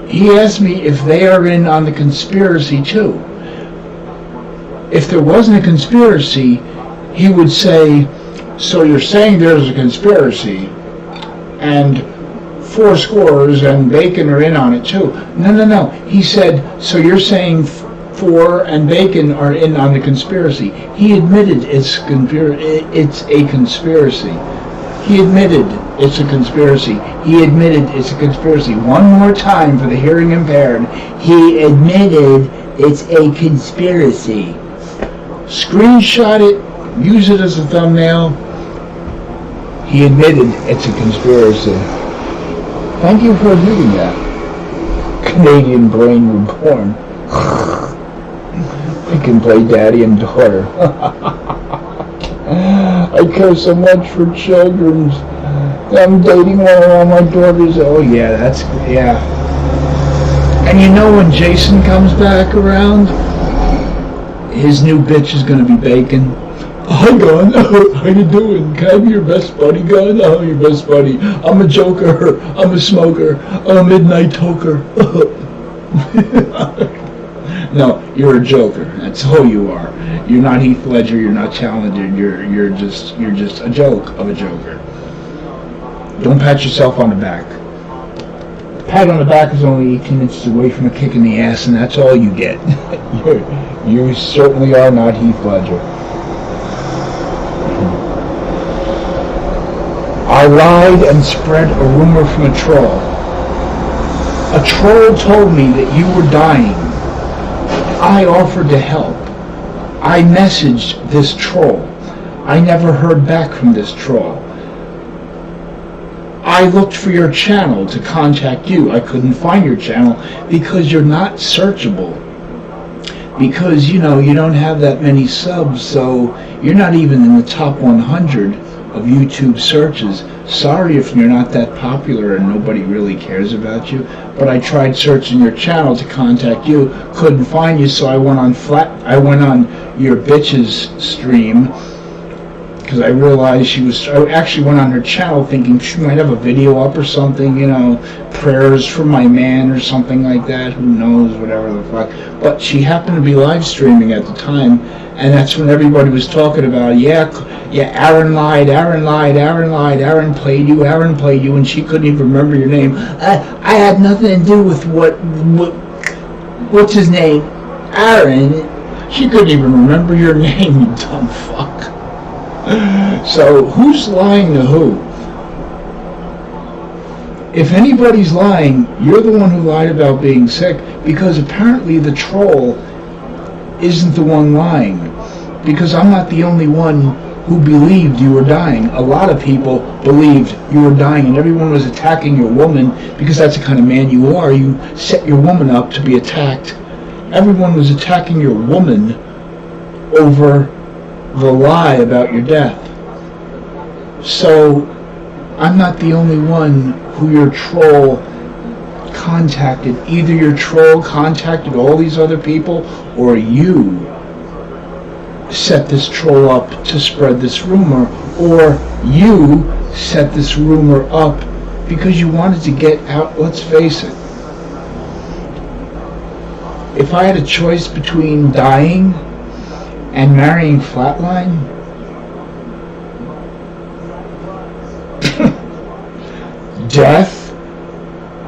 he asked me if they are in on the conspiracy too. If there wasn't a conspiracy, he would say, so you're saying there's a conspiracy, and 4 scores and Bacon are in on it too. No. He said, so you're saying 4 and Bacon are in on the conspiracy. He admitted it's a conspiracy. He admitted it's a conspiracy. He admitted it's a conspiracy. One more time for the hearing impaired. He admitted it's a conspiracy. Screenshot it, use it as a thumbnail. He admitted it's a conspiracy. Thank you for admitting that. Canadian Brain Reborn. We can play daddy and daughter. I care so much for children. I'm dating one of all my daughters. Oh yeah, yeah. And you know when Jason comes back around, his new bitch is gonna be Bacon. Hi, Gun. How you doing? Can I be your best buddy, Gun? Oh, your best buddy. I'm a joker. I'm a smoker. I'm a midnight toker. No, you're a joker. That's all you are. You're not Heath Ledger. You're not talented. You're just a joke of a joker. Don't pat yourself on the back. A pat on the back is only 18 inches away from a kick in the ass, and that's all you get. You certainly are not Heath Ledger. I lied and spread a rumor from a troll. A troll told me that you were dying. I offered to help. I messaged this troll. I never heard back from this troll. I looked for your channel to contact you. I couldn't find your channel because you're not searchable. Because, you don't have that many subs, so you're not even in the top 100 of YouTube searches. Sorry if you're not that popular and nobody really cares about you, but I tried searching your channel to contact you, couldn't find you, so I went on your bitch's stream because I realized I actually went on her channel thinking she might have a video up or something, prayers for my man or something like that, who knows, whatever the fuck. But she happened to be live streaming at the time, and that's when everybody was talking about, Aaron lied, Aaron played you, and she couldn't even remember your name. I had nothing to do with what's his name? Aaron. She couldn't even remember your name, you dumb fuck. So, who's lying to who? If anybody's lying, you're the one who lied about being sick, because apparently the troll isn't the one lying. Because I'm not the only one who believed you were dying. A lot of people believed you were dying, and everyone was attacking your woman, because that's the kind of man you are. You set your woman up to be attacked. Everyone was attacking your woman over the lie about your death. So, I'm not the only one who your troll contacted. Either your troll contacted all these other people, or you set this troll up to spread this rumor, or you set this rumor up because you wanted to get out. Let's face it. If I had a choice between dying and marrying Flatline, death,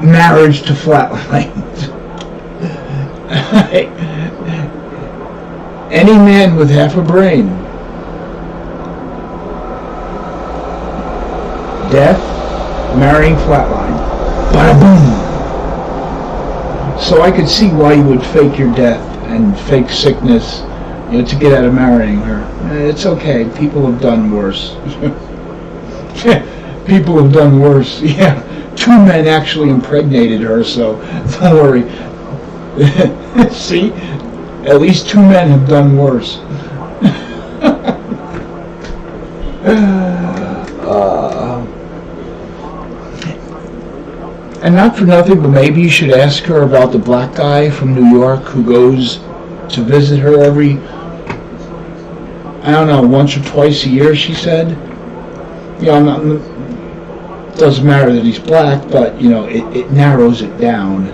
marriage to Flatline. Any man with half a brain. Death, marrying Flatline. Bada boom. So I could see why you would fake your death and fake sickness, to get out of marrying her. It's okay. People have done worse. People have done worse. Yeah. 2 men actually impregnated her, so don't worry. See? At least 2 men have done worse. And not for nothing, but maybe you should ask her about the black guy from New York who goes to visit her every, I don't know, once or twice a year, she said. Doesn't matter that he's black, but, it narrows it down.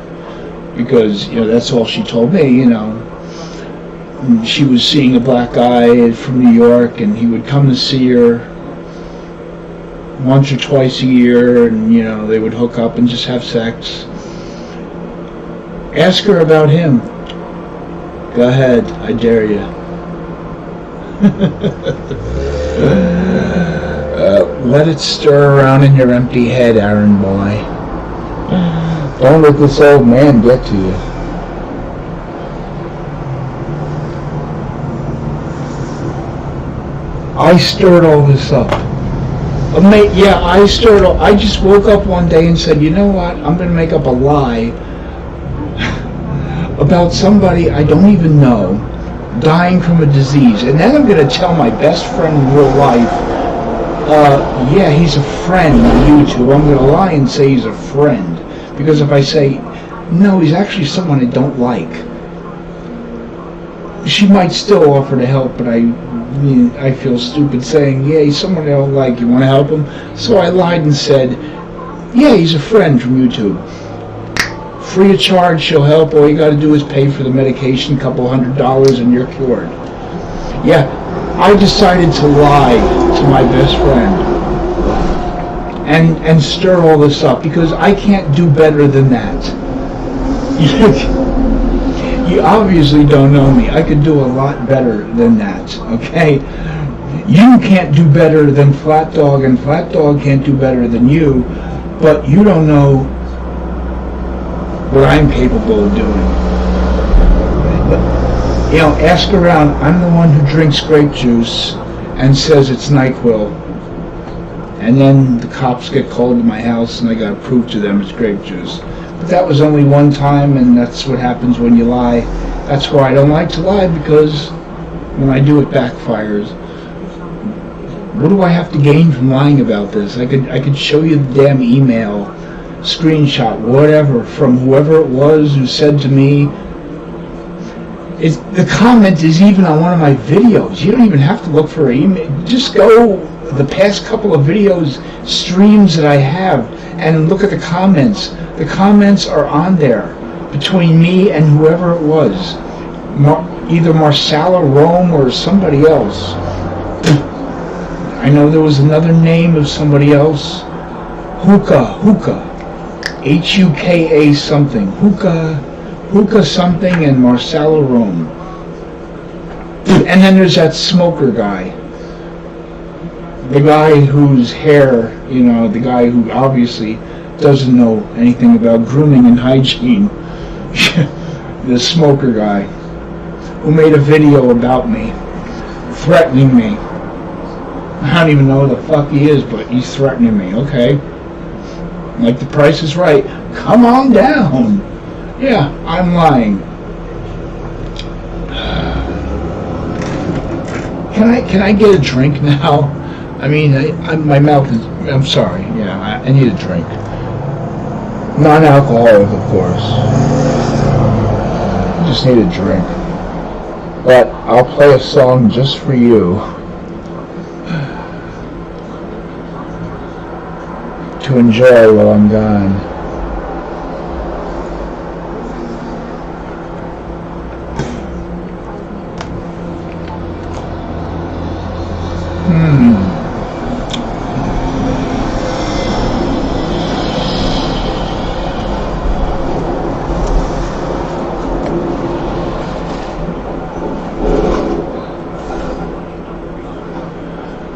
Because, that's all she told me, And she was seeing a black guy from New York, and he would come to see her once or twice a year, and they would hook up and just have sex. Ask her about him. Go ahead, I dare you. Let it stir around in your empty head, Aaron boy. Don't let this old man get to you. I stirred all this up. I just woke up one day and said, you know what, I'm going to make up a lie about somebody I don't even know dying from a disease. And then I'm going to tell my best friend in real life, he's a friend on YouTube. I'm going to lie and say he's a friend. Because if I say, no, he's actually someone I don't like, she might still offer to help, but I feel stupid saying, he's someone I don't like, you want to help him? So I lied and said, he's a friend from YouTube. Free of charge, she'll help. All you got to do is pay for the medication, $200 and you're cured. I decided to lie to my best friend and stir all this up, because I can't do better than that. You obviously don't know me. I could do a lot better than that, okay? You can't do better than Flat Dog, and Flat Dog can't do better than you, but you don't know what I'm capable of doing. But, ask around. I'm the one who drinks grape juice and says it's NyQuil. And then the cops get called to my house and I gotta prove to them it's grape juice. But that was only one time, and that's what happens when you lie. That's why I don't like to lie, because when I do, it backfires. What do I have to gain from lying about this? I could show you the damn email, screenshot, whatever, from whoever it was who said to me, The comment is even on one of my videos. You don't even have to look for an email. Just go the past couple of videos, streams that I have, and look at the comments. The comments are on there between me and whoever it was. Either Marsala Rome or somebody else. I know there was another name of somebody else. Hookah. Huka something. Hookah something and Marsala Rome. And then there's that smoker guy. The guy whose hair, the guy who obviously doesn't know anything about grooming and hygiene. The smoker guy who made a video about me, threatening me. I don't even know who the fuck he is, but he's threatening me, okay? Like The Price is Right. Come on down. Yeah, I'm lying. Can I get a drink now? I mean, my mouth is... I'm sorry. Yeah, I need a drink. Non-alcoholic, of course. I just need a drink. But I'll play a song just for you. To enjoy while I'm gone.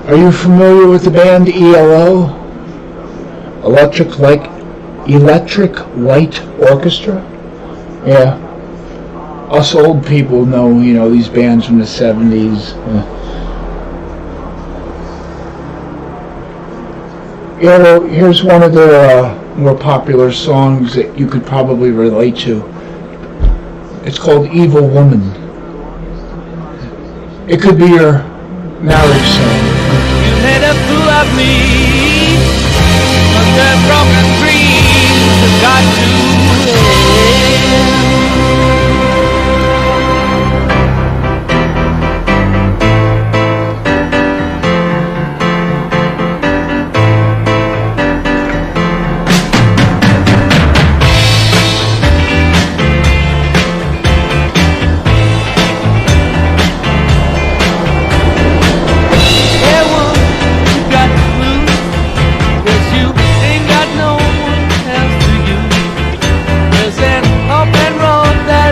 Are you familiar with the band ELO? Electric Light Orchestra? Yeah. Us old people know, these bands from the 70s. Here's one of their more popular songs that you could probably relate to. It's called Evil Woman. It could be your marriage song. You made a fool of me, but the broken dreams have got to end. That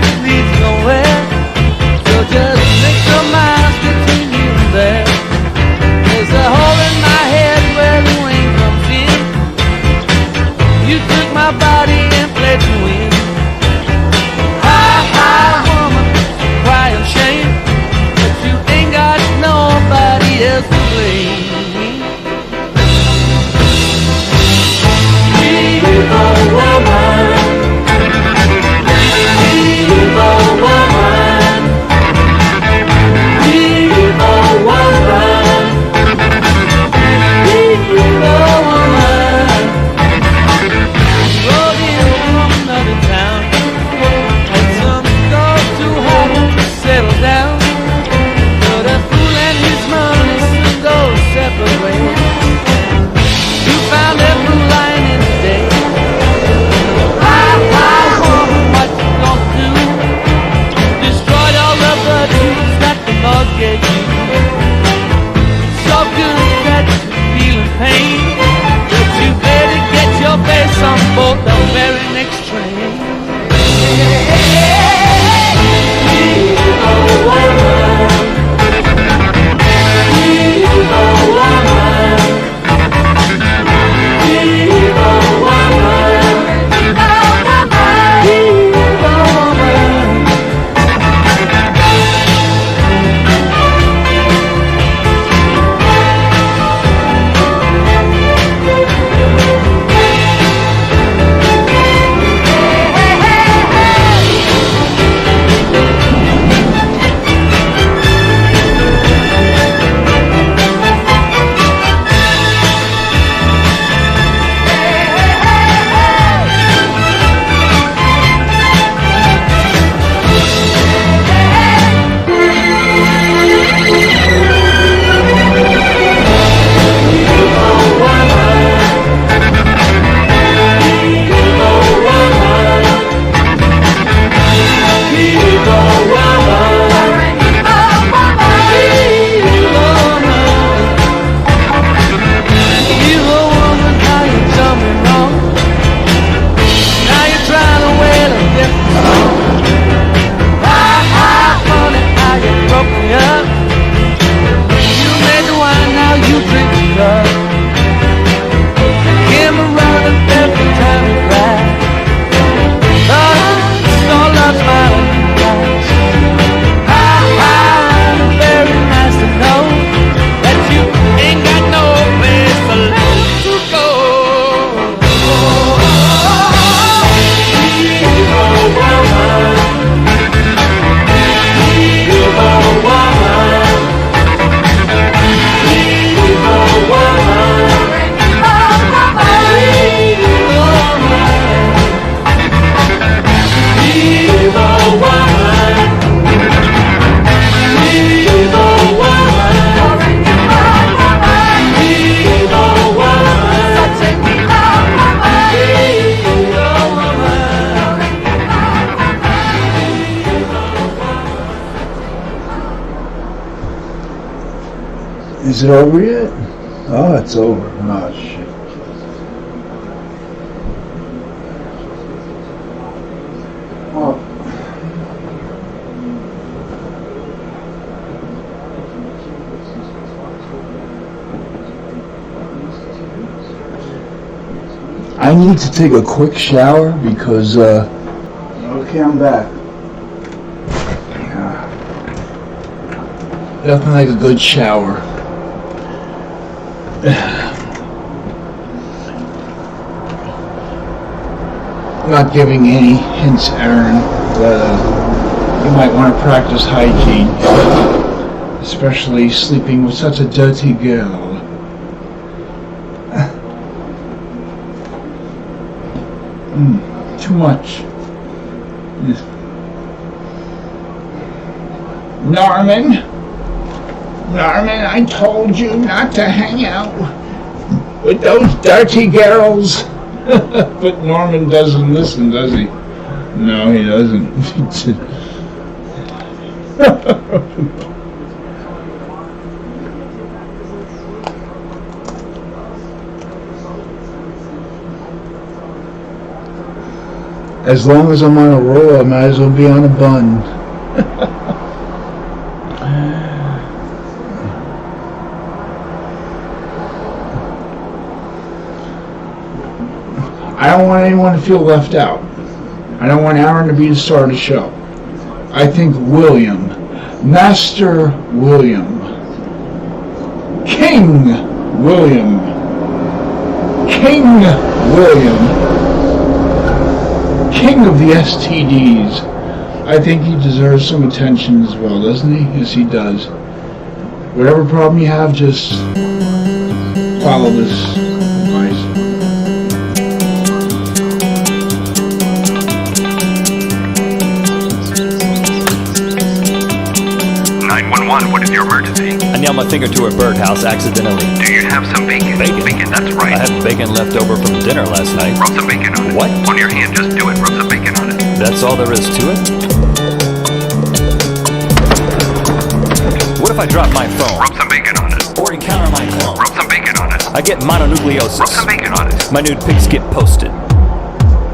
Is it over yet? Oh, it's over. Oh, shit. Well, I need to take a quick shower because, okay, I'm back. Nothing like a good shower. I'm not giving any hints, Aaron, that you might want to practice hygiene, especially sleeping with such a dirty girl. Too much. Norman, I told you not to hang out with those dirty girls. But Norman doesn't listen, does he? No, he doesn't. As long as I'm on a roll, I might as well be on a bun. I don't want anyone to feel left out. I don't want Aaron to be the star of the show. I think William, Master William, King William, King of the STDs. I think he deserves some attention as well, doesn't he? Yes, he does. Whatever problem you have, just follow this advice. 911, what is your emergency? I nailed my finger to a birdhouse accidentally. Do you have some bacon? Bacon? That's right. I had bacon left over from dinner last night. Rub some bacon on it. What? On your hand, just do it. Rub some bacon on it. That's all there is to it? What if I drop my phone? Rub some bacon on it. Or encounter my clone? Rub some bacon on it. I get mononucleosis. Rub some bacon on it. My nude pics get posted.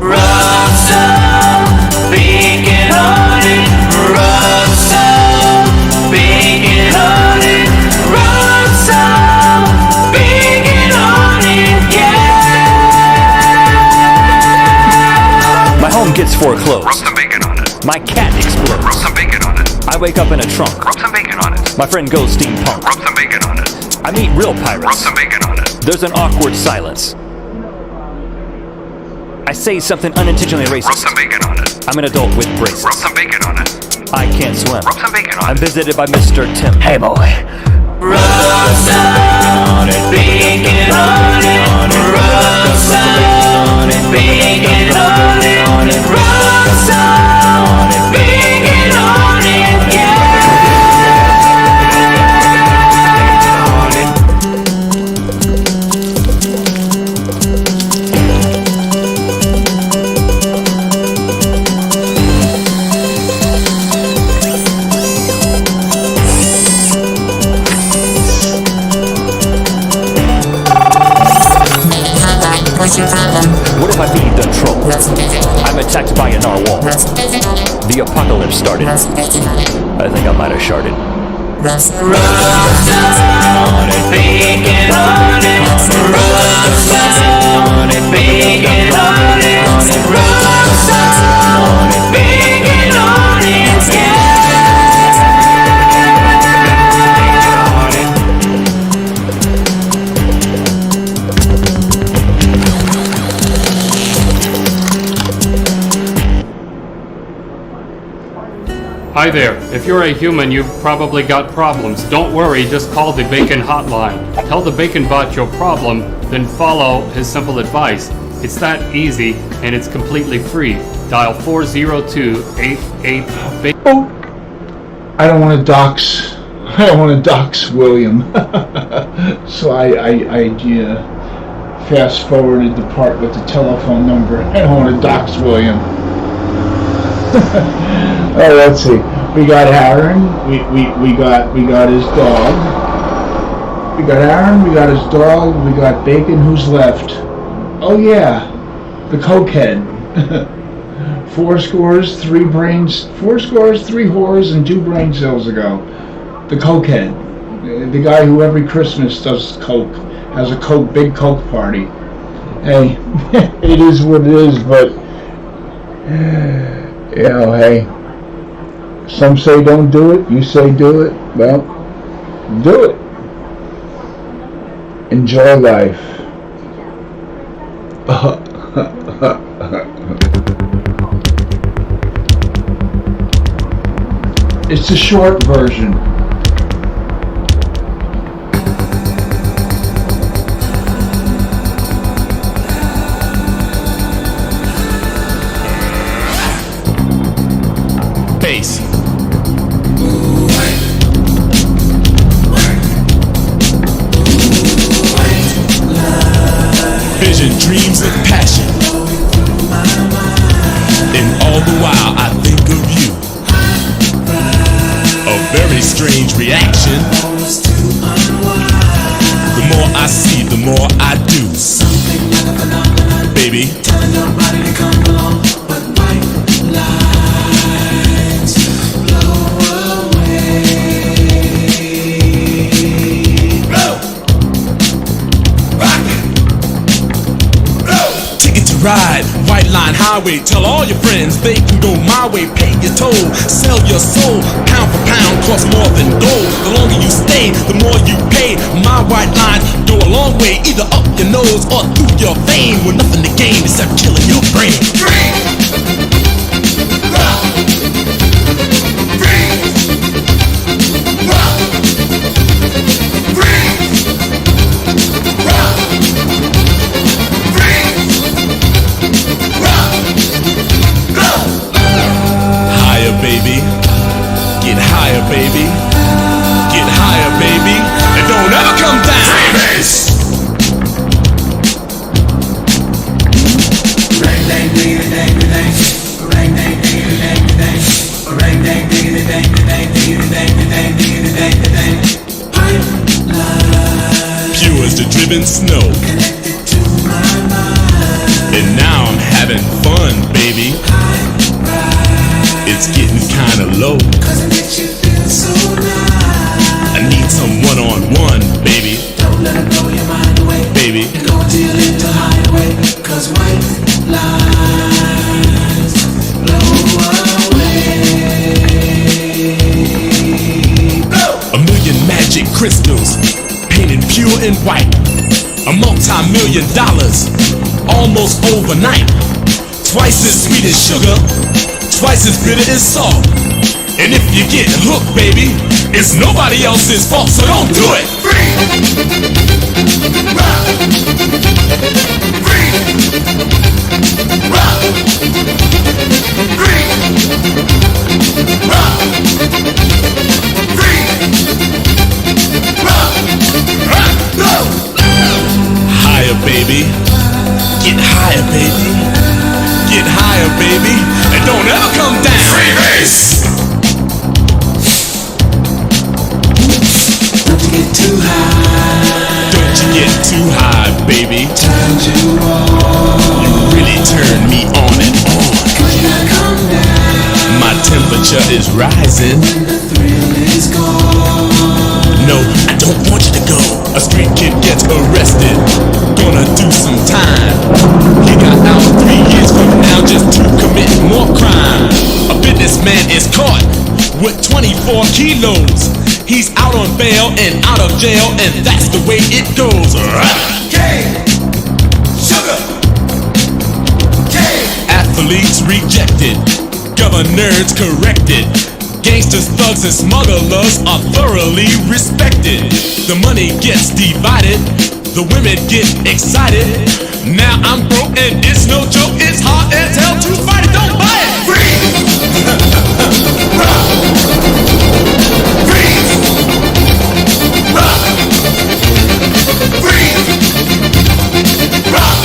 Rub some bacon on it. Rub some bacon on it. Rub some bacon on it, yeah. My home gets foreclosed. Rub some bacon on it. My cat Rub explodes. some bacon on it. I wake up in a trunk. Rub some bacon on it. My friend goes steampunk. Rub some bacon on it. I meet real Rub pirates. some bacon on it. There's an awkward silence. I say something unintentionally Rub racist. some bacon on it. I'm an adult with braces. Rub some bacon on it. I can't swim. Rub some bacon on I'm it. visited by Mr. Tim. Hey, boy. Rub some bacon on it. Rub some bacon on it. Rub some bacon on it, yeah. What if I feed the troll? I'm attacked by a narwhal. The apocalypse started. I think I might have sharded. Rub some bacon on it. Rub some bacon on it. Rub some bacon on it, yeah. Hi there. If you're a human, you've probably got problems. Don't worry, just call the Bacon hotline. Tell the Bacon bot your problem, then follow his simple advice. It's that easy, and it's completely free. Dial 402-88-BACON. Oh, I don't want to dox William. So I fast forwarded the part with the telephone number. I don't want to dox William. Oh, let's see. We got Aaron. We got his dog. We got Aaron, we got his dog, we got Bacon, who's left? Oh yeah, the cokehead. 4 scores, 3 whores, and 2 brain cells ago. The cokehead. The guy who every Christmas does coke, has a big coke party. Hey, it is what it is, but, hey, some say don't do it, you say do it, well, do it. Enjoy life. It's a short version. Bass. Vision, dreams of passion, and all the while I think of you. A very strange reaction. The more I see, the more I do. Baby, telling nobody to come along, but white lights blow away. Blow, rock it, blow. Ticket to ride, White Line Highway. Tell all your friends they can go my way. Pay your toll, sell your soul. Pound for pound, costs more than gold. The longer you stay, the more you pay. My white line go a long way, either up your nose or through your vein, with nothing to gain except killing your brain. Higher, baby. Get higher, baby. Get higher, baby. And don't ever come down. Freebase. Rang dang ding dang dang. Rang dang ding dang dang. Rang dang ding dang dang ding dang dang ding dang dang. Pipeline. Pure as the driven snow. Connected to my mind. And now I'm having fun, baby. It's getting kinda low. Cause it makes you feel so nice. I need some one-on-one, baby. Don't let it blow your mind away, baby. Go till you live to higher way. Cause white lines blow away. A million magic crystals painted pure and white. A multi-million dollars almost overnight. Twice as sweet as sugar, twice as bitter as salt. And if you get hooked, baby, it's nobody else's fault, so don't do it. Free. Rock. Free. Rock. Free. Rock. Free. Rock. Rock. Go. Higher, baby. Get higher, baby. Get higher, baby, and don't ever come down. Freebase. Don't you get too high. Don't you get too high, baby. Turns you on. You really turn me on and on. Cause you gotta come down. My temperature is rising. When the thrill is gone. No, I don't want you to go. A street kid gets arrested. Gonna do some time. He got out 3 years from now just to commit more crime. A businessman is caught with 24 kilos. He's out on bail and out of jail, and that's the way it goes. Cane, sugar, cane. Athletes rejected, governors corrected. Gangsters, thugs, and smugglers are thoroughly respected. The money gets divided, the women get excited. Now I'm broke and it's no joke. It's hard as hell to fight it. Don't buy it. Free. Rock. Free. Rock. Free. Rock.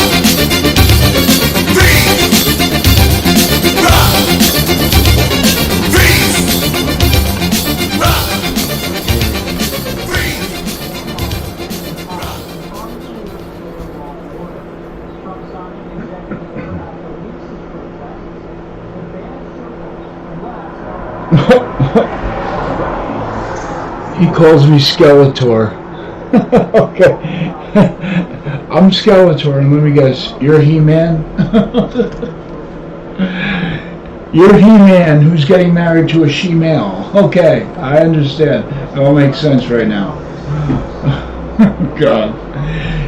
Free. Rock. Free. Rock. Free. He calls me Skeletor. Okay. I'm Skeletor, and let me guess, you're He-Man? You're He-Man who's getting married to a she-male. Okay, I understand. It all makes sense right now. God.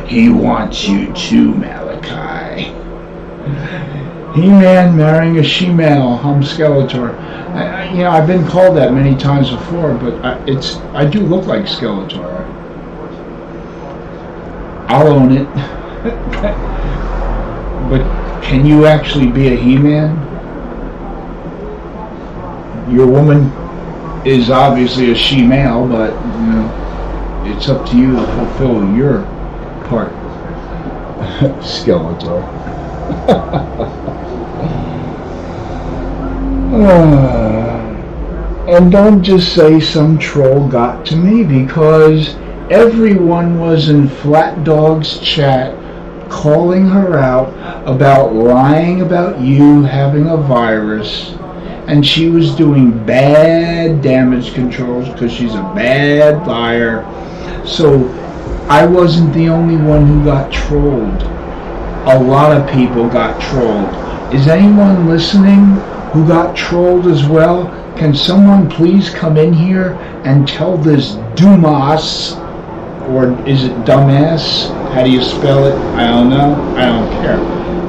He wants you too, Malachi. He-Man marrying a she-male. I'm Skeletor. I've been called that many times before, but I do look like Skeletor. I'll own it. But can you actually be a He-Man? Your woman is obviously a she-male, but it's up to you to fulfill your part. Skeletor. And don't just say some troll got to me, because everyone was in Flat Dog's chat calling her out about lying about you having a virus, and she was doing bad damage controls because she's a bad liar. So I wasn't the only one who got trolled. A lot of people got trolled. Is anyone listening who got trolled as well? Can someone please come in here and tell this Dumas, or is it dumbass? How do you spell it? I don't know. I don't care.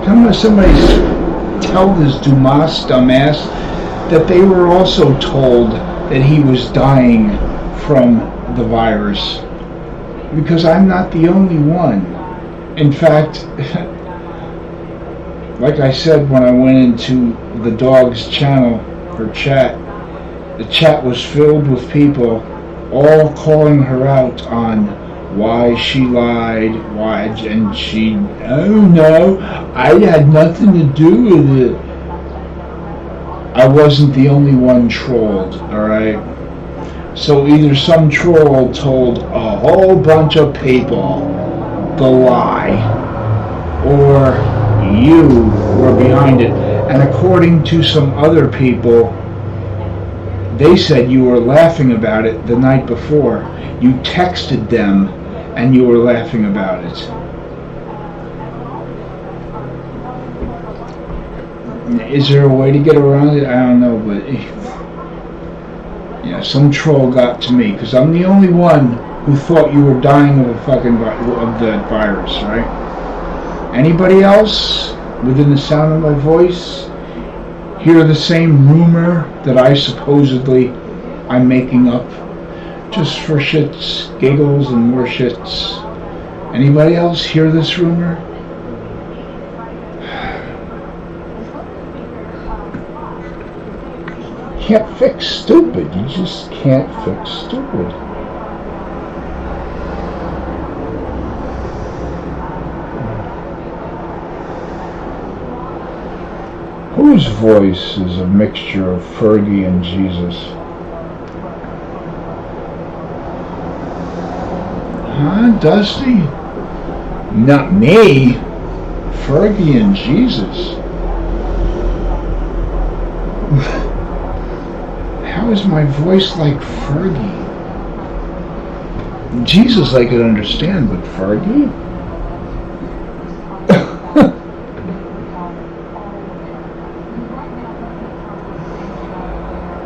Can somebody tell this Dumas, dumbass, that they were also told that he was dying from the virus? Because I'm not the only one. In fact, like I said when I went into the dog's channel, her chat, the chat was filled with people all calling her out on why she lied, and she, oh no, I had nothing to do with it. I wasn't the only one trolled, alright? So either some troll told a whole bunch of people the lie, or you were behind it. And according to some other people, they said you were laughing about it the night before. You texted them and you were laughing about it. Is there a way to get around it? I don't know, but some troll got to me because I'm the only one who thought you were dying of of the virus, right? Anybody else within the sound of my voice hear the same rumor that I'm making up just for shits, giggles, and more shits? Anybody else hear this rumor? Can't fix stupid. You just can't fix stupid. Whose voice is a mixture of Fergie and Jesus? Huh, Dusty? Not me. Fergie and Jesus. How is my voice like Fergie? Jesus I could understand, but Fergie?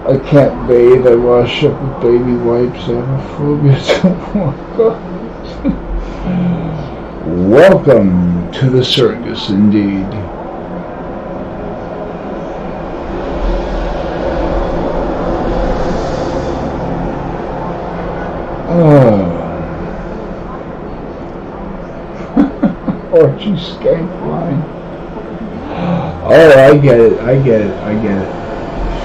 I can't bathe, I wash up with baby wipes, I have a phobia to walk up. Welcome to the circus, indeed. Orgy skank line. Oh, I get it.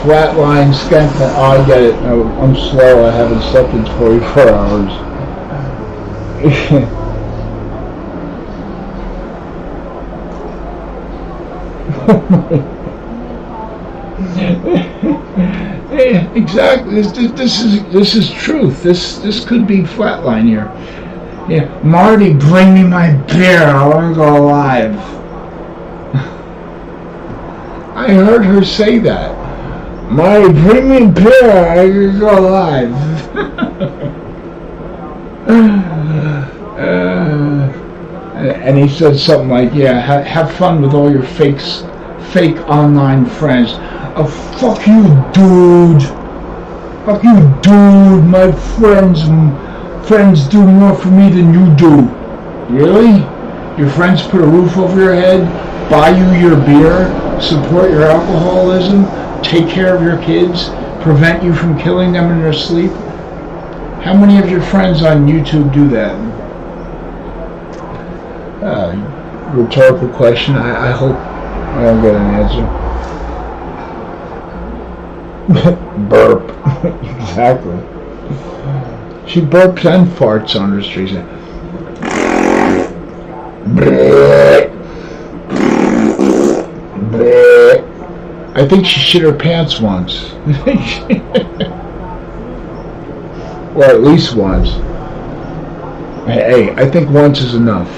Flatline skank line. Oh, I get it. No, I'm slow. I haven't slept in 24 hours. Yeah, exactly. This is truth. This could be flatline here. Yeah, Marty, bring me my beer. I want to go live. I heard her say that. Marty, bring me beer. I can go live. And he said something like, yeah, have fun with all your fake online friends. Oh, fuck you, dude. Fuck you, dude. My friends do more for me than you do. Really? Your friends put a roof over your head, buy you your beer, support your alcoholism, take care of your kids, prevent you from killing them in their sleep? How many of your friends on YouTube do that? Rhetorical question. I hope I don't get an answer. Burp. Exactly. She burps and farts on her street. I think she shit her pants once. Or at least once. Hey, I think once is enough.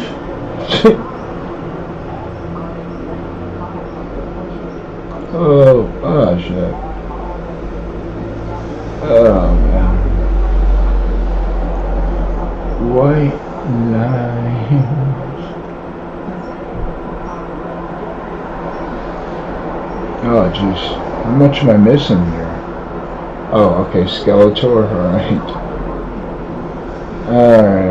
Oh shit. Oh man. White lines. Oh jeez. How much am I missing here? Oh, okay, Skeletor, alright. Alright.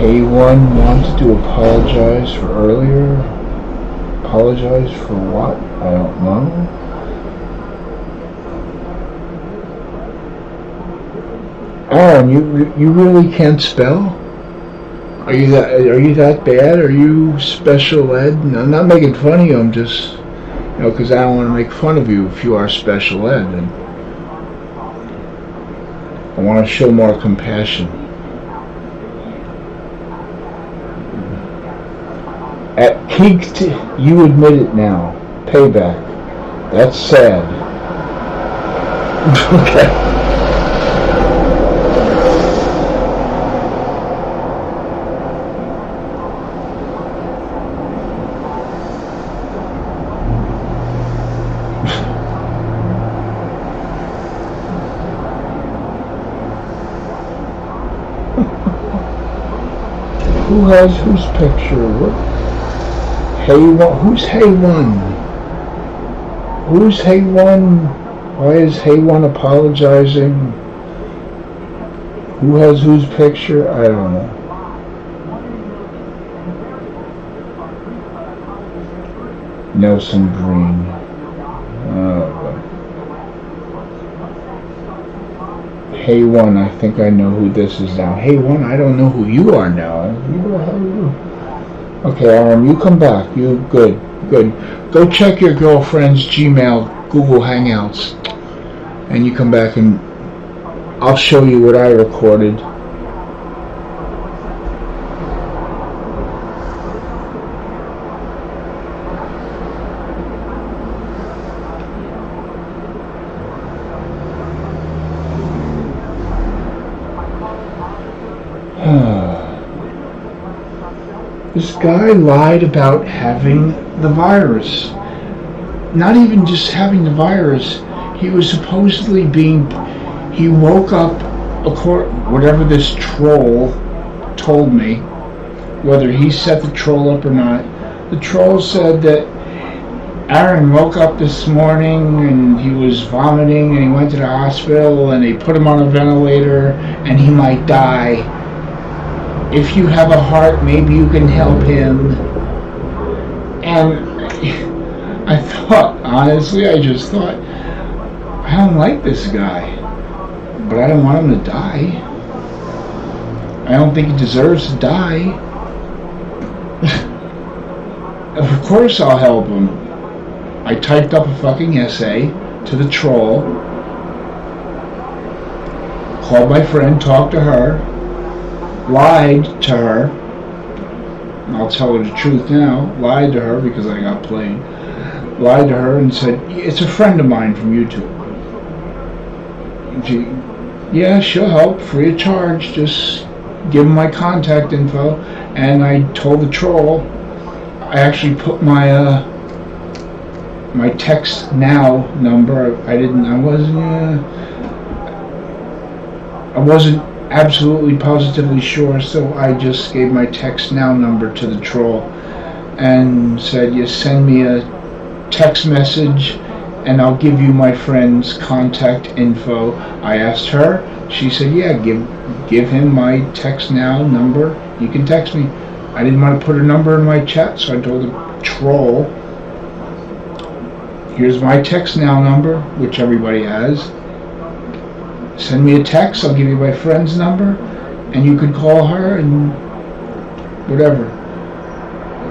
Hey1 wants to apologize for earlier. Apologize for what? I don't know. Aaron, you really can't spell? Are you that bad? Are you special ed? No, I'm not making fun of you. I'm just, because I don't want to make fun of you if you are special ed. And I want to show more compassion. At Keeked, you admit it now. Payback. That's sad. Okay. Who has whose picture? What? Hey1, who's Hey1? Who's Hey1? Why is Hey1 apologizing? Who has whose picture? I don't know. Nelson Green. Hey1, I think I know who this is now. Hey1, I don't know who you are now. Who the hell are you? Okay, Aaron, you come back. You good. Go check your girlfriend's Gmail, Google Hangouts, and you come back and I'll show you what I recorded. This guy lied about having the virus. Not even just having the virus. He was supposedly he woke up, whatever this troll told me, whether he set the troll up or not. The troll said that Aaron woke up this morning and he was vomiting and he went to the hospital and they put him on a ventilator and he might die. If you have a heart, maybe you can help him. And I thought, honestly, I just thought, I don't like this guy, but I don't want him to die. I don't think he deserves to die. Of course I'll help him. I typed up a fucking essay to the troll, called my friend, talked to her, lied to her. I'll tell her the truth now. Lied to her because I got played. lied to her and said, it's a friend of mine from YouTube. Yeah, she'll help, free of charge, just give him my contact info. And I told the troll, I actually put my my text now number. I wasn't absolutely positively sure, so I just gave my text now number to the troll and said, you send me a text message and I'll give you my friend's contact info. I asked her, she said, yeah, give him my text now number, you can text me. I didn't want to put her number in my chat, so I told the troll, here's my text now number, which everybody has. Send me a text, I'll give you my friend's number, and you can call her and whatever,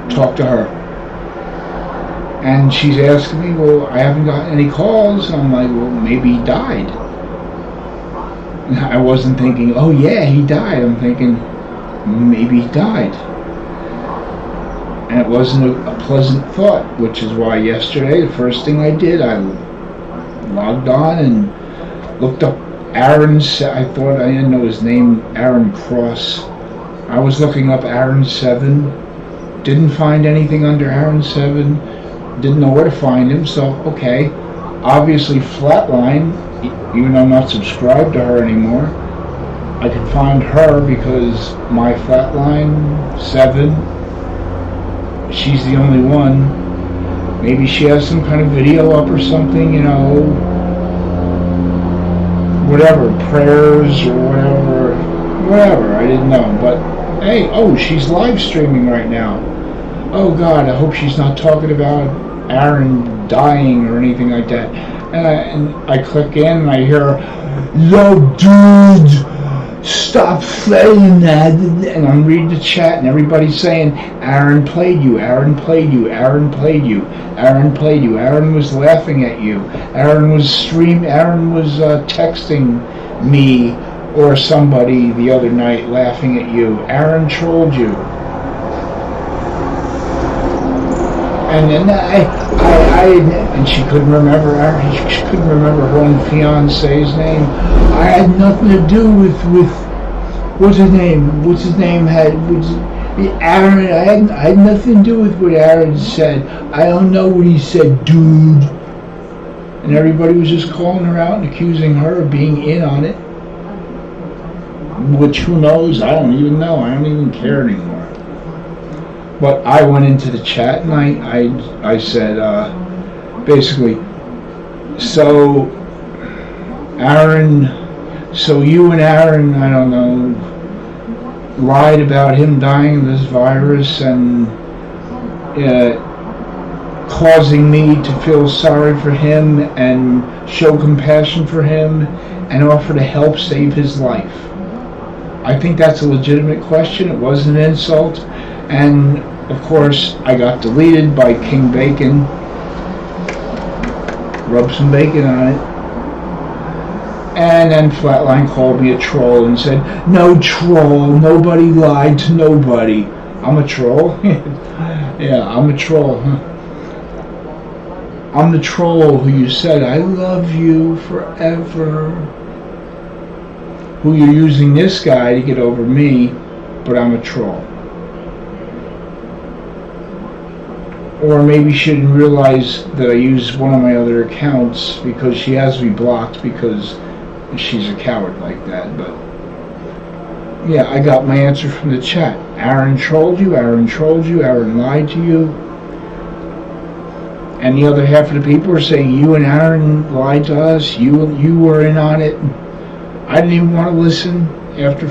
talk to her. And she's asking me, well, I haven't gotten any calls. And I'm like, well, maybe he died. And I wasn't thinking, oh yeah, he died. I'm thinking, maybe he died. And it wasn't a pleasant thought, which is why yesterday, the first thing I did, I logged on and looked up Aaron's, I thought I didn't know his name, Aaron Cross. I was looking up Aaron 7, didn't find anything under Aaron 7, didn't know where to find him, so okay, obviously Flatline, even though I'm not subscribed to her anymore, I could find her because my Flatline 7, she's the only one. Maybe she has some kind of video up or something, you know, whatever, prayers or whatever, I didn't know. But hey, oh, she's live streaming right now. Oh God, I hope she's not talking about Aaron dying or anything like that. And I click in and I hear, yo dude, stop saying that. And I'm reading the chat and everybody's saying, Aaron played you, Aaron played you, Aaron played you, Aaron played you, Aaron was laughing at you, Aaron was texting me or somebody the other night laughing at you, Aaron trolled you. And then and she couldn't remember she couldn't remember her own fiance's name. I had nothing to do with what's his name Aaron. I had nothing to do with what Aaron said. I don't know what he said, dude. And everybody was just calling her out and accusing her of being in on it. Which, who knows? I don't even know. I don't even care anymore. But I went into the chat and I said, basically, so Aaron, so you and Aaron, I don't know, lied about him dying of this virus and causing me to feel sorry for him and show compassion for him and offer to help save his life. I think that's a legitimate question. It wasn't an insult. And of course, I got deleted by King Bacon. Rub some bacon on it. And then Flatline called me a troll and said, no troll, nobody lied to nobody. I'm a troll? Yeah, I'm a troll, huh? I'm the troll who you said, I love you forever. Who you're using this guy to get over me, but I'm a troll. Or maybe she didn't realize that I used one of my other accounts because she has me blocked because she's a coward like that. But yeah, I got my answer from the chat. Aaron trolled you, Aaron trolled you, Aaron lied to you. And the other half of the people are saying you and Aaron lied to us, you were in on it. I didn't even want to listen. After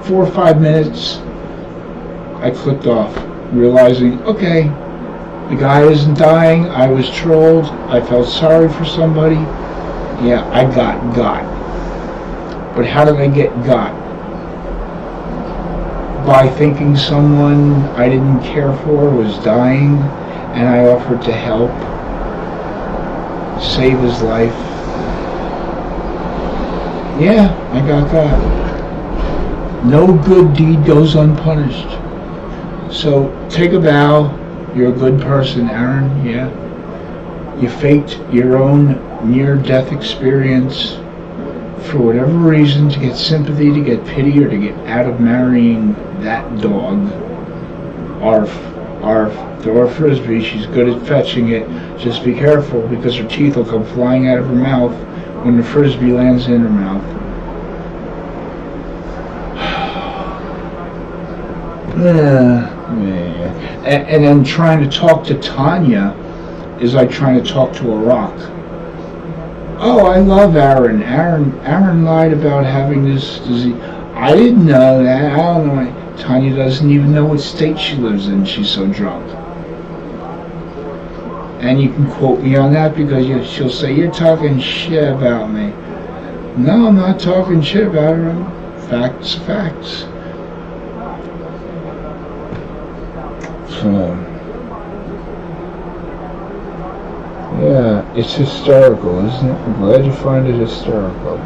4 or 5 minutes, I clicked off, realizing, okay, the guy isn't dying, I was trolled, I felt sorry for somebody. Yeah, I got. But how did I get got? By thinking someone I didn't care for was dying, and I offered to help save his life. Yeah, I got got. No good deed goes unpunished. So take a bow, You're a good person, Aaron, yeah. You faked your own near-death experience for whatever reason, to get sympathy, to get pity, or to get out of marrying that dog. Arf. Throw her frisbee. She's good at fetching it. Just be careful, because her teeth will come flying out of her mouth when the frisbee lands in her mouth. And then trying to talk to Tanya is like trying to talk to a rock. Oh, I love Aaron. Aaron lied about having this disease. I didn't know that. I don't know why. Tanya doesn't even know what state she lives in. She's so drunk. And you can quote me on that because she'll say, you're talking shit about me. No, I'm not talking shit about her. Facts. So, yeah, it's hysterical, isn't it? I'm glad you find it hysterical.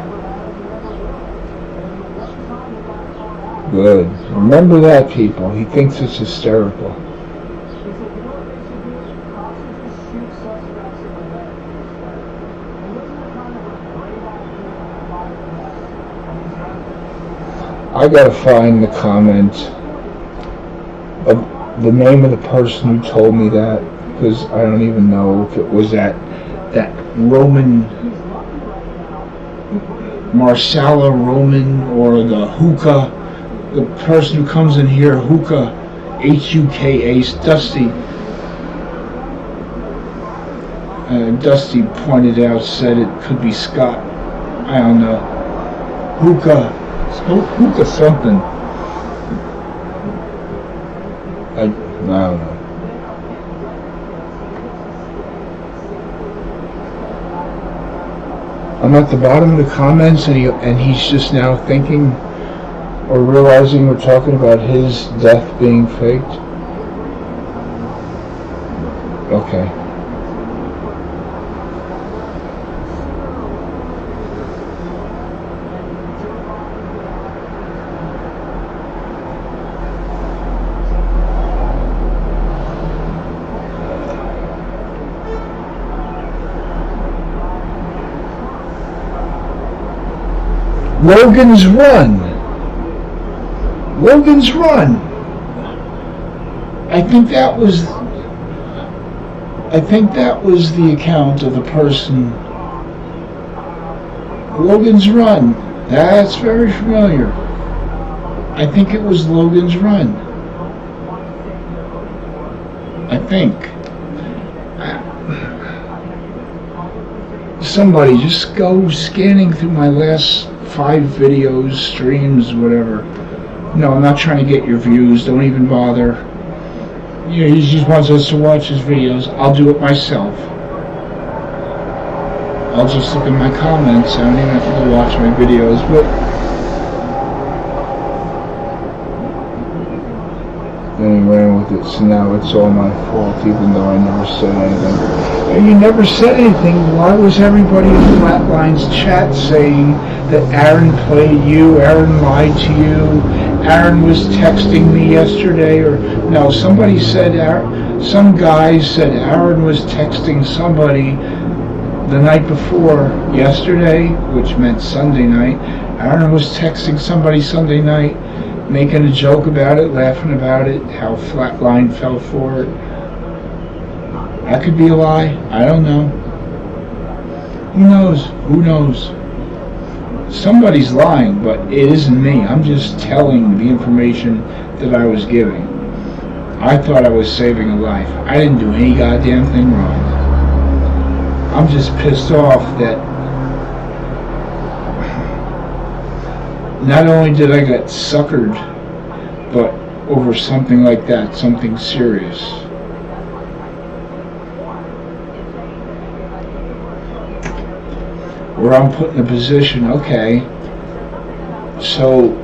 Good. Remember that, people. He thinks it's hysterical. I gotta find the comment of the name of the person who told me that, because I don't even know if it was that Roman, Marsala Roman, or the hookah, the person who comes in here, hookah, H-U-K-A, Dusty. Dusty pointed out, said it could be Scott. I don't know. Hookah something. I don't know. I'm at the bottom of the comments, and he's just now thinking or realizing we're talking about his death being faked. Okay. Logan's Run. I think that was the account of the person. Logan's Run. That's very familiar. I think it was Logan's Run. I think. Somebody just go scanning through my last 5 videos, streams, whatever. No, I'm not trying to get your views. Don't even bother. You know, he just wants us to watch his videos. I'll do it myself. I'll just look at my comments. I don't even have to go watch my videos. But then he ran with it, so now it's all my fault, even though I never said anything. And you never said anything. Why was everybody in Flatlines chat saying that Aaron played you, Aaron lied to you, Aaron was texting me yesterday, or no, somebody said, some guy said Aaron was texting somebody the night before yesterday, which meant Sunday night. Aaron was texting somebody Sunday night, making a joke about it, laughing about it, how Flatline fell for it. That could be a lie. I don't know. Who knows? Somebody's lying, but it isn't me. I'm just telling the information that I was giving. I thought I was saving a life. I didn't do any goddamn thing wrong. I'm just pissed off that not only did I get suckered, but over something like that, something serious. Where I'm put in a position, okay, so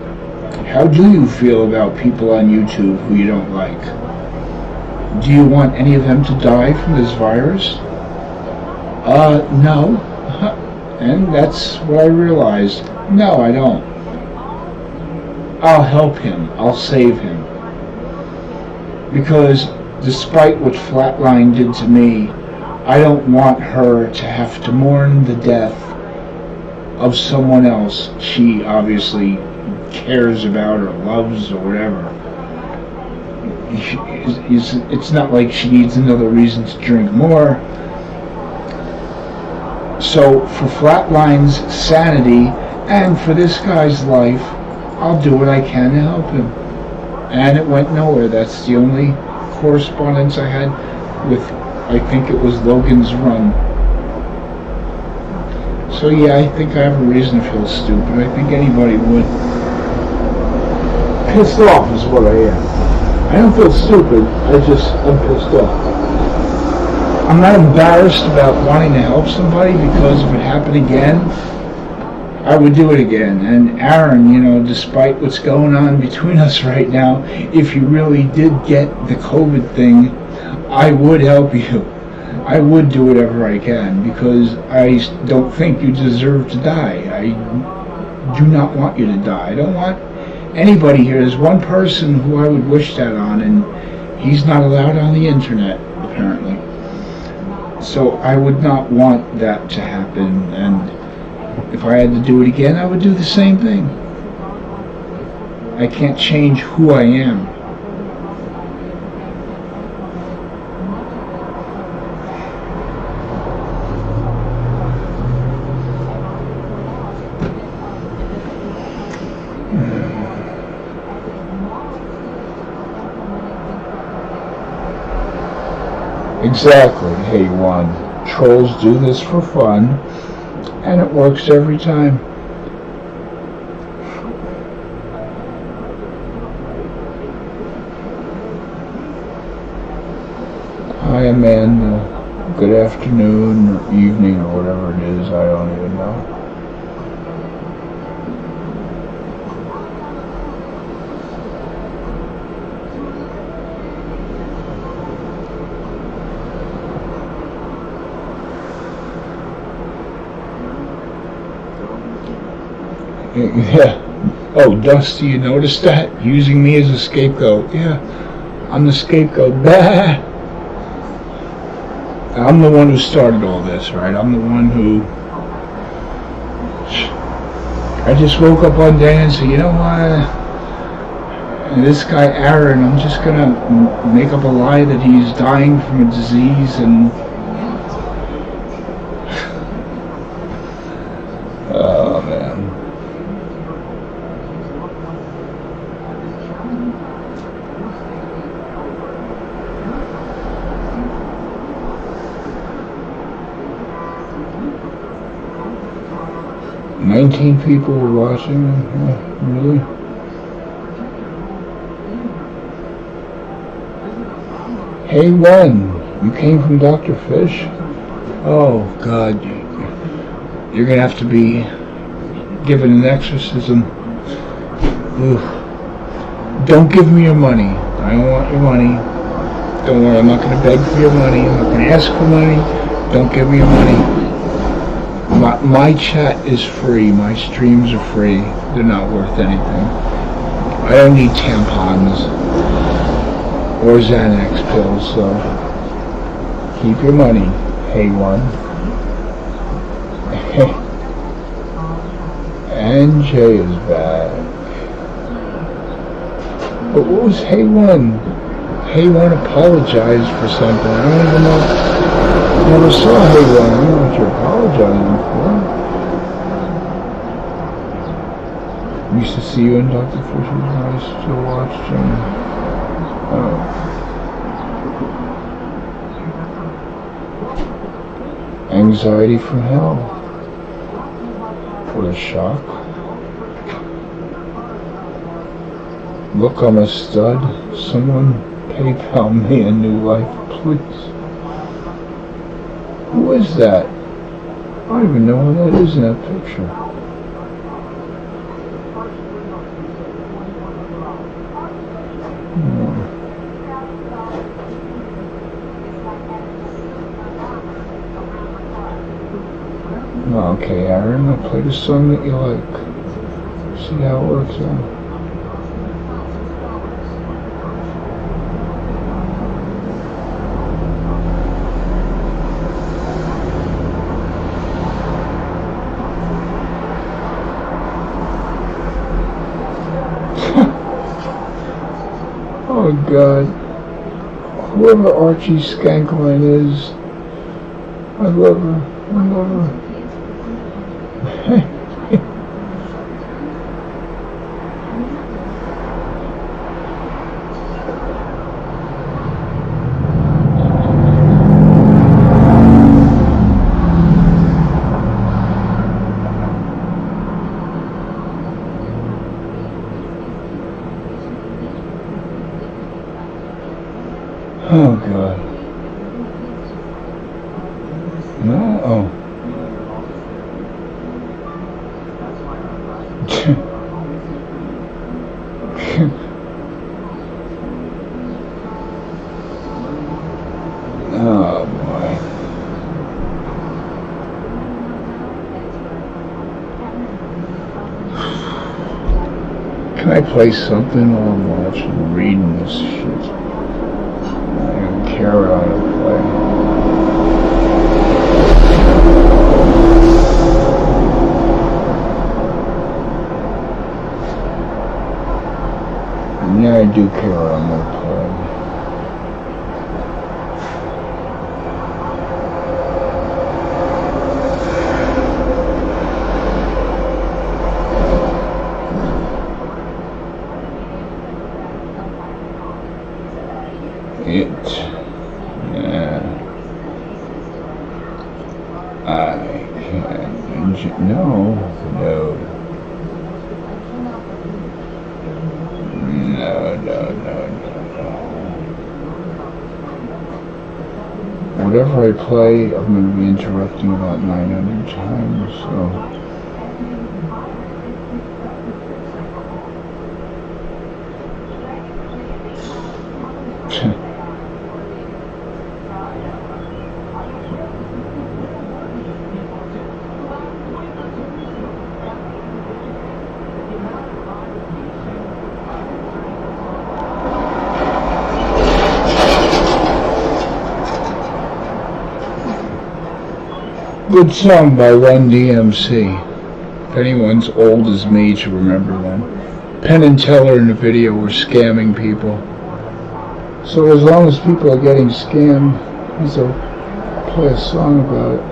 how do you feel about people on YouTube who you don't like? Do you want any of them to die from this virus? No. And that's what I realized. No, I don't. I'll help him. I'll save him. Because despite what Flatline did to me, I don't want her to have to mourn the death of someone else she obviously cares about or loves or whatever. It's not like she needs another reason to drink more. So for Flatline's sanity and for this guy's life, I'll do what I can to help him. And it went nowhere. That's the only correspondence I had with, I think it was Logan's Run. So yeah, I think I have a reason to feel stupid. I think anybody would. Pissed off is what I am. I don't feel stupid, I'm pissed off. I'm not embarrassed about wanting to help somebody, because if it happened again, I would do it again. And Aaron, despite what's going on between us right now, if you really did get the COVID thing, I would help you. I would do whatever I can, because I don't think you deserve to die. I do not want you to die. I don't want anybody here. There's one person who I would wish that on, and he's not allowed on the internet, apparently. So I would not want that to happen, and if I had to do it again, I would do the same thing. I can't change who I am. Exactly, hey one. Trolls do this for fun, and it works every time. Hi Amanda, good afternoon or evening or whatever it is, I don't even know. Yeah. Oh, Dusty, you noticed that? Using me as a scapegoat. Yeah, I'm the scapegoat. Bah! I'm the one who started all this, right? I'm the one who... I just woke up one day and said, you know what? This guy Aaron, I'm just gonna make up a lie that he's dying from a disease and... Oh, man. $19 people were watching. Yeah, really? Hey, one, you came from Dr. Fish? Oh, God, you're gonna have to be given an exorcism. Ugh. Don't give me your money. I don't want your money. Don't worry, I'm not gonna beg for your money. I'm not gonna ask for money. Don't give me your money. My chat is free. My streams are free. They're not worth anything. I don't need tampons or Xanax pills, so keep your money, hey one. And Jay is back. But what was hey one? Hey one apologized for something. I don't even know. I never saw hey one. I don't know what you're apologizing for. Used to see you in Dr. Fisher's eyes, still watched him. Anxiety from hell. What a shock. Look, I'm a stud. Someone PayPal me a new life, please. Who is that? I don't even know who that is in that picture. Okay, Aaron, I'll play the song that you like. See how it works out. my God. Whoever Archie Skankline is, I love her. I love her. Oh God. No, oh. Oh boy. Can I play something while I'm watching, reading this shit? I don't care how to play. Yeah, I do care what I'm gonna play. I can't. No. Whatever I play, I'm going to be interrupting about 900 times, so... Good song by Run DMC. If anyone's old as me should remember them. Penn and Teller in the video were scamming people. So as long as people are getting scammed, he'll play a song about it.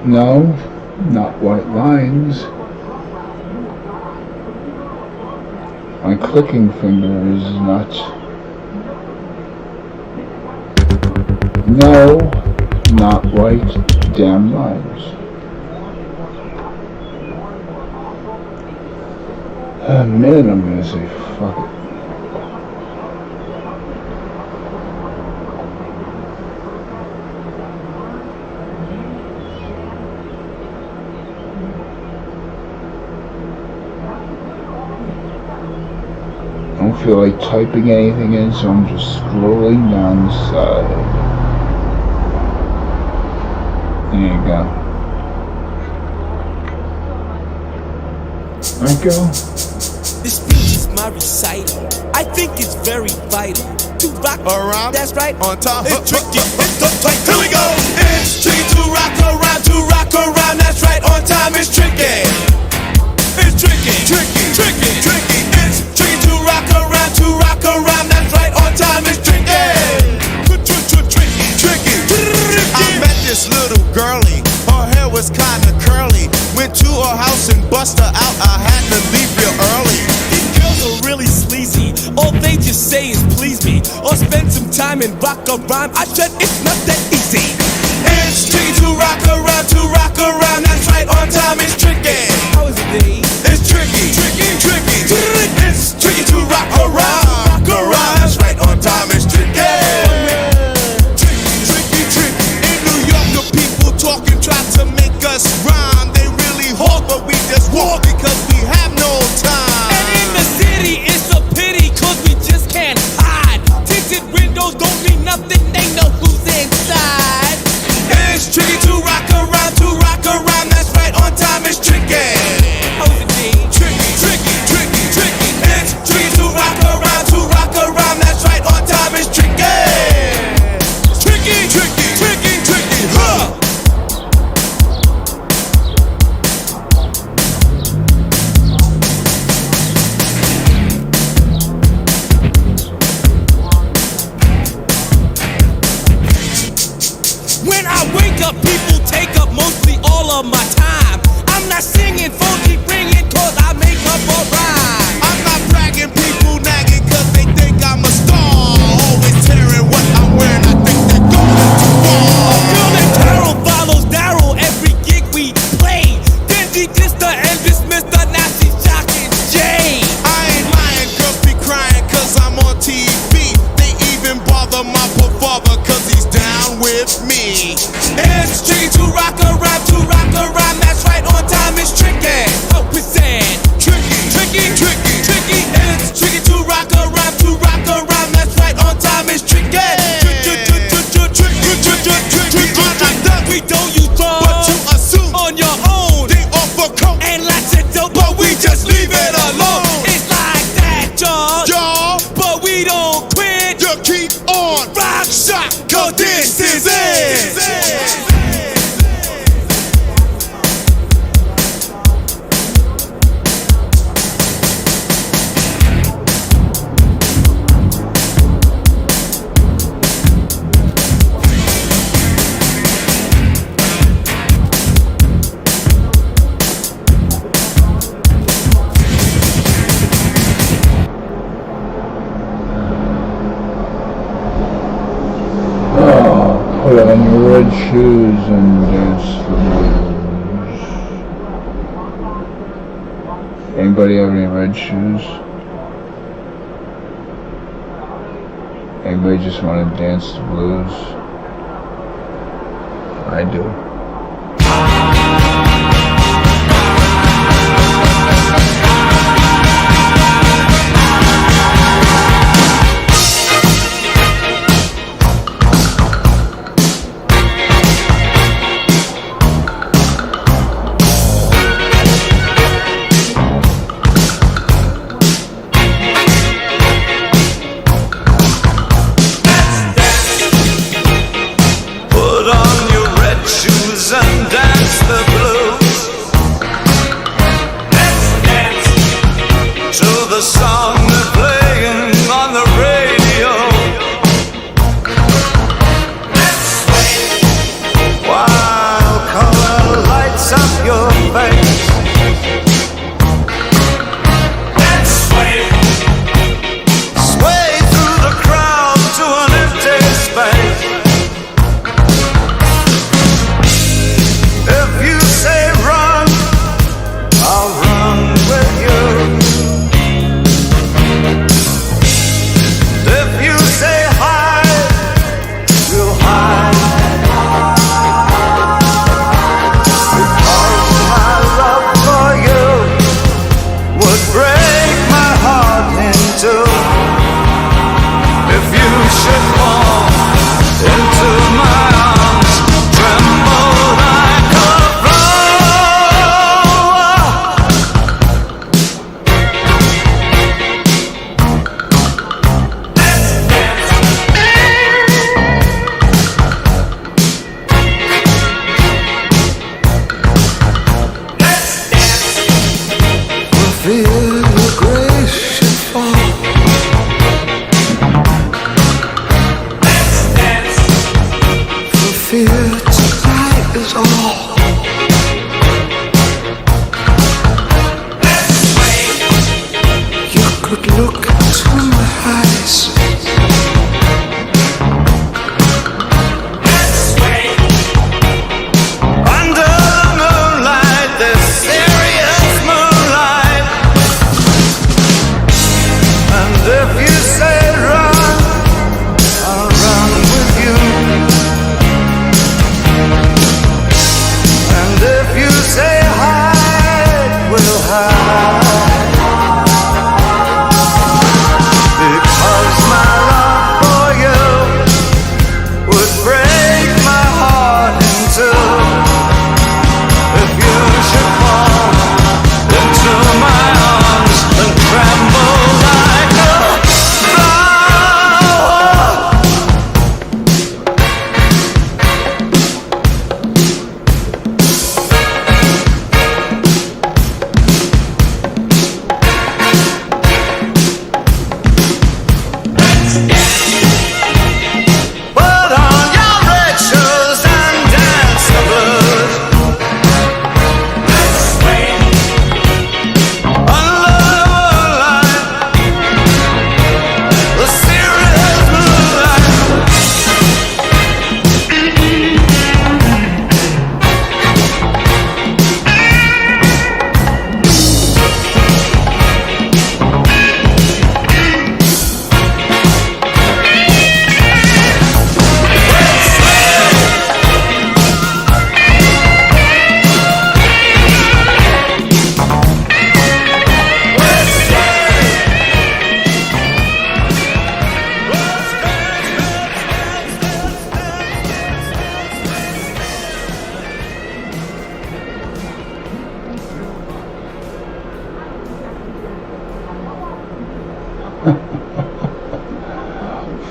No, not white lines. My clicking finger is not... No, not white damn lines. A minute I'm gonna say fuck it. I don't feel like typing anything in, so I'm just scrolling down the side. There you go. There you go. This speech is my recital. I think it's very vital to rock around. That's right. On top. It's tricky. It's the fight. Here we go. It's tricky to rock around. To rock around. That's right. On time. It's tricky. It's tricky. Tricky. Tricky. Tricky. It's tricky to rock around. To rock around. That's right. On time. It's tricky. Tricky. I met this little girlie. Her hair was kinda curly. Went to her house and bust her out. I had to leave real early. These girls are really sleazy. All they just say is please me, or spend some time and rock a rhyme. I said it's not that easy. It's tricky to rock around. To rock around. That's right. On time. It's tricky. How is it, Dave? It's tricky. Tricky. Tricky. It's tricky to rock around. Rock around. That's right. On time. It's tricky. Talking, try to make us rhyme. They really hawk, but we just walk because we have no time. And in the city, it's a pity, cause we just can't hide. Tinted windows don't mean nothing, they know who's inside. When I wake up, people take up mostly all of my time. I'm not singing, phone keep ringing, cause I make up a rhyme. I'm not bragging, people nagging, cause they think I'm a star. Always tearing what I'm wearing, I think they're going too far. Bill and Carol follows Daryl every gig we play. Then she dissed her and dismissed her, now she's shocking Jay. I ain't lying, girls be crying, cause I'm on TV. They even bother my poor father, cause he's down with me. It's tricky to rock a rhyme, that's right, on time is tricky. Oh, it's sad. Tricky. It's tricky to rock a rhyme, that's right, on time is tricky. We don't use drugs, but you assume on your own. They offer coke and lots of dope, but we just leave it alone. It's like that, y'all, but we don't quit. You keep on rock shot, cause this is it. Put on your red shoes and dance the blues. Anybody have any red shoes? Anybody just want to dance the blues? I do.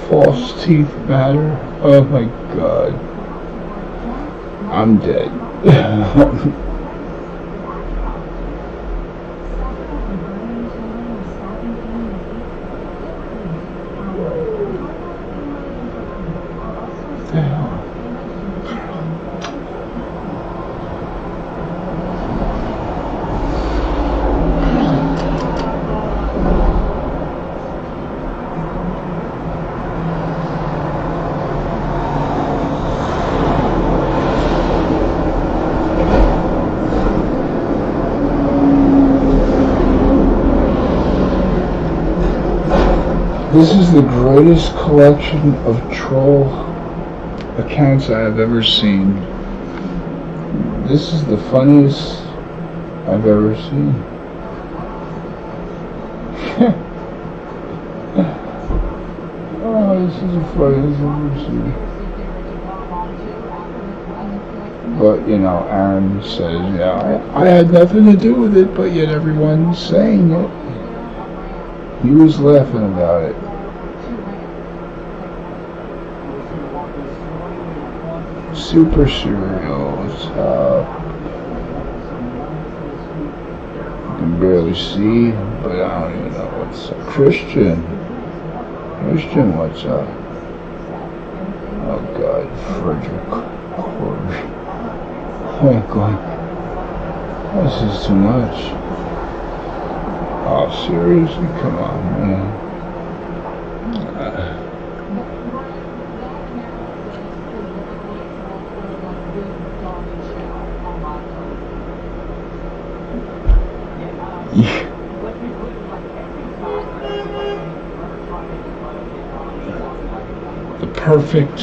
False teeth matter. Oh my God. I'm dead. What the hell? This is the greatest collection of troll accounts I have ever seen. This is the funniest I've ever seen. Oh, this is the funniest I've ever seen. But, you know, Aaron says, yeah, I had nothing to do with it, but yet everyone's saying it. He was laughing about it. Super Serial, what's up? I can barely see, but I don't even know what's up. Christian, what's up? Oh God, Frederick Corey. Oh my God, this is too much. Oh, seriously? Come on, man. The perfect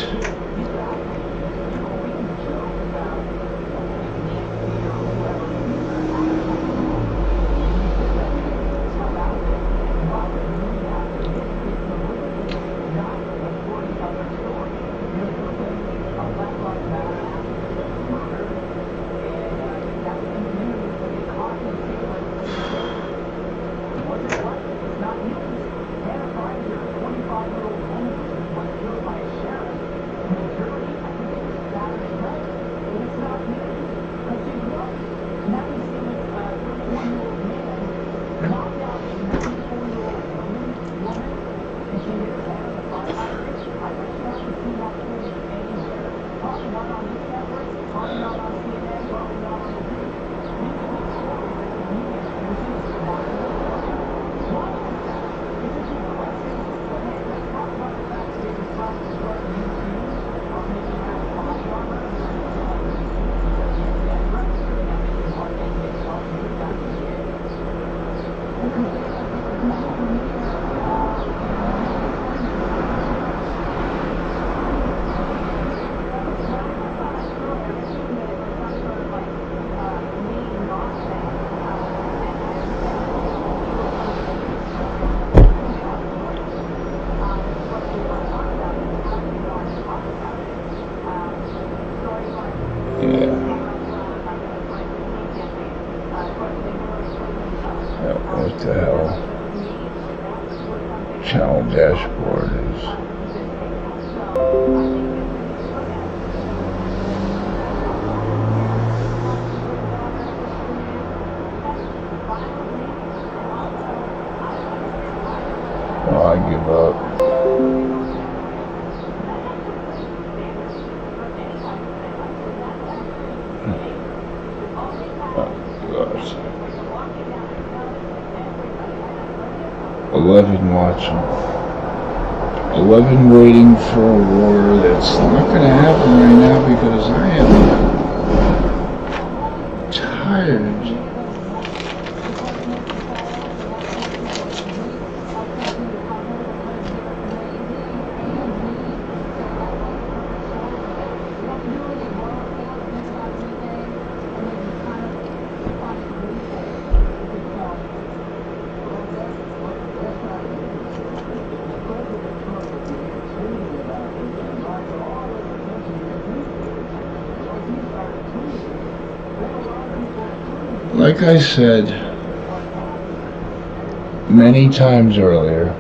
what the hell channel dashboard is. Oh, I give up. Oh, gosh. 11 watching. 11 waiting for a war that's not going to happen right now because I am tired. Like I said many times earlier,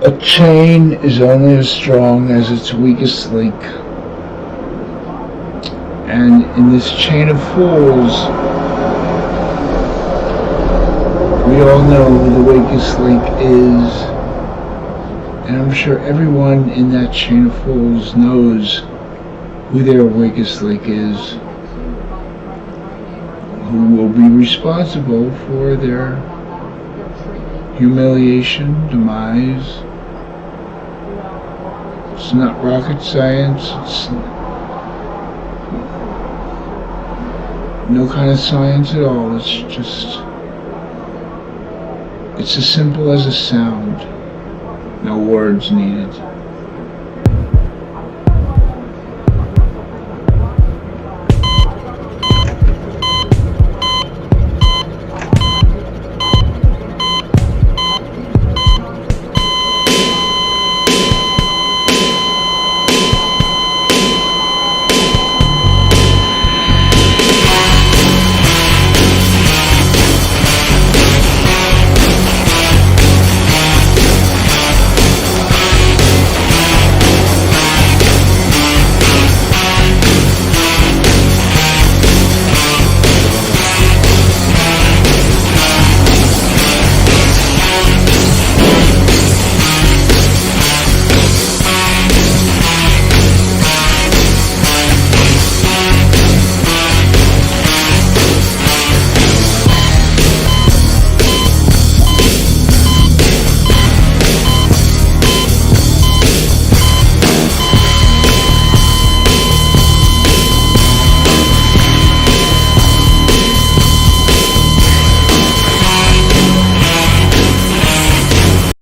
A chain is only as strong as its weakest link. And in this chain of fools, we all know who the weakest link is. And I'm sure everyone in that chain of fools knows who their weakest link is, who will be responsible for their humiliation, demise. It's not rocket science. It's no kind of science at all. It's as simple as a sound. No words needed.